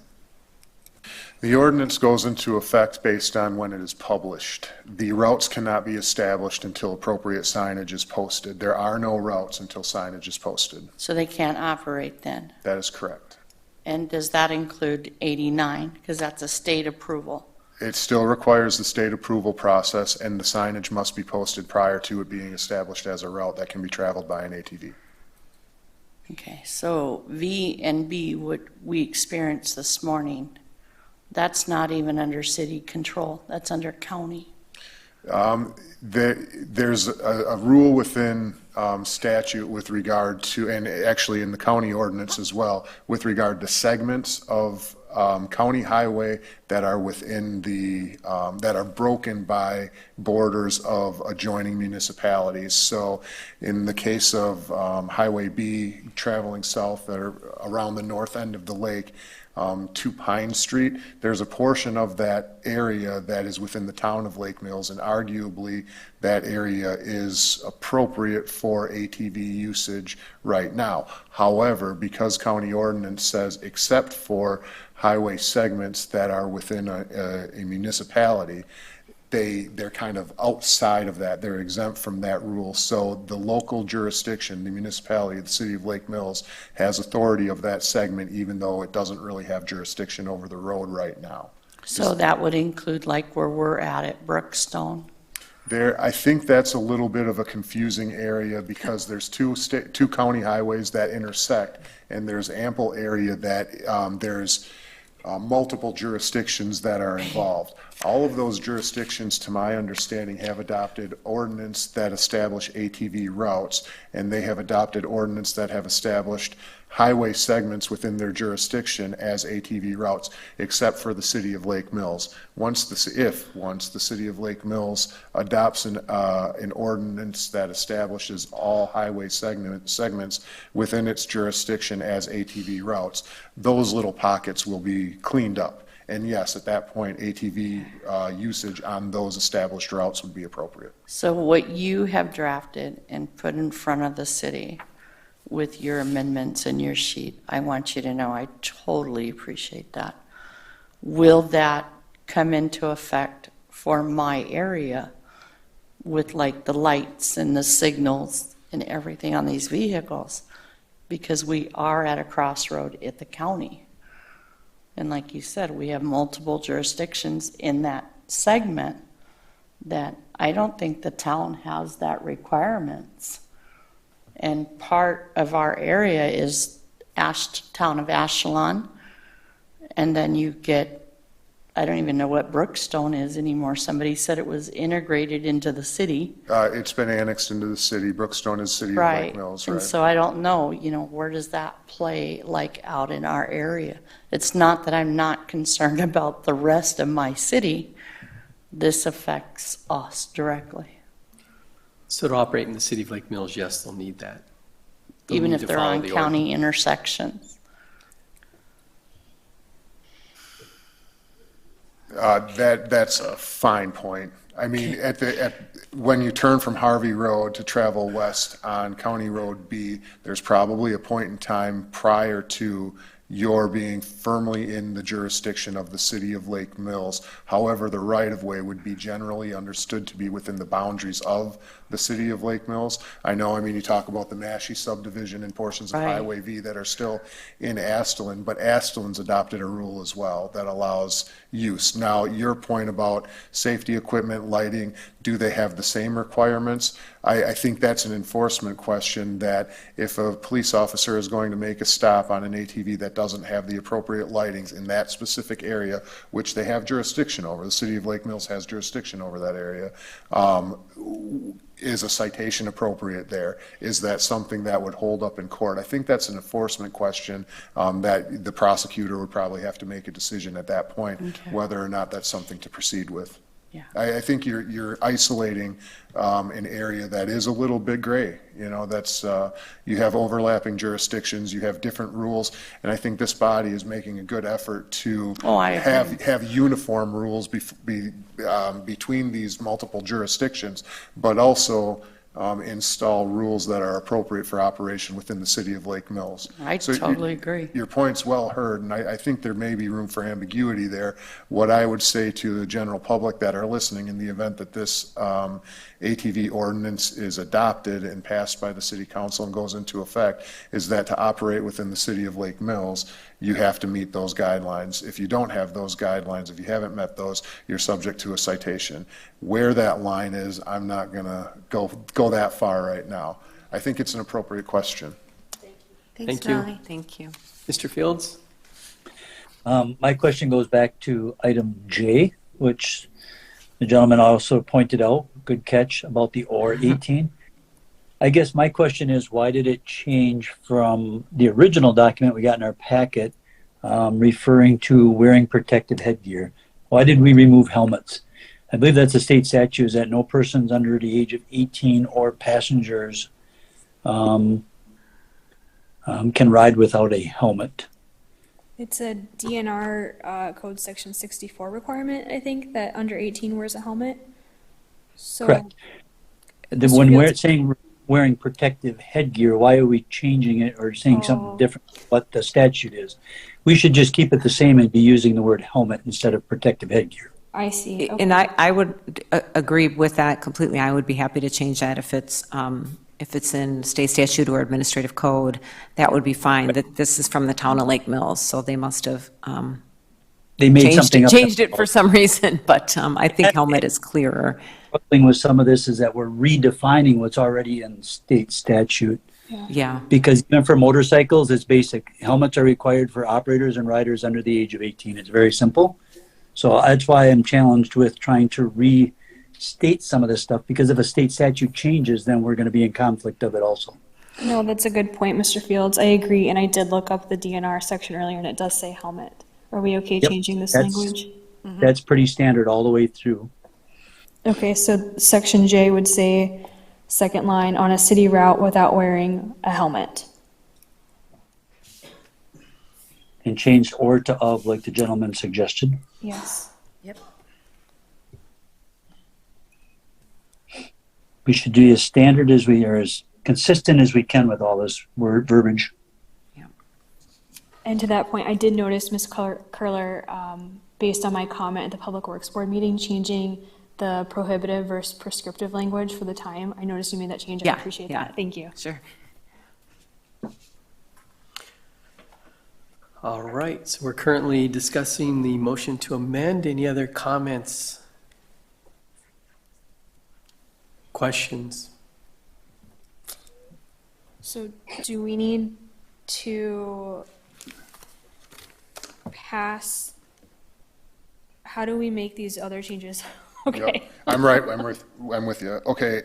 The ordinance goes into effect based on when it is published. The routes cannot be established until appropriate signage is posted. There are no routes until signage is posted. So they can't operate then? That is correct. And does that include 89? Because that's a state approval. It still requires the state approval process, and the signage must be posted prior to it being established as a route that can be traveled by an ATV. Okay, so V and B, what we experienced this morning, that's not even under city control, that's under county. There's a rule within statute with regard to, and actually in the county ordinance as well, with regard to segments of county highway that are within the, that are broken by borders of adjoining municipalities. So in the case of Highway B traveling south that are around the north end of the lake, to Pine Street, there's a portion of that area that is within the town of Lake Mills, and arguably that area is appropriate for ATV usage right now. However, because county ordinance says except for highway segments that are within a municipality, they're kind of outside of that. They're exempt from that rule. So the local jurisdiction, the municipality, the city of Lake Mills, has authority of that segment, even though it doesn't really have jurisdiction over the road right now. So that would include like where we're at Brookstone? I think that's a little bit of a confusing area because there's two county highways that intersect, and there's ample area that there's multiple jurisdictions that are involved. All of those jurisdictions, to my understanding, have adopted ordinance that establish ATV routes, and they have adopted ordinance that have established highway segments within their jurisdiction as ATV routes, except for the city of Lake Mills. Once the city of Lake Mills adopts an ordinance that establishes all highway segments within its jurisdiction as ATV routes, those little pockets will be cleaned up. And yes, at that point, ATV usage on those established routes would be appropriate. So what you have drafted and put in front of the city with your amendments and your sheet, I want you to know I totally appreciate that. Will that come into effect for my area with like the lights and the signals and everything on these vehicles? Because we are at a crossroad at the county. And like you said, we have multiple jurisdictions in that segment that I don't think the town has that requirements. And part of our area is town of Ashland. And then you get, I don't even know what Brookstone is anymore. Somebody said it was integrated into the city. It's been annexed into the city. Brookstone is city of Lake Mills, right? And so I don't know, where does that play like out in our area? It's not that I'm not concerned about the rest of my city. This affects us directly. So to operate in the city of Lake Mills, yes, they'll need that. They'll Even need if to they're follow on the county intersections. That's a fine point. I mean, when you turn from Harvey Road to travel west on County Road B, there's probably a point in time prior to your being firmly in the jurisdiction of the city of Lake Mills. However, the right-of-way would be generally understood to be within the boundaries of the city of Lake Mills. I mean, you talk about the Mashie subdivision and portions of Highway V that are still in Astelin, but Astelin's adopted a rule as well that allows use. Now, your point about safety equipment, lighting, do they have the same requirements? I think that's an enforcement question, that if a police officer is going to make a stop on an ATV that doesn't have the appropriate lightings in that specific area, which they have jurisdiction over, the city of Lake Mills has jurisdiction over that area, is a citation appropriate there? Is that something that would hold up in court? I think that's an enforcement question that the prosecutor would probably have to make a decision at that point, whether or not that's something to proceed with. Yeah. I think you're isolating an area that is a little bit gray. That's you have overlapping jurisdictions, you have different rules, and I think this body is making a good effort to have uniform rules between these multiple jurisdictions, but also install rules that are appropriate for operation within the city of Lake Mills. I totally agree. Your point's well heard, and I think there may be room for ambiguity there. What I would say to the general public that are listening, in the event that this ATV ordinance is adopted and passed by the city council and goes into effect, is that to operate within the city of Lake Mills, you have to meet those guidelines. If you don't have those guidelines, if you haven't met those, you're subject to a citation. Where that line is, I'm not going to go that far right now. I think it's an appropriate question. Thank you. Melanie. Thank you. Mr. Fields? My question goes back to item J, which the gentleman also pointed out, good catch, about the OR 18. I guess my question is, why did it change from the original document we got in our packet referring to wearing protective headgear? Why did we remove helmets? I believe that's a state statute, that no persons under the age of 18 or passengers can ride without a helmet. It's a DNR code section 64 requirement, I think, that under 18 wears a helmet. So, correct. When we're saying wearing protective headgear, why are we changing it or saying something different than what the statute is? We should just keep it the same and be using the word helmet instead of protective headgear. I see. Okay. And I would agree with that completely. I would be happy to change that if it's in state statute or administrative code. That would be fine. That this is from the town of Lake Mills, so they must have They made something up. changed it for some reason, but I think helmet is clearer. The thing with some of this is that we're redefining what's already in state statute. Yeah. Because even for motorcycles, it's basic. Helmets are required for operators and riders under the age of 18. It's very simple. So that's why I'm challenged with trying to restate some of this stuff, because if a state statute changes, then we're going to be in conflict of it also. No, that's a good point, Mr. Fields. I agree, and I did look up the DNR section earlier, and it does say helmet. Are we okay Yep, changing this that's- language? That's pretty standard all the way through. Okay, so section J would say, second line, on a city route without wearing a helmet. And changed or to of, like the gentleman suggested. Yes. Yep. We should be as standard as we are, as consistent as we can with all this word verbiage. And to that point, I did notice Ms. Curler, based on my comment at the Public Works Board meeting, changing the prohibitive versus prescriptive language for the time. I noticed you made that change. I appreciate that. Thank you. Sure. All right, so we're currently discussing the motion to amend. Any other comments? Questions? So do we need to pass, how do we make these other changes? Okay. Yep. I'm with you. Okay,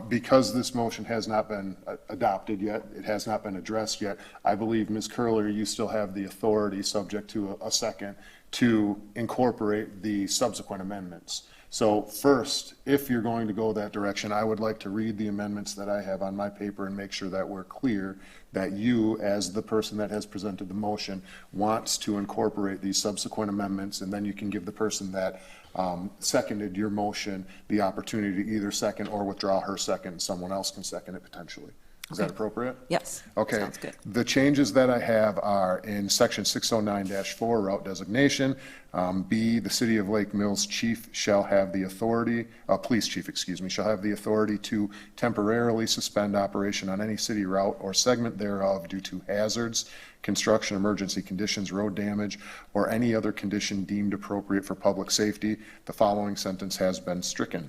because this motion has not been adopted yet, it has not been addressed yet, I believe, Ms. Curler, you still have the authority, subject to a second, to incorporate the subsequent amendments. So first, if you're going to go that direction, I would like to read the amendments that I have on my paper and make sure that we're clear that you, as the person that has presented the motion, wants to incorporate these subsequent amendments, and then you can give the person that seconded your motion the opportunity to either second or withdraw her second. Someone else can second it potentially. Is that appropriate? Yes. Okay. Sounds good. The changes that I have are in section 609-4, route designation. B, the city of Lake Mills chief shall have the authority, police chief, excuse me, shall have the authority to temporarily suspend operation on any city route or segment thereof due to hazards, construction, emergency conditions, road damage, or any other condition deemed appropriate for public safety. The following sentence has been stricken.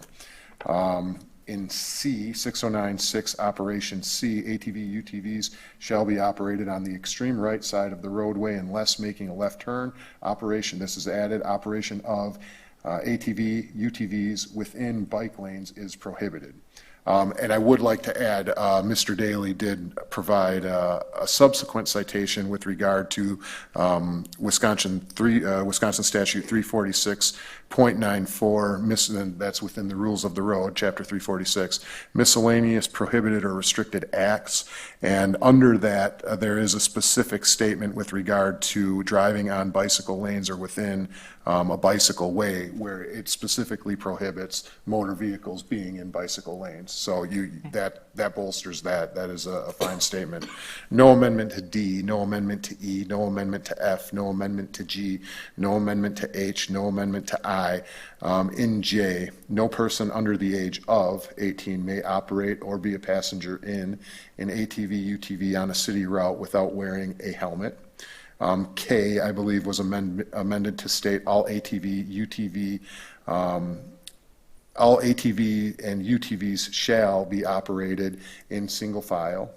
In C, 609-6, Operation C, ATV, UTVs shall be operated on the extreme right side of the roadway unless making a left turn. Operation, this is added, operation of ATV, UTVs within bike lanes is prohibited. And I would like to add, Mr. Daly did provide a subsequent citation with regard to Wisconsin Statute 346.94, and that's within the rules of the road, Chapter 346, miscellaneous prohibited or restricted acts. And under that, there is a specific statement with regard to driving on bicycle lanes or within a bicycle way, where it specifically prohibits motor vehicles being in bicycle lanes. So that bolsters that. That is a fine statement. No amendment to D, no amendment to E, no amendment to F, no amendment to G, no amendment to H, no amendment to I. In J, no person under the age of 18 may operate or be a passenger in an ATV, UTV on a city route without wearing a helmet. K, I believe, was amended to state all ATV, UTV, all ATV and UTVs shall be operated in single file.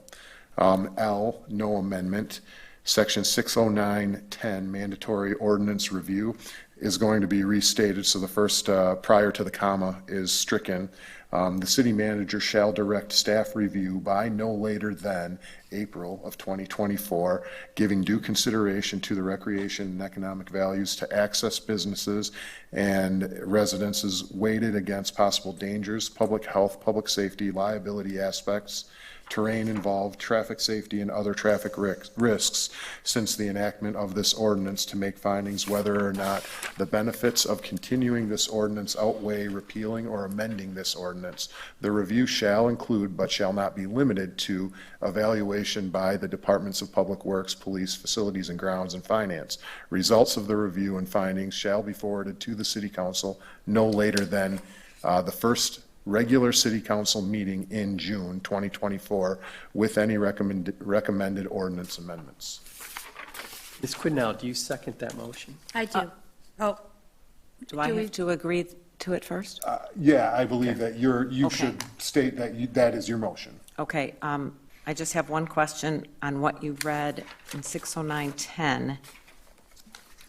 L, no amendment. Section 609-10, mandatory ordinance review, is going to be restated, so the first prior to the comma is stricken. The city manager shall direct staff review by no later than April of 2024, giving due consideration to the recreation and economic values to access businesses and residences weighted against possible dangers, public health, public safety, liability aspects, terrain involved, traffic safety, and other traffic risks since the enactment of this ordinance, to make findings whether or not the benefits of continuing this ordinance outweigh repealing or amending this ordinance. The review shall include, but shall not be limited to, evaluation by the Departments of Public Works, Police, Facilities and Grounds, and Finance. Results of the review and findings shall be forwarded to the City Council no later than the first regular City Council meeting in June 2024 with any recommended ordinance amendments. Ms. Quidnow, do you second that motion? I do. Oh, Do I Do we- have to agree to it first? Yeah, I believe that you Okay. should state that that is your motion. Okay, I just have one question on what you read in 60910.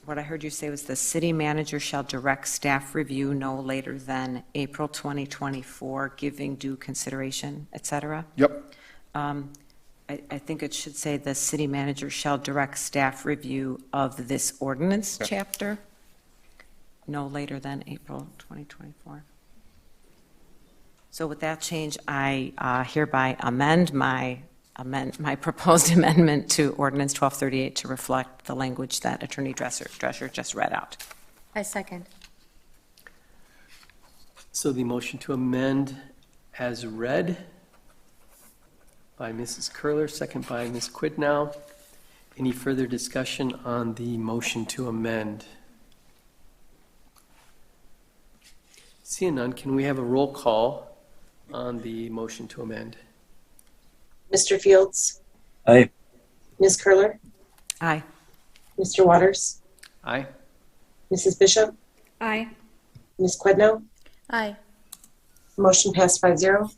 What I heard you say was the city manager shall direct staff review no later than April 2024, giving due consideration, et cetera. Yep. I think it should say the city manager shall direct staff review of this ordinance Okay. chapter no later than April 2024. So with that change, I hereby amend my proposed amendment to Ordinance 1238 to reflect the language that Attorney Drescher just read out. I second. So the motion to amend as read by Mrs. Curler, second by Ms. Quidnow. Any further discussion on the motion to amend? Seeing none, can we have a roll call on the motion to amend? Mr. Fields, Aye. Ms. Curler, Aye. Mr. Waters, Aye. Mrs. Bishop, Aye. Ms. Quidnow. Aye. Motion passed 5-0.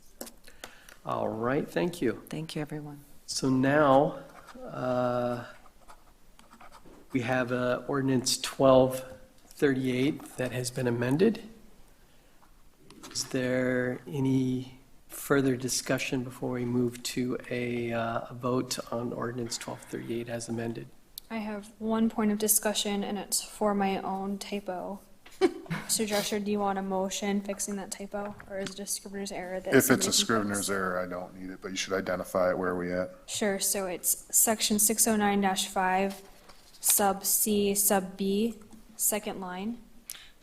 All right, thank you. Thank you, everyone. So now, we have ordinance 1238 that has been amended. Is there any further discussion before we move to a vote on ordinance 1238 as amended? I have one point of discussion, and it's for my own typo. Mr. Drescher, do you want a motion fixing that typo, or is it a scrivener's error? That If it's somebody a can scrivener's fix? error, I don't need it, but you should identify it. Where are we at? Sure, so it's section 609-5, sub C, sub B, second line.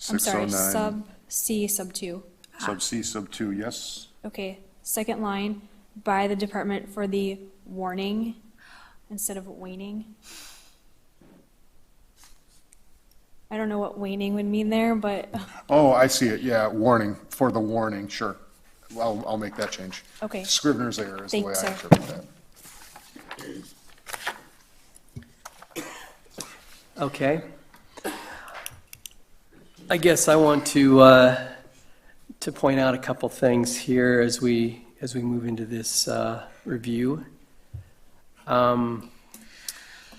I'm sorry, 609. sub C, sub 2. Sub C, sub 2, yes? Okay, second line, by the department for the warning instead of waning. I don't know what waning would mean there, but, Oh, I see it, yeah, warning, for the warning, sure. Well, I'll make that change. okay. Scrivener's error is the Thanks, way I sir. interpret that. Okay. I guess I want to point out a couple things here as we move into this review.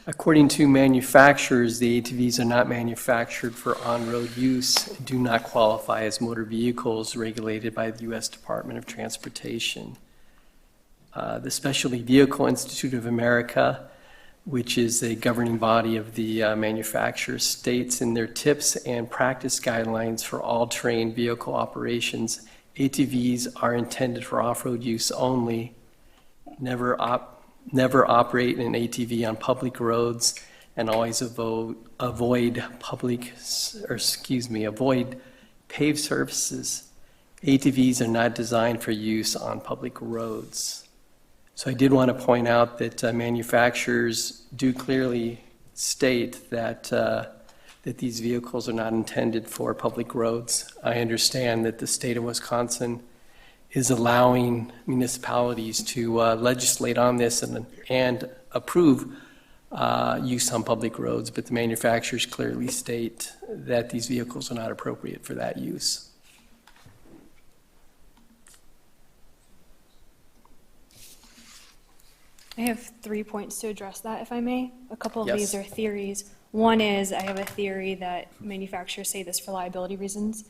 According to manufacturers, the ATVs are not manufactured for on-road use and do not qualify as motor vehicles regulated by the U.S. Department of Transportation. The Specialty Vehicle Institute of America, which is a governing body of the manufacturer, states in their tips and practice guidelines for all terrain vehicle operations, ATVs are intended for off-road use only. Never operate an ATV on public roads, and always avoid paved surfaces. ATVs are not designed for use on public roads. So I did want to point out that manufacturers do clearly state that these vehicles are not intended for public roads. I understand that the state of Wisconsin is allowing municipalities to legislate on this and approve use on public roads, but the manufacturers clearly state that these vehicles are not appropriate for that use. I have 3 points to address that, if I may. A couple of Yes. these are theories. One is I have a theory that manufacturers say this for liability reasons.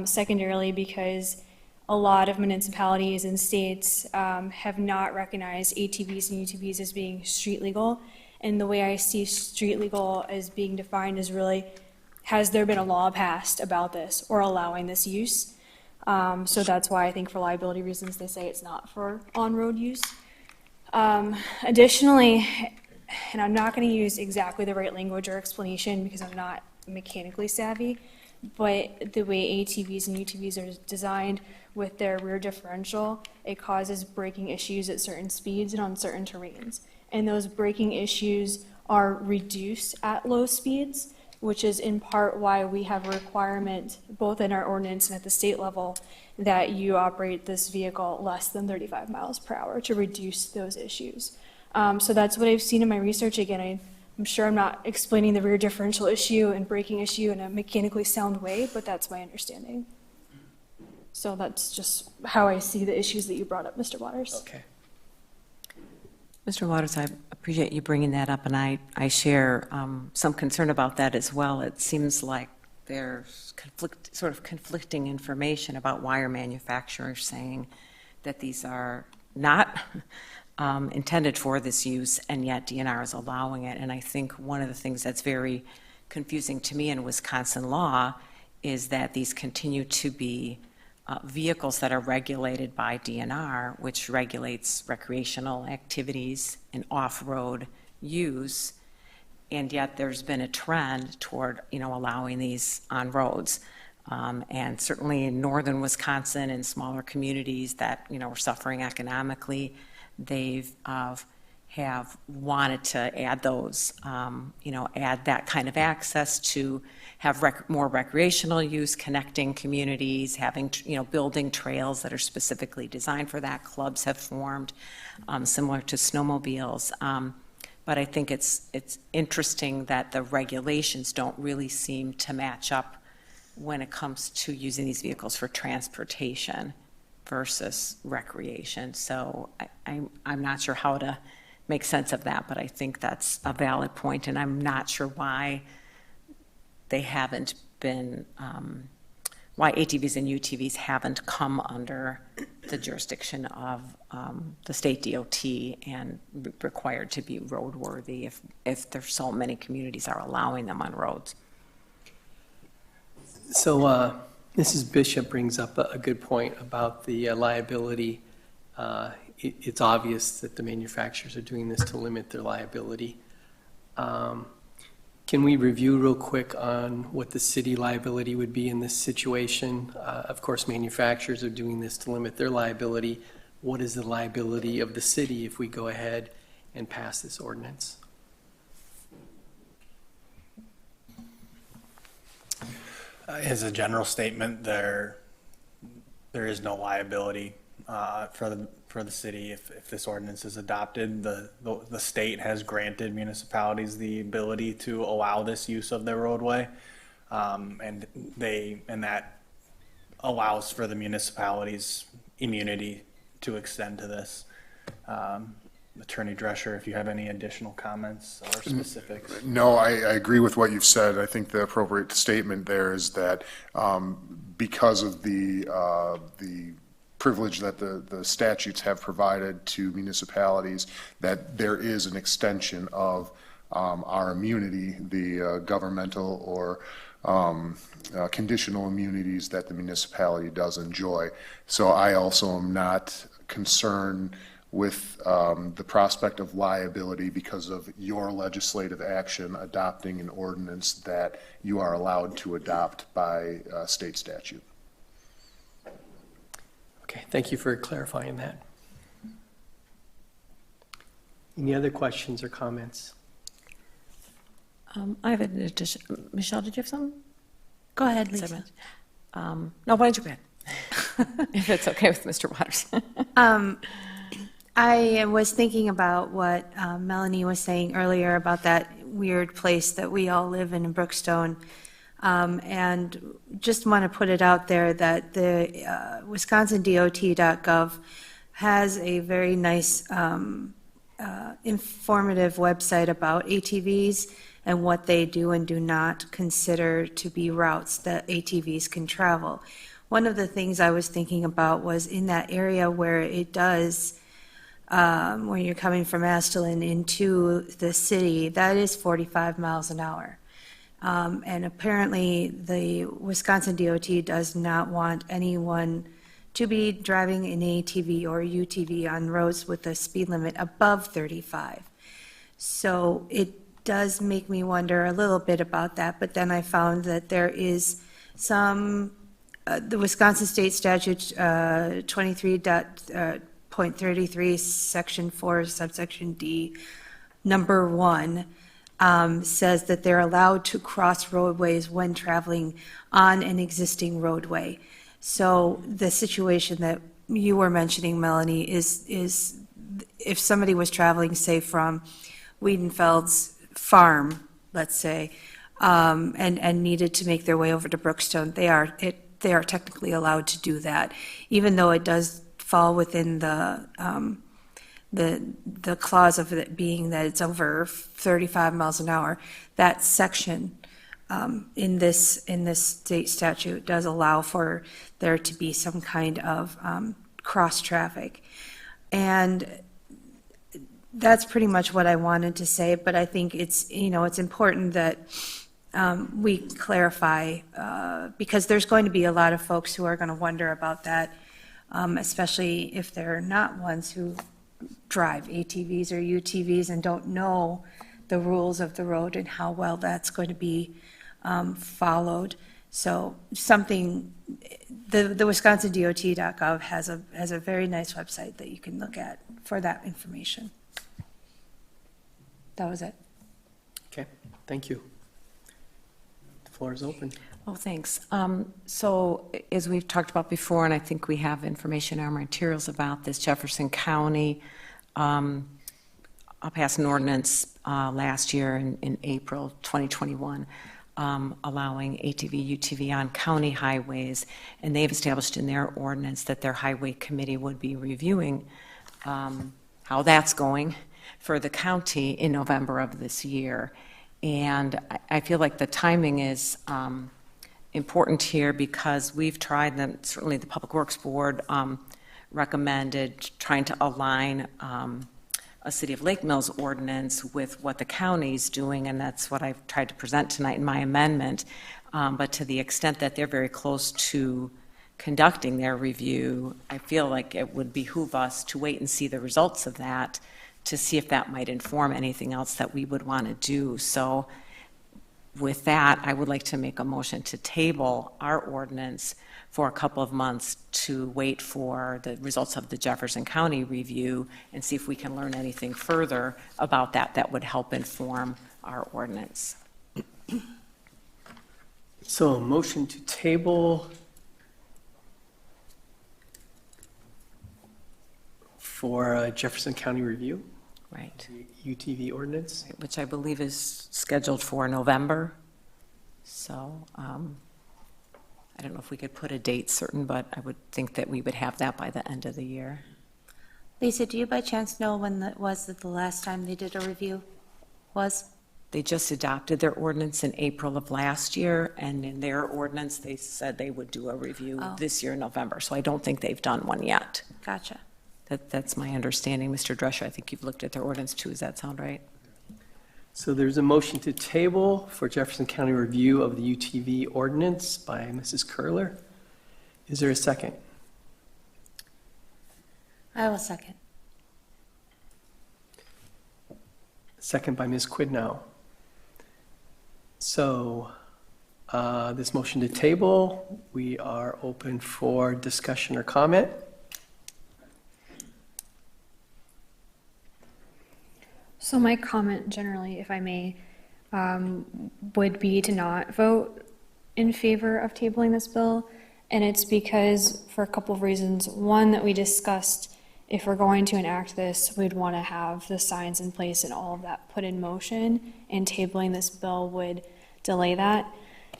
Secondarily, because a lot of municipalities and states have not recognized ATVs and UTVs as being street legal. And the way I see street legal as being defined is really, has there been a law passed about this or allowing this use? So that's why I think for liability reasons, they say it's not for on-road use. Additionally, and I'm not going to use exactly the right language or explanation because I'm not mechanically savvy, but the way ATVs and UTVs are designed with their rear differential, it causes braking issues at certain speeds and on certain terrains. And those braking issues are reduced at low speeds, which is in part why we have a requirement, both in our ordinance and at the state level, that you operate this vehicle less than 35 miles per hour to reduce those issues. So that's what I've seen in my research. Again, I'm sure I'm not explaining the rear differential issue and braking issue in a mechanically sound way, but that's my understanding. So that's just how I see the issues that you brought up, Mr. Waters. Okay. Mr. Waters, I appreciate you bringing that up, and I share some concern about that as well. It seems like there's sort of conflicting information about wire manufacturers saying that these are not intended for this use, and yet DNR is allowing it. And I think one of the things that's very confusing to me in Wisconsin law is that these continue to be vehicles that are regulated by DNR, which regulates recreational activities and off-road use, and yet there's been a trend toward, allowing these on roads. And certainly in northern Wisconsin and smaller communities that, are suffering economically, they've have wanted to add those, add that kind of access to have more recreational use, connecting communities, having, building trails that are specifically designed for that. Clubs have formed, similar to snowmobiles. But I think it's interesting that the regulations don't really seem to match up when it comes to using these vehicles for transportation versus recreation. So I'm not sure how to make sense of that, but I think that's a valid point, and I'm not sure why they haven't been, why ATVs and UTVs haven't come under the jurisdiction of the state DOT and required to be roadworthy if there's so many communities are allowing them on roads. So Mrs. Bishop brings up a good point about the liability. It's obvious that the manufacturers are doing this to limit their liability. Can we review real quick on what the city liability would be in this situation? Of course, manufacturers are doing this to limit their liability. What is the liability of the city if we go ahead and pass this ordinance? As a general statement, there is no liability for the city if this ordinance is adopted. The state has granted municipalities the ability to allow this use of their roadway, and that allows for the municipalities' immunity to extend to this. Attorney Drescher, if you have any additional comments or specifics. No, I agree with what you've said. I think the appropriate statement there is that because of the privilege that the statutes have provided to municipalities, that there is an extension of our immunity, the governmental or conditional immunities that the municipality does enjoy. So I also am not concerned with the prospect of liability because of your legislative action adopting an ordinance that you are allowed to adopt by state statute. Okay, thank you for clarifying that. Any other questions or comments? I have an addition. Michelle, did you have something? Go ahead, Lisa. No, why don't you go ahead? If it's okay with Mr. Waters. I was thinking about what Melanie was saying earlier about that weird place that we all live in Brookstone, and just want to put it out there that the wisconsindot.gov has a very nice informative website about ATVs and what they do and do not consider to be routes that ATVs can travel. One of the things I was thinking about was in that area where it does when you're coming from Astelin into the city, that is 45 miles an hour. And apparently the Wisconsin DOT does not want anyone to be driving an ATV or UTV on roads with a speed limit above 35. So it does make me wonder a little bit about that, but then I found that there is some, the Wisconsin State Statute 23.33, Section 4, subsection D, number 1, says that they're allowed to cross roadways when traveling on an existing roadway. So the situation that you were mentioning, Melanie, is if somebody was traveling, say, from Wiedenfeld's farm, let's say, and needed to make their way over to Brookstone, they are technically allowed to do that, even though it does fall within the clause of it being that it's over 35 miles an hour. That section in this state statute does allow for there to be some kind of cross traffic, and that's pretty much what I wanted to say. But I think it's important that we clarify because there's going to be a lot of folks who are going to wonder about that, especially if they're not ones who drive ATVs or UTVs and don't know the rules of the road and how well that's going to be followed. So the wisconsindot.gov has a very nice website that you can look at for that information. That was it. Okay, thank you. The floor is open. Oh, thanks. So as we've talked about before, and I think we have information in our materials about this, Jefferson County passed an ordinance last year in April 2021 allowing ATV, UTV on county highways, and they've established in their ordinance that their highway committee would be reviewing how that's going for the county in November of this year. And I feel like the timing is important here because we've tried, and certainly the Public Works Board recommended trying to align a City of Lake Mills ordinance with what the county's doing, and that's what I've tried to present tonight in my amendment. But to the extent that they're very close to conducting their review, I feel like it would behoove us to wait and see the results of that to see if that might inform anything else that we would want to do. So with that, I would like to make a motion to table our ordinance for a couple of months to wait for the results of the Jefferson County review and see if we can learn anything further about that would help inform our ordinance. So a motion to table for Jefferson County review. Right. UTV ordinance. Which I believe is scheduled for November. So I don't know if we could put a date certain, but I would think that we would have that by the end of the year. Lisa, do you by chance know when that was that the last time they did a review was? They just adopted their ordinance in April of last year, and in their ordinance, they said they would do a review this year in November. So I don't think they've done one yet. Gotcha. That's my understanding. Mr. Drescher, I think you've looked at their ordinance too. Does that sound right? So there's a motion to table for Jefferson County review of the UTV ordinance by Mrs. Curler. Is there a second? I will second. Second by Ms. Quidnow. So this motion to table, we are open for discussion or comment. So my comment generally, if I may, would be to not vote in favor of tabling this bill. And it's because, for a couple of reasons. One, that we discussed, if we're going to enact this, we'd want to have the signs in place and all of that put in motion, and tabling this bill would delay that.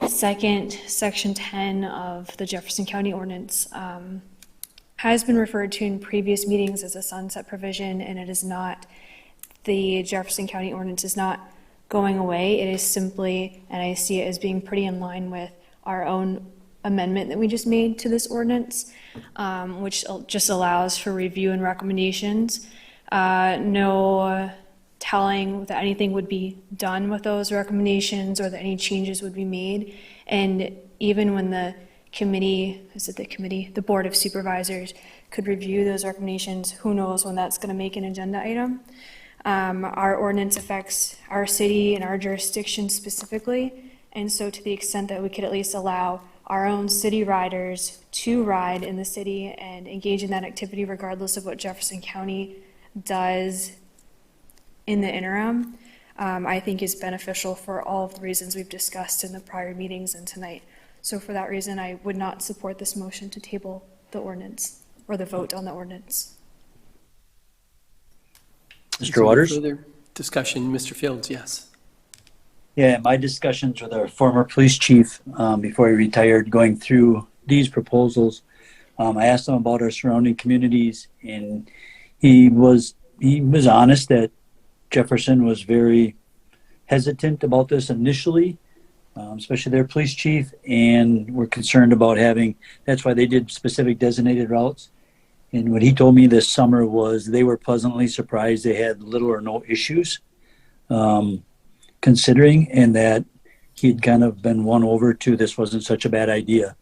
Second, Section 10 of the Jefferson County Ordinance has been referred to in previous meetings as a sunset provision, and it is not. The Jefferson County Ordinance is not going away. It is simply, and I see it as being pretty in line with our own amendment that we just made to this ordinance, which just allows for review and recommendations. No telling that anything would be done with those recommendations or that any changes would be made. And even when the the Board of Supervisors could review those recommendations, who knows when that's going to make an agenda item. Our ordinance affects our city and our jurisdiction specifically, and so to the extent that we could at least allow our own city riders to ride in the city and engage in that activity regardless of what Jefferson County does in the interim, I think is beneficial for all of the reasons we've discussed in the prior meetings and tonight. So for that reason, I would not support this motion to table the ordinance or the vote on the ordinance. Mr. Waters? Further discussion, Mr. Fields, yes. Yeah, my discussions with our former police chief before he retired, going through these proposals, I asked him about our surrounding communities, and he was honest that Jefferson was very hesitant about this initially, especially their police chief, and were concerned about having. That's why they did specific designated routes. And what he told me this summer was they were pleasantly surprised they had little or no issues. Considering, and that he'd kind of been won over to this wasn't such a bad idea.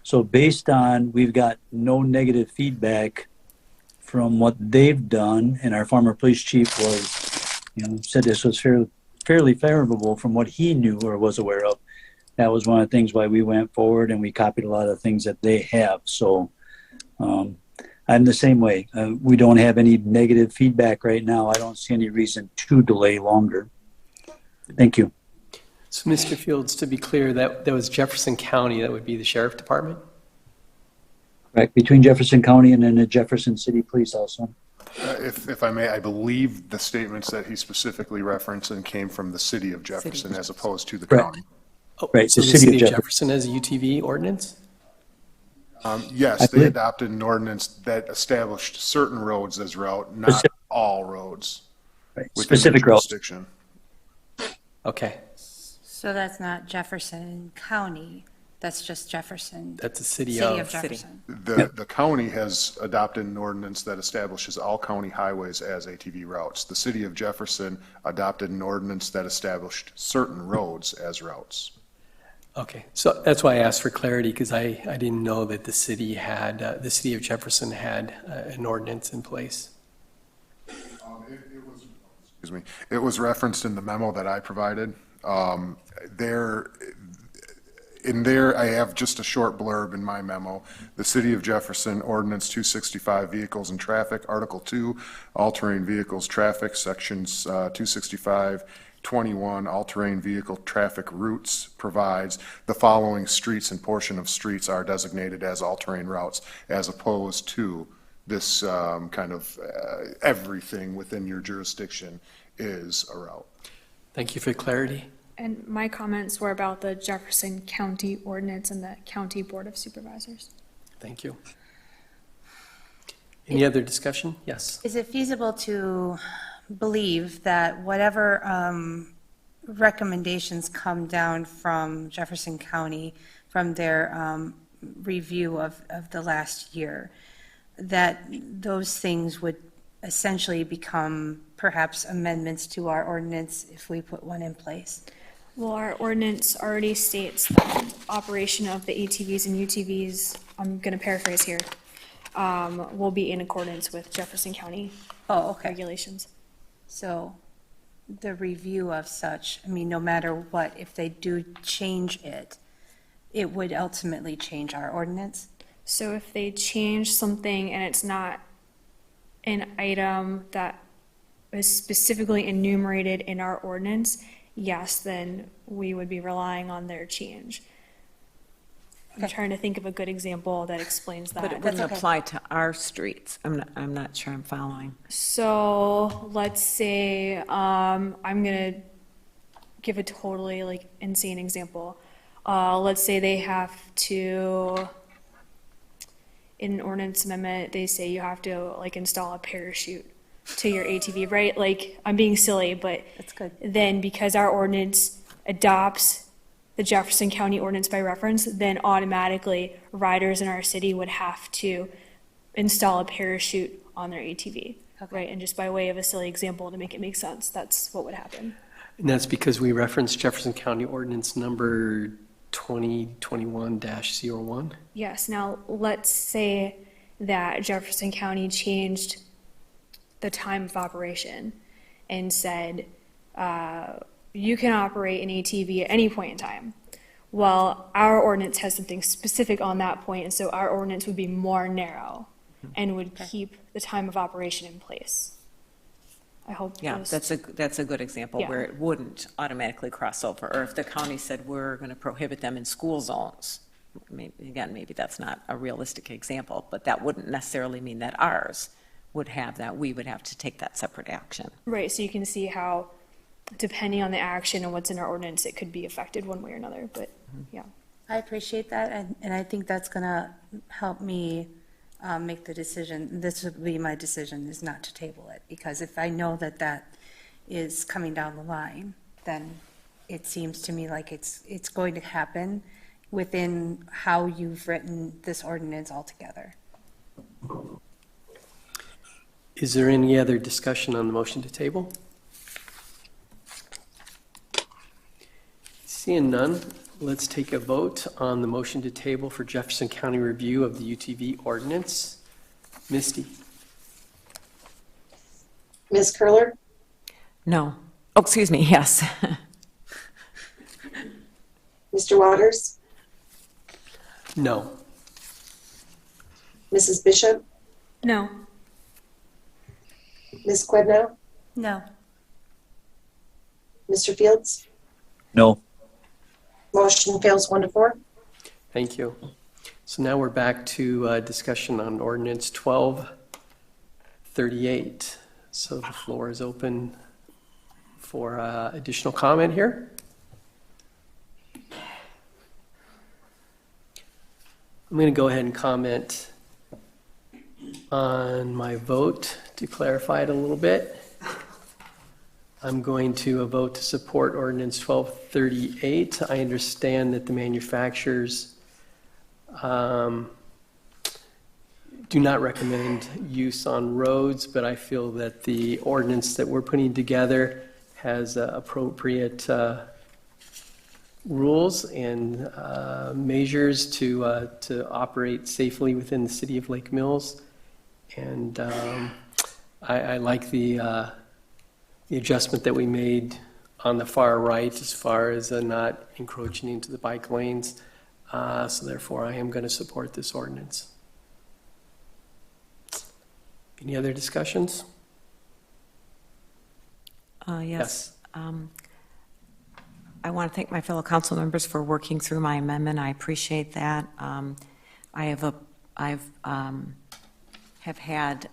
So based on, we've got no negative feedback from what they've done, and our former police chief was, said this was fairly favorable from what he knew or was aware of. That was one of the things why we went forward, and we copied a lot of things that they have. So I'm the same way. We don't have any negative feedback right now. I don't see any reason to delay longer. Thank you. So, Mr. Fields, to be clear, that was Jefferson County, that would be the Sheriff Department? Right, between Jefferson County and then the Jefferson City Police also. If I may, I believe the statements that he specifically referenced and came from the city of Jefferson as opposed to the county. Oh, Right, so the the city City of of Jefferson has a UTV ordinance? Yes, I they believe- adopted an ordinance that established certain roads as route, not Specific- all roads Right, within the specific routes. jurisdiction. Okay, So that's not Jefferson County, that's just Jefferson. that's the city City of. of Jefferson. The county has adopted an ordinance that establishes all county highways as ATV routes. The city of Jefferson adopted an ordinance that established certain roads as routes. Okay, so that's why I asked for clarity, because I didn't know that the city of Jefferson had an ordinance in place. Excuse me. It was referenced in the memo that I provided. In there, I have just a short blurb in my memo. The City of Jefferson Ordinance 265 Vehicles and Traffic, Article 2, All-Terrain Vehicles Traffic, Sections 265, 21, All-Terrain Vehicle Traffic Routes provides the following streets and portion of streets are designated as all-terrain routes, as opposed to this kind of everything within your jurisdiction is a route. Thank you for clarity. And my comments were about the Jefferson County Ordinance and the County Board of Supervisors. Thank you. Any other discussion? Yes. Is it feasible to believe that whatever recommendations come down from Jefferson County, from their review of the last year, that those things would essentially become perhaps amendments to our ordinance if we put one in place? Well, our ordinance already states that operation of the ATVs and UTVs, I'm going to paraphrase here, will be in accordance with Jefferson County regulations. So the review of such, I mean, no matter what, if they do change it, it would ultimately change our ordinance? So if they change something and it's not an item that is specifically enumerated in our ordinance, yes, then we would be relying on their change. I'm trying to think of a good example that explains that. But it wouldn't apply to our streets. I'm not sure I'm following. So let's say, I'm gonna give a totally insane example. Let's say they have to, in an ordinance amendment, they say you have to install a parachute to your ATV, right? I'm being silly, but that's good. Then because our ordinance adopts the Jefferson County ordinance by reference, then automatically riders in our city would have to install a parachute on their ATV, right? And just by way of a silly example to make it make sense, that's what would happen. And that's because we referenced Jefferson County Ordinance number 2021-01? Yes, now let's say that Jefferson County changed the time of operation and said, you can operate an ATV at any point in time. Well, our ordinance has something specific on that point, and so our ordinance would be more narrow and would keep the time of operation in place. I hope. Yeah, that's a good example where Yeah. it wouldn't automatically cross over. Or if the county said we're going to prohibit them in school zones, maybe that's not a realistic example, but that wouldn't necessarily mean that ours would have that. We would have to take that separate action. Right, so you can see how depending on the action and what's in our ordinance, it could be affected one way or another, but yeah. I appreciate that, and I think that's going to help me make the decision. This would be my decision, is not to table it, because if I know that that is coming down the line, then it seems to me like it's going to happen within how you've written this ordinance altogether. Is there any other discussion on the motion to table? Seeing none, let's take a vote on the motion to table for Jefferson County review of the UTV ordinance. Misty? Ms. Curler, No. Oh, excuse me, yes. Mr. Waters, No. Mrs. Bishop, No. Ms. Quidnow, No. Mr. Fields. No. Motion fails 1-4. Thank you. So now we're back to discussion on ordinance 1238. So the floor is open for additional comment here. I'm going to go ahead and comment on my vote to clarify it a little bit. I'm going to vote to support ordinance 1238. I understand that the manufacturers do not recommend use on roads, but I feel that the ordinance that we're putting together has appropriate rules and measures to operate safely within the city of Lake Mills. And I like the adjustment that we made on the far right as far as not encroaching into the bike lanes. So therefore, I am going to support this ordinance. Any other discussions? Yes. I want to thank my fellow council members for working through my amendment. I appreciate that. I've had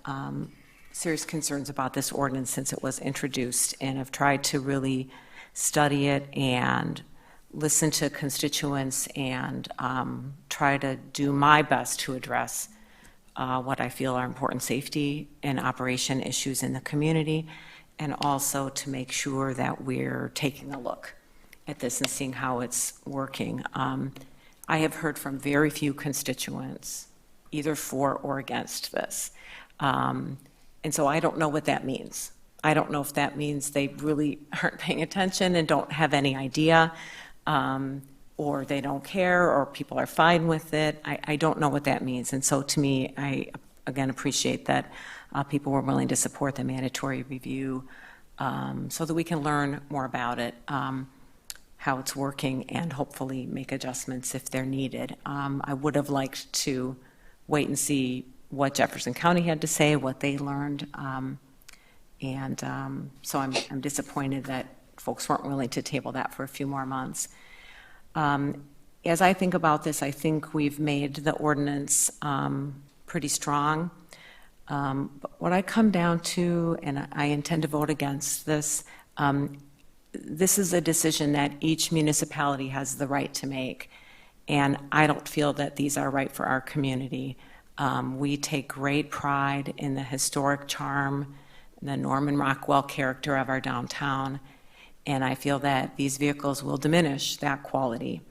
serious concerns about this ordinance since it was introduced, and have tried to really study it and listen to constituents and try to do my best to address what I feel are important safety and operation issues in the community, and also to make sure that we're taking a look at this and seeing how it's working. I have heard from very few constituents, either for or against this. And so I don't know what that means. I don't know if that means they really aren't paying attention and don't have any idea, or they don't care, or people are fine with it. I don't know what that means. And so to me, I, again, appreciate that people were willing to support the mandatory review so that we can learn more about it, how it's working, and hopefully make adjustments if they're needed. I would have liked to wait and see what Jefferson County had to say, what they learned. So I'm disappointed that folks weren't willing to table that for a few more months. As I think about this, I think we've made the ordinance pretty strong. But what I come down to, and I intend to vote against this, this is a decision that each municipality has the right to make. And I don't feel that these are right for our community. We take great pride in the historic charm, the Norman Rockwell character of our downtown, and I feel that these vehicles will diminish that quality.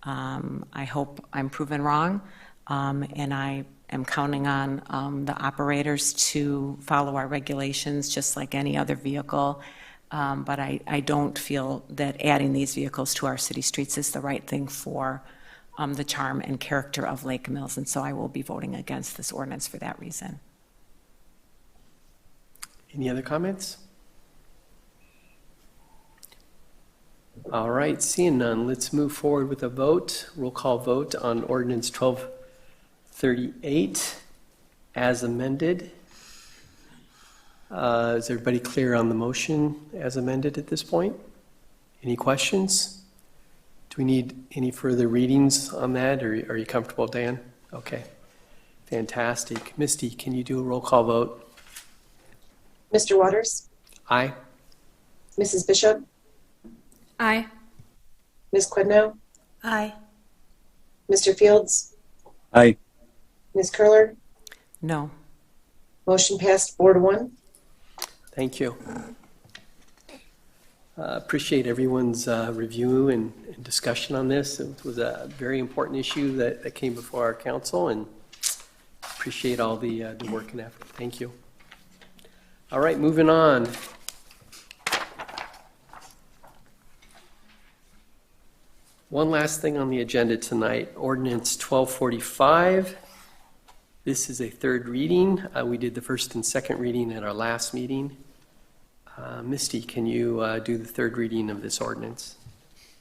I hope I'm proven wrong, and I am counting on the operators to follow our regulations just like any other vehicle, but I don't feel that adding these vehicles to our city streets is the right thing for the charm and character of Lake Mills, and so I will be voting against this ordinance for that reason. Any other comments? All right, seeing none, let's move forward with a vote. Roll call vote on ordinance 1238 as amended. Is everybody clear on the motion as amended at this point? Any questions? Do we need any further readings on that, or are you comfortable, Dan? Okay, fantastic. Misty, can you do a roll call vote? Mr. Waters, Aye. Mrs. Bishop, Aye. Ms. Quidnow, Aye. Mr. Fields, Aye. Ms. Curler. No. Motion passed 4-1. Thank you. Appreciate everyone's review and discussion on this. It was a very important issue that came before our council, and appreciate all the work and effort. Thank you. All right, moving on. One last thing on the agenda tonight, Ordinance 1245. This is a third reading. We did the first and second reading at our last meeting. Misty, can you do the third reading of this ordinance?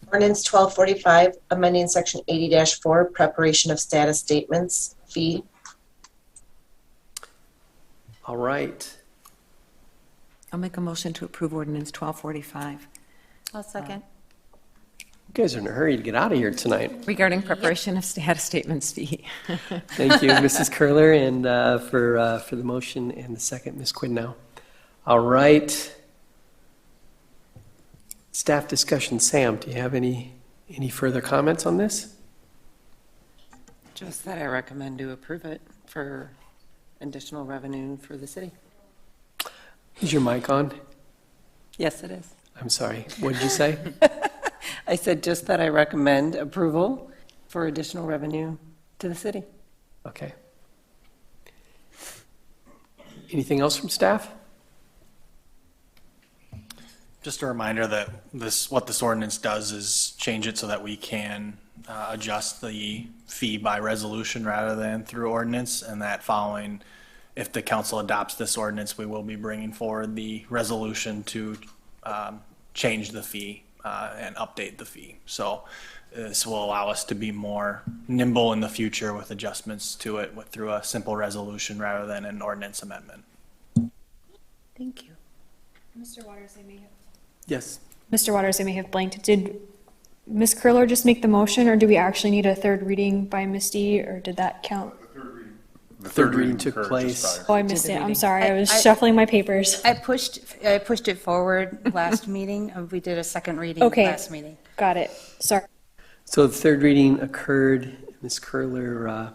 Ordinance 1245, amending section 80-4, preparation of status statements, fee. All right. I'll make a motion to approve ordinance 1245. I'll second. You guys are in a hurry to get out of here tonight. Regarding preparation of status statements fee. Thank you, Mrs. Curler, and for the motion and the second, Ms. Quidnow. All right. Staff discussion. Sam, do you have any further comments on this? Just that I recommend to approve it for additional revenue for the city. Is your mic on? Yes, it is. I'm sorry. What did you say? I said just that I recommend approval for additional revenue to the city. Okay. Anything else from staff? Just a reminder that what this ordinance does is change it so that we can adjust the fee by resolution rather than through ordinance, and that following, if the council adopts this ordinance, we will be bringing forward the resolution to change the fee and update the fee. So this will allow us to be more nimble in the future with adjustments to it through a simple resolution rather than an ordinance amendment. Thank you. Mr. Waters, I may have. Yes. Mr. Waters, I may have blanked. Did Ms. Curler just make the motion, or do we actually need a third reading by Misty, or did that count? The third reading took place. Oh, I missed it. I'm sorry. I was shuffling my papers. I pushed it forward last meeting. We did a second reading Okay. last meeting. Got it. Sorry. So the third reading occurred. Ms. Curler,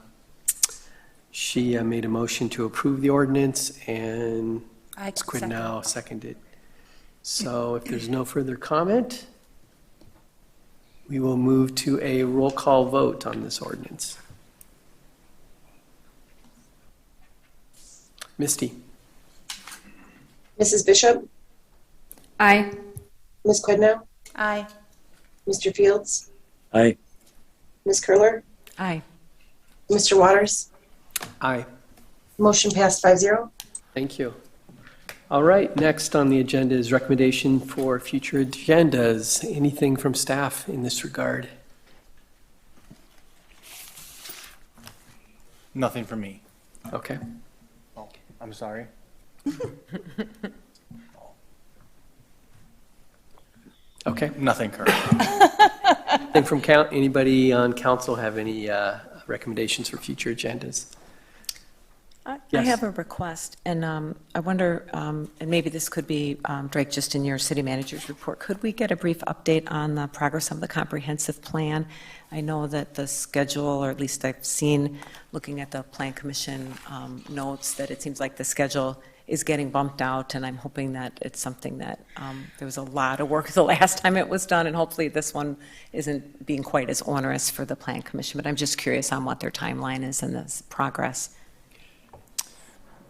she made a motion to approve the ordinance, and Ms. Quidnow seconded. So if there's no further comment, we will move to a roll call vote on this ordinance. Misty. Mrs. Bishop, Aye. Ms. Quidnow, Aye. Mr. Fields, Aye. Ms. Curler, Aye. Mr. Waters. Aye. Motion passed 5-0. Thank you. All right, next on the agenda is recommendation for future agendas. Anything from staff in this regard? Nothing from me. Okay. Oh, I'm sorry. Okay. Nothing current. And from anybody on council have any recommendations for future agendas? I Yes. have a request, and I wonder, and maybe this could be, Drake, just in your city manager's report, could we get a brief update on the progress of the comprehensive plan? I know that the schedule, or at least I've seen, looking at the Plan Commission notes, that it seems like the schedule is getting bumped out, and I'm hoping that it's something that, there was a lot of work the last time it was done, and hopefully this one isn't being quite as onerous for the Plan Commission, but I'm just curious on what their timeline is in this progress.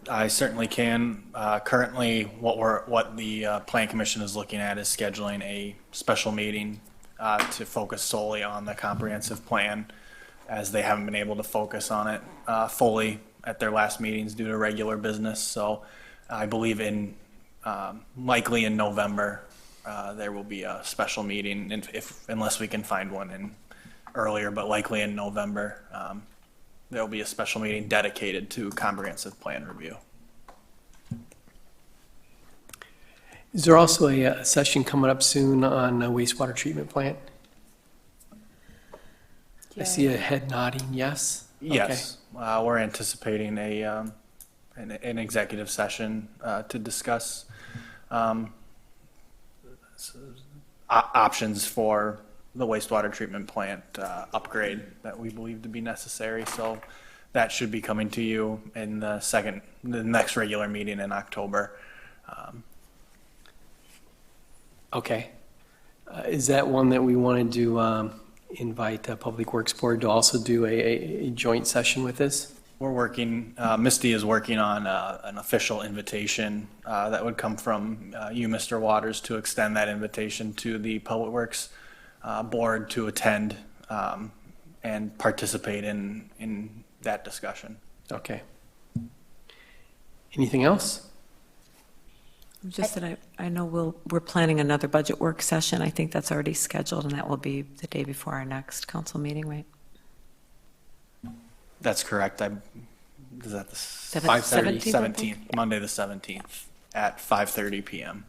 I certainly can. Currently, what the Plan Commission is looking at is scheduling a special meeting to focus solely on the comprehensive plan, as they haven't been able to focus on it fully at their last meetings due to regular business. So I believe likely in November, there will be a special meeting, unless we can find one in earlier, but likely in November. There will be a special meeting dedicated to comprehensive plan review. Is there also a session coming up soon on a wastewater treatment plant? I see a head nodding, yes? Yes, we're anticipating an executive session to discuss options for the wastewater treatment plant upgrade that we believe to be necessary. So that should be coming to you in the next regular meeting in October. Okay. Is that one that we wanted to invite the Public Works Board to also do a joint session with us? We're working, Misty is working on an official invitation that would come from you, Mr. Waters, to extend that invitation to the Public Works Board to attend and participate in that discussion. Okay. Anything else? Just that I know we're planning another budget work session. I think that's already scheduled, and that will be the day before our next council meeting, right? That's correct. Is that the 5:30? 17th, Monday the 17th at 5:30 p.m.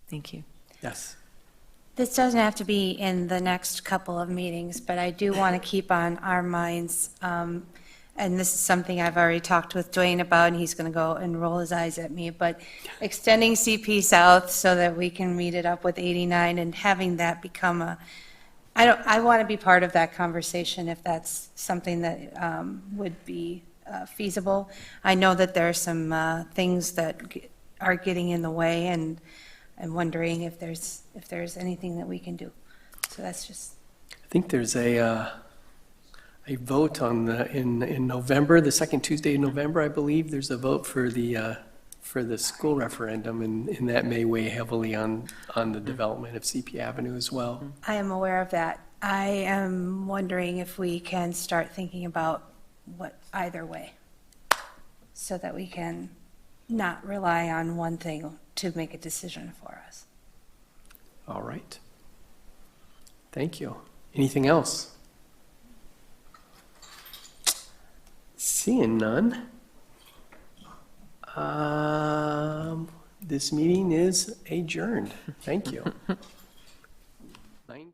Thank you. Yes. This doesn't have to be in the next couple of meetings, but I do want to keep on our minds, and this is something I've already talked with Dwayne about, and he's going to go and roll his eyes at me, but extending CP South so that we can meet it up with 89 and having that become I want to be part of that conversation if that's something that would be feasible. I know that there are some things that are getting in the way, and I'm wondering if there's anything that we can do. So that's just. I think there's a vote on in November, the second Tuesday in November, I believe. There's a vote for the school referendum, and that may weigh heavily on the development of CP Avenue as well. I am aware of that. I am wondering if we can start thinking about what either way, so that we can not rely on one thing to make a decision for us. All right. Thank you. Anything else? Seeing none. This meeting is adjourned. Thank you. 9